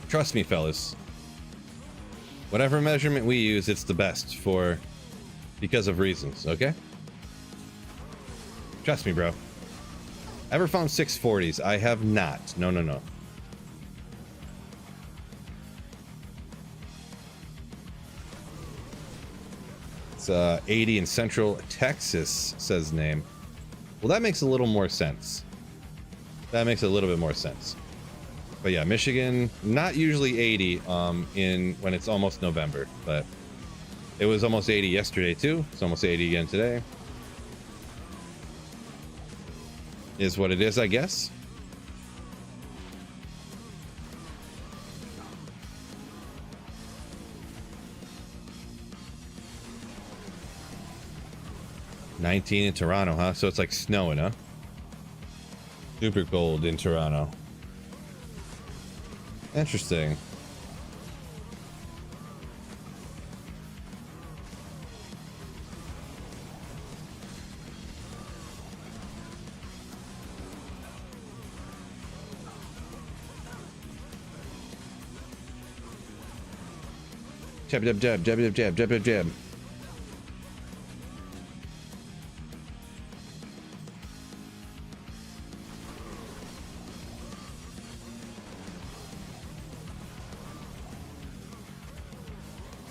Trust me, fellas. Whatever measurement we use, it's the best because of reasons, okay? Trust me, bro. Ever found 640s? I have not. No, no, no. It's 80 in Central Texas, says name. Well, that makes a little more sense. That makes a little bit more sense. But yeah, Michigan, not usually 80 when it's almost November, but it was almost 80 yesterday too. It's almost 80 again today. Is what it is, I guess. $19 in Toronto, huh? So it's like snowing, huh? Super cold in Toronto. Interesting. Jab, jab, jab, jab, jab, jab, jab, jab, jab.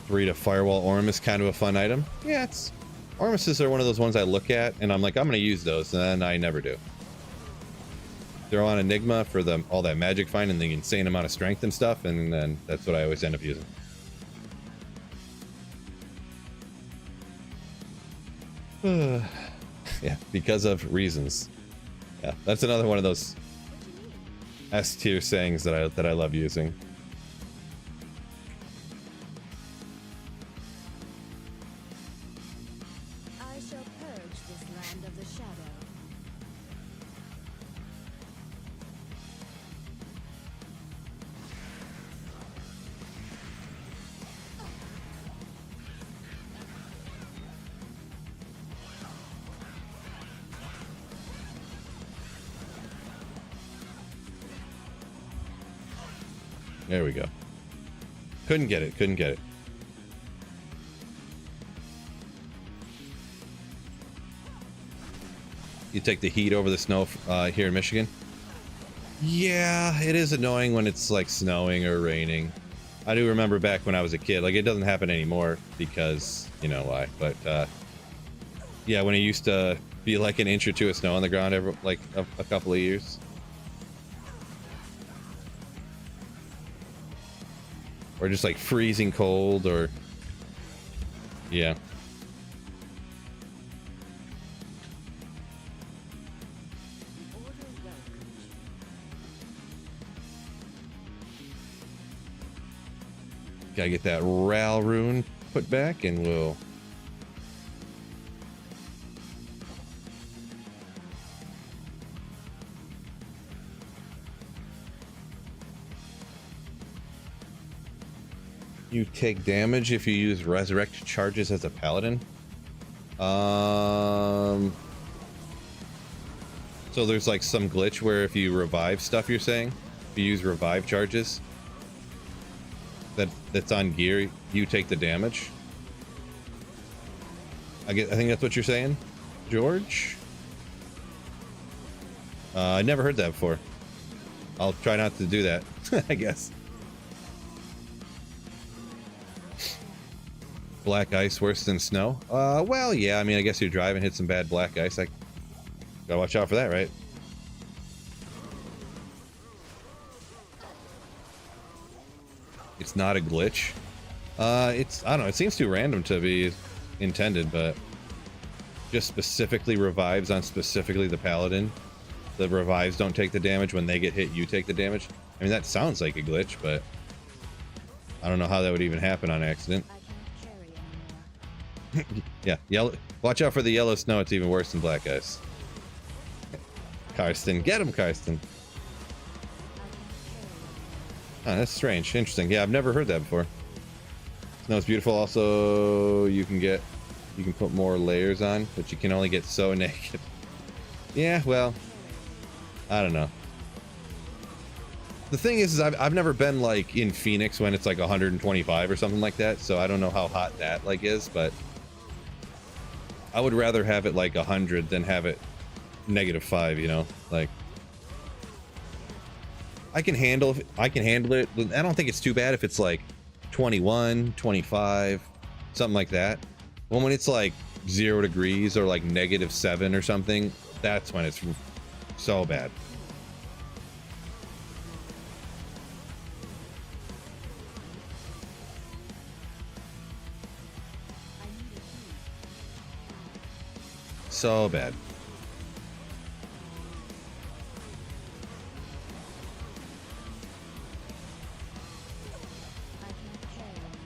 Read a firewall orm is kind of a fun item. Yeah, it's ormuses are one of those ones I look at and I'm like, I'm gonna use those, and then I never do. Throw on Enigma for all that magic find and the insane amount of strength and stuff, and then that's what I always end up using. Yeah, because of reasons. Yeah, that's another one of those S tier sayings that I love using. I shall purge this land of the shadow. There we go. Couldn't get it. Couldn't get it. You take the heat over the snow here in Michigan? Yeah, it is annoying when it's like snowing or raining. I do remember back when I was a kid. Like, it doesn't happen anymore because, you know why. But, yeah, when it used to be like an inch or two of snow on the ground every, like a couple of years. Or just like freezing cold, or yeah. Gotta get that Ral rune put back, and we'll you take damage if you use resurrect charges as a paladin. So there's like some glitch where if you revive stuff, you're saying if you use revive charges that's on gear, you take the damage. I think that's what you're saying, George. I never heard that before. I'll try not to do that. I guess. Black ice worse than snow? Well, yeah, I mean, I guess you're driving, hit some bad black ice. I gotta watch out for that, right? It's not a glitch. I don't know, it seems too random to be intended, but just specifically revives on specifically the paladin. The revives don't take the damage. When they get hit, you take the damage. I mean, that sounds like a glitch, but I don't know how that would even happen on accident. I can't carry anymore. Yeah, yellow. Watch out for the yellow snow. It's even worse than black ice. Karsten, get him, Karsten. Oh, that's strange. Interesting. Yeah, I've never heard that before. Snow's beautiful. Also, you can put more layers on, but you can only get so naked. Yeah, well, I don't know. The thing is I've never been like in Phoenix when it's like 125 or something like that, so I don't know how hot that like is, but I would rather have it like 100 than have it -5, you know? Like I can handle it. I don't think it's too bad if it's like 21, 25, something like that. When it's like 0 degrees or like -7 or something, that's when it's so bad. So bad. I can't carry anymore.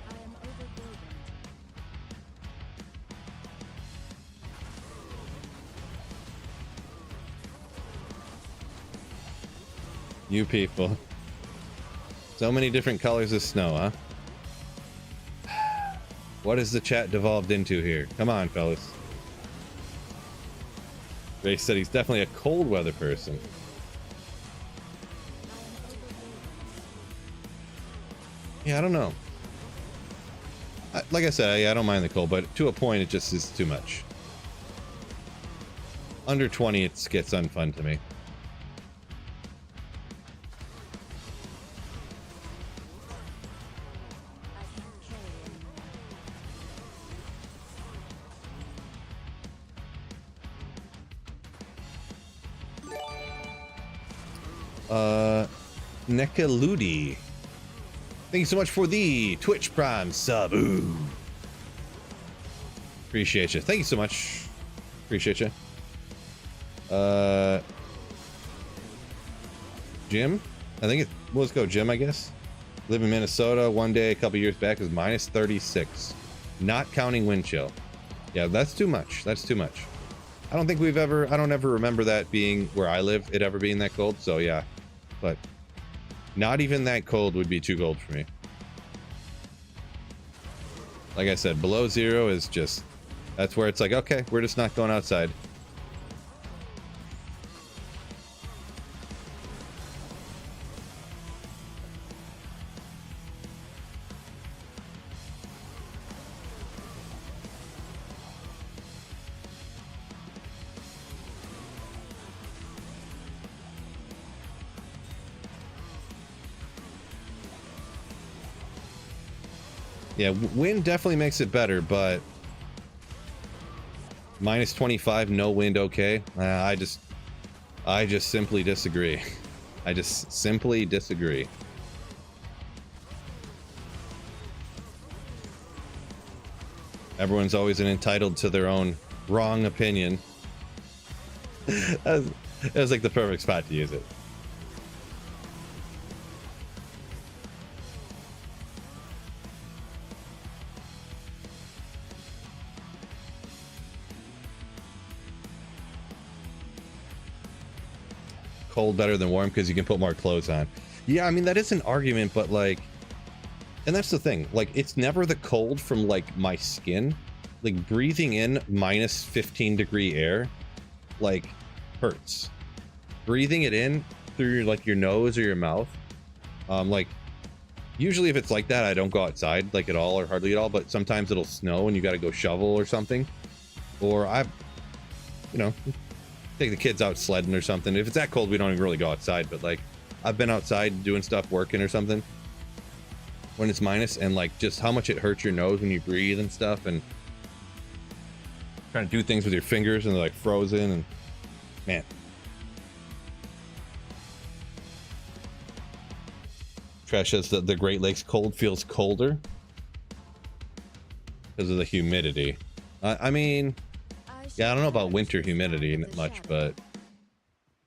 I am overburdened. You people. So many different colors of snow, huh? What has the chat devolved into here? Come on, fellas. Ray said he's definitely a cold weather person. Yeah, I don't know. Like I said, I don't mind the cold, but to a point, it just is too much. Under 20, it gets unfun to me. I can't carry anymore. Nekaludi. Thank you so much for the Twitch Prime sub. Ooh. Appreciate you. Thank you so much. Appreciate you. Jim? I think it, let's go Jim, I guess. Live in Minnesota. One day a couple years back was -36. Not counting wind chill. Yeah, that's too much. That's too much. I don't think I don't ever remember that being where I live, it ever being that cold. So yeah, but not even that cold would be too cold for me. Like I said, below 0 is just, that's where it's like, okay, we're just not going outside. Yeah, wind definitely makes it better, but -25, no wind, okay? I just simply disagree. I just simply disagree. Everyone's always entitled to their own wrong opinion. That was like the perfect spot to use it. Cold better than warm because you can put more clothes on. Yeah, I mean, that is an argument, but like, and that's the thing, like, it's never the cold from like my skin. Like breathing in -15-degree air like hurts. Breathing it in through like your nose or your mouth, like usually if it's like that, I don't go outside like at all or hardly at all, but sometimes it'll snow and you got to go shovel or something, or you know, take the kids out sledding or something. If it's that cold, we don't even really go outside, but like I've been outside doing stuff, working or something when it's minus, and like just how much it hurts your nose when you breathe and stuff, and trying to do things with your fingers and they're like frozen, and man. Trash says that the Great Lakes cold feels colder because of the humidity. I mean, yeah, I don't know about winter humidity much, but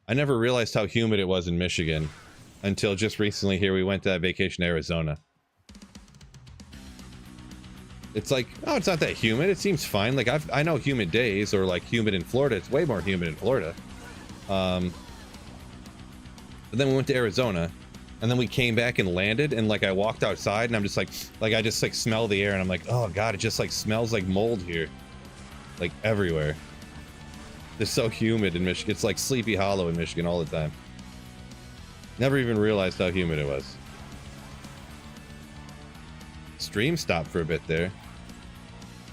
I never realized how humid it was in Michigan until just recently here we went to vacation to Arizona. It's like, oh, it's not that humid. It seems fine. Like I know humid days, or like humid in Florida. It's way more humid in Florida. But then we went to Arizona, and then we came back and landed, and like I walked outside, and I'm just like I just like smell the air, and I'm like, oh god, it just like smells like mold here, like everywhere. It's so humid in Michigan. It's like Sleepy Hollow in Michigan all the time. Never even realized how humid it was. Stream stopped for a bit there.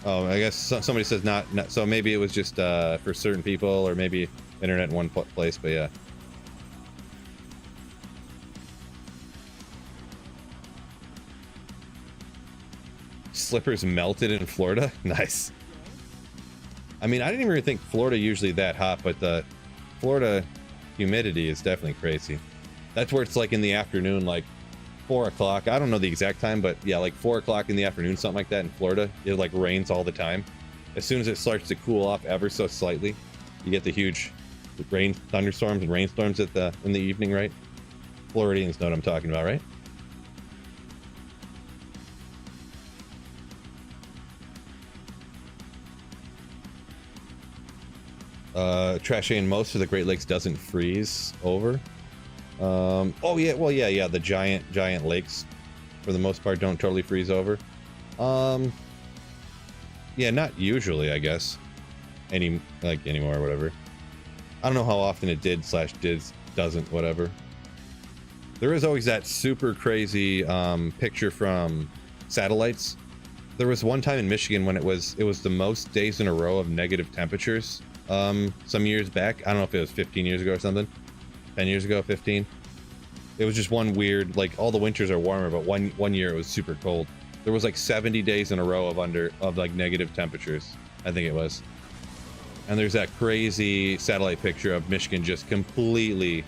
Oh, I guess somebody says not, so maybe it was just for certain people, or maybe internet in one place, but yeah. Slippers melted in Florida? Nice. I mean, I didn't even think Florida usually that hot, but the Florida humidity is definitely crazy. That's where it's like in the afternoon, like 4 o'clock. I don't know the exact time, but yeah, like 4 o'clock in the afternoon, something like that in Florida. It like rains all the time. As soon as it starts to cool off ever so slightly, you get the huge rain, thunderstorms and rainstorms in the evening, right? Floridians know what I'm talking about, right? Trashy, and most of the Great Lakes doesn't freeze over. Oh yeah, well yeah, the giant lakes for the most part don't totally freeze over. Yeah, not usually, I guess. Anymore or whatever. I don't know how often it doesn't, whatever. There is always that super crazy picture from satellites. There was one time in Michigan when it was the most days in a row of negative temperatures. Some years back. I don't know if it was 15 years ago or something. 10 years ago, 15. It was just one weird, like all the winters are warmer, but one year it was super cold. There was like 70 days in a row of like negative temperatures, I think it was. And there's that crazy satellite picture of Michigan just completely,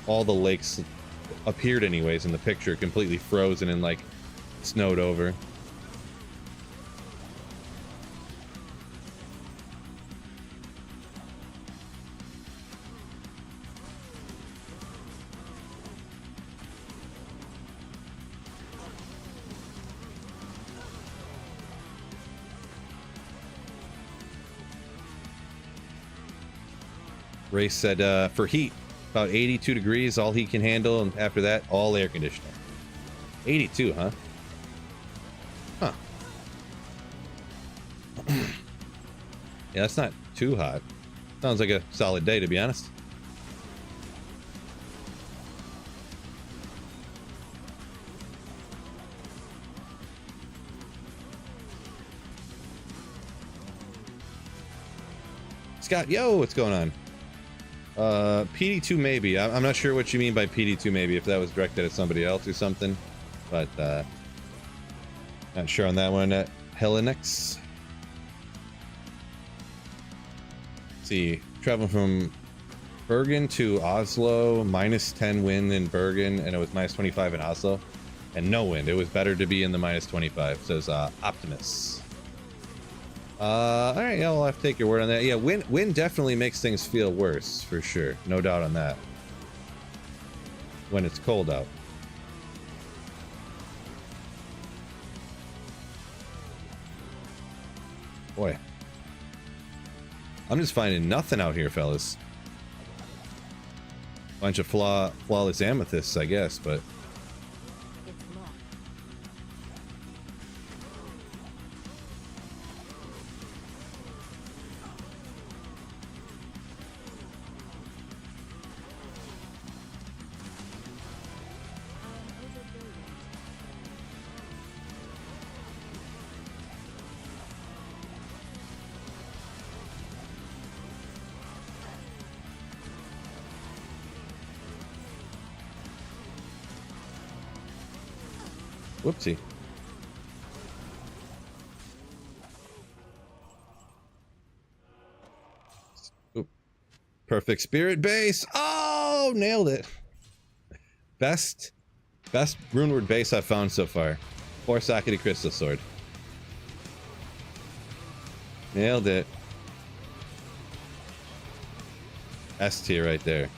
all the lakes appeared anyways in the picture, completely frozen and like snowed over. Ray said for heat, about 82 degrees, all he can handle, and after that, all air conditioning. 82, huh? Huh. Yeah, that's not too hot. Sounds like a solid day, to be honest. Scott, yo, what's going on? PD2 maybe. I'm not sure what you mean by PD2 maybe, if that was directed at somebody else or something, but not sure on that one. Helenix. See, traveling from Bergen to Oslo, -10 wind in Bergen, and it was -25 in Oslo, and no wind. It was better to be in the -25, says Optimus. All right, yeah, I'll have to take your word on that. Yeah, wind definitely makes things feel worse, for sure. No doubt on that. When it's cold out. Boy. I'm just finding nothing out here, fellas. Bunch of flawless amethysts, I guess, but... Whoopsie. Oop. Perfect spirit base. Oh, nailed it. Best runeward base I've found so far. 4 Sakati Crystal Sword. Nailed it. S tier right there.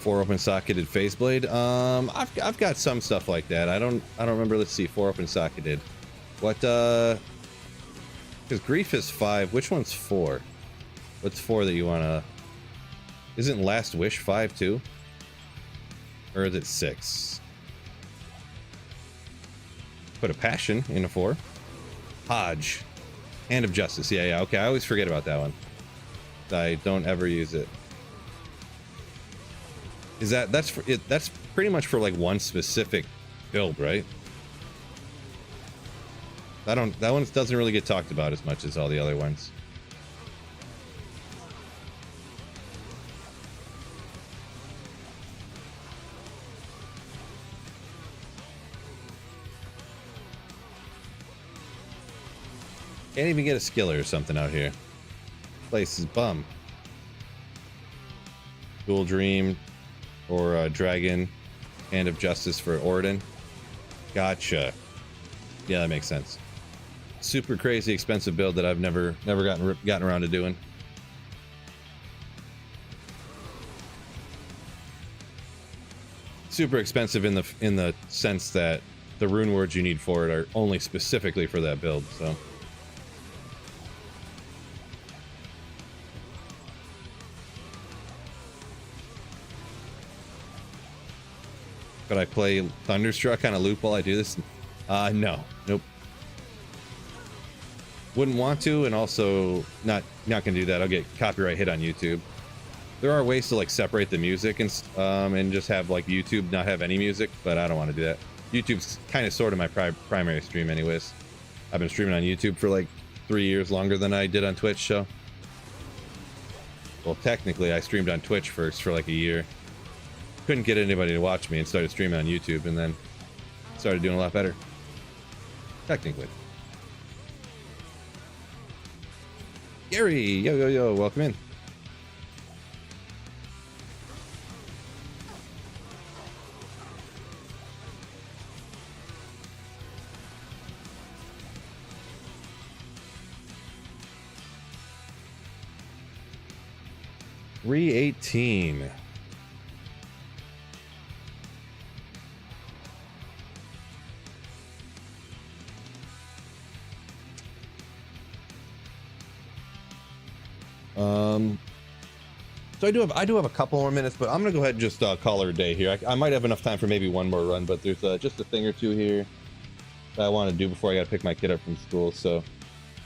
4 open socketed phase blade. I've got some stuff like that. I don't remember. Let's see, 4 open socketed. What? Because grief is 5. Which one's 4? What's 4 that you wanna? Isn't last wish 5 too? Or is it 6? Put a passion in a 4. Hodge. Hand of Justice. Yeah. Okay, I always forget about that one. I don't ever use it. Is that's for it? That's pretty much for like one specific build, right? That one doesn't really get talked about as much as all the other ones. Can't even get a skiller or something out here. Place is bum. Dual Dream or Dragon. Hand of Justice for Orden. Gotcha. Yeah, that makes sense. Super crazy expensive build that I've never gotten around to doing. Super expensive in the sense that the rune words you need for it are only specifically for that build, so. Could I play Thunderstruck on a loop while I do this? No. Nope. Wouldn't want to, and also not gonna do that. I'll get copyright hit on YouTube. There are ways to like separate the music and just have like YouTube not have any music, but I don't want to do that. YouTube's kind of sort of my primary stream anyways. I've been streaming on YouTube for like 3 years longer than I did on Twitch, so. Well, technically I streamed on Twitch first for like a year. Couldn't get anybody to watch me and started streaming on YouTube, and then started doing a lot better. Technically. Gary, yo, welcome in. $318. So I do have a couple more minutes, but I'm gonna go ahead and just call her a day here. I might have enough time for maybe one more run, but there's just a thing or two here that I want to do before I gotta pick my kid up from school. So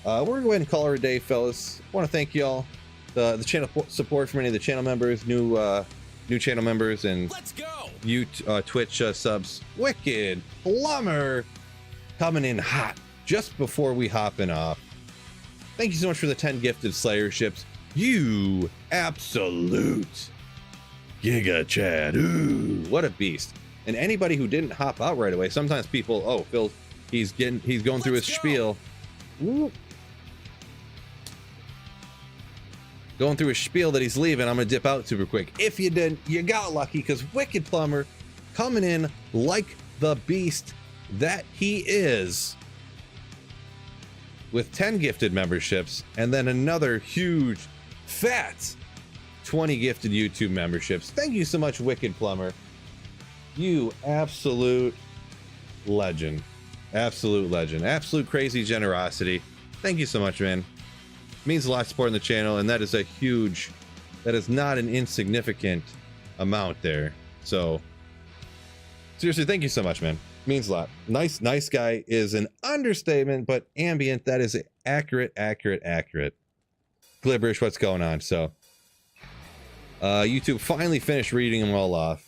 we're gonna go ahead and call her a day, fellas. I want to thank y'all, the channel support from any of the channel members, new channel members, and let's go. Twitch subs. Wicked Plumber coming in hot just before we hop in off. Thank you so much for the 10 gifted Slayer ships. You absolute Giga Chad. Ooh, what a beast. And anybody who didn't hop out right away, sometimes people, oh, Phil, he's going through his spiel. Ooh. Going through his spiel that he's leaving. I'm gonna dip out super quick. If you didn't, you got lucky, because Wicked Plumber coming in like the beast that he is, with 10 gifted memberships, and then another huge fat 20 gifted YouTube memberships. Thank you so much, Wicked Plumber. You absolute legend. Absolute legend. Absolute crazy generosity. Thank you so much, man. Means a lot supporting the channel, and that is not an insignificant amount there. So seriously, thank you so much, man. Means a lot. Nice guy is an understatement, but ambient, that is accurate. Glibberish, what's going on? So YouTube finally finished reading them all off.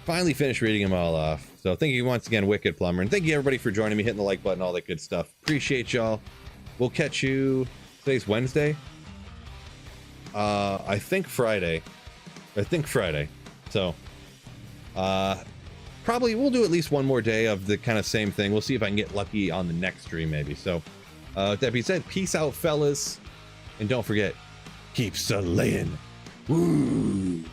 So thank you once again, Wicked Plumber, and thank you everybody for joining me, hitting the like button, all that good stuff. Appreciate y'all. We'll catch you. Today's Wednesday. I think Friday. So probably we'll do at least one more day of the kind of same thing. We'll see if I can get lucky on the next stream, maybe. So with that being said, peace out, fellas, and don't forget, keep slaying. Woo.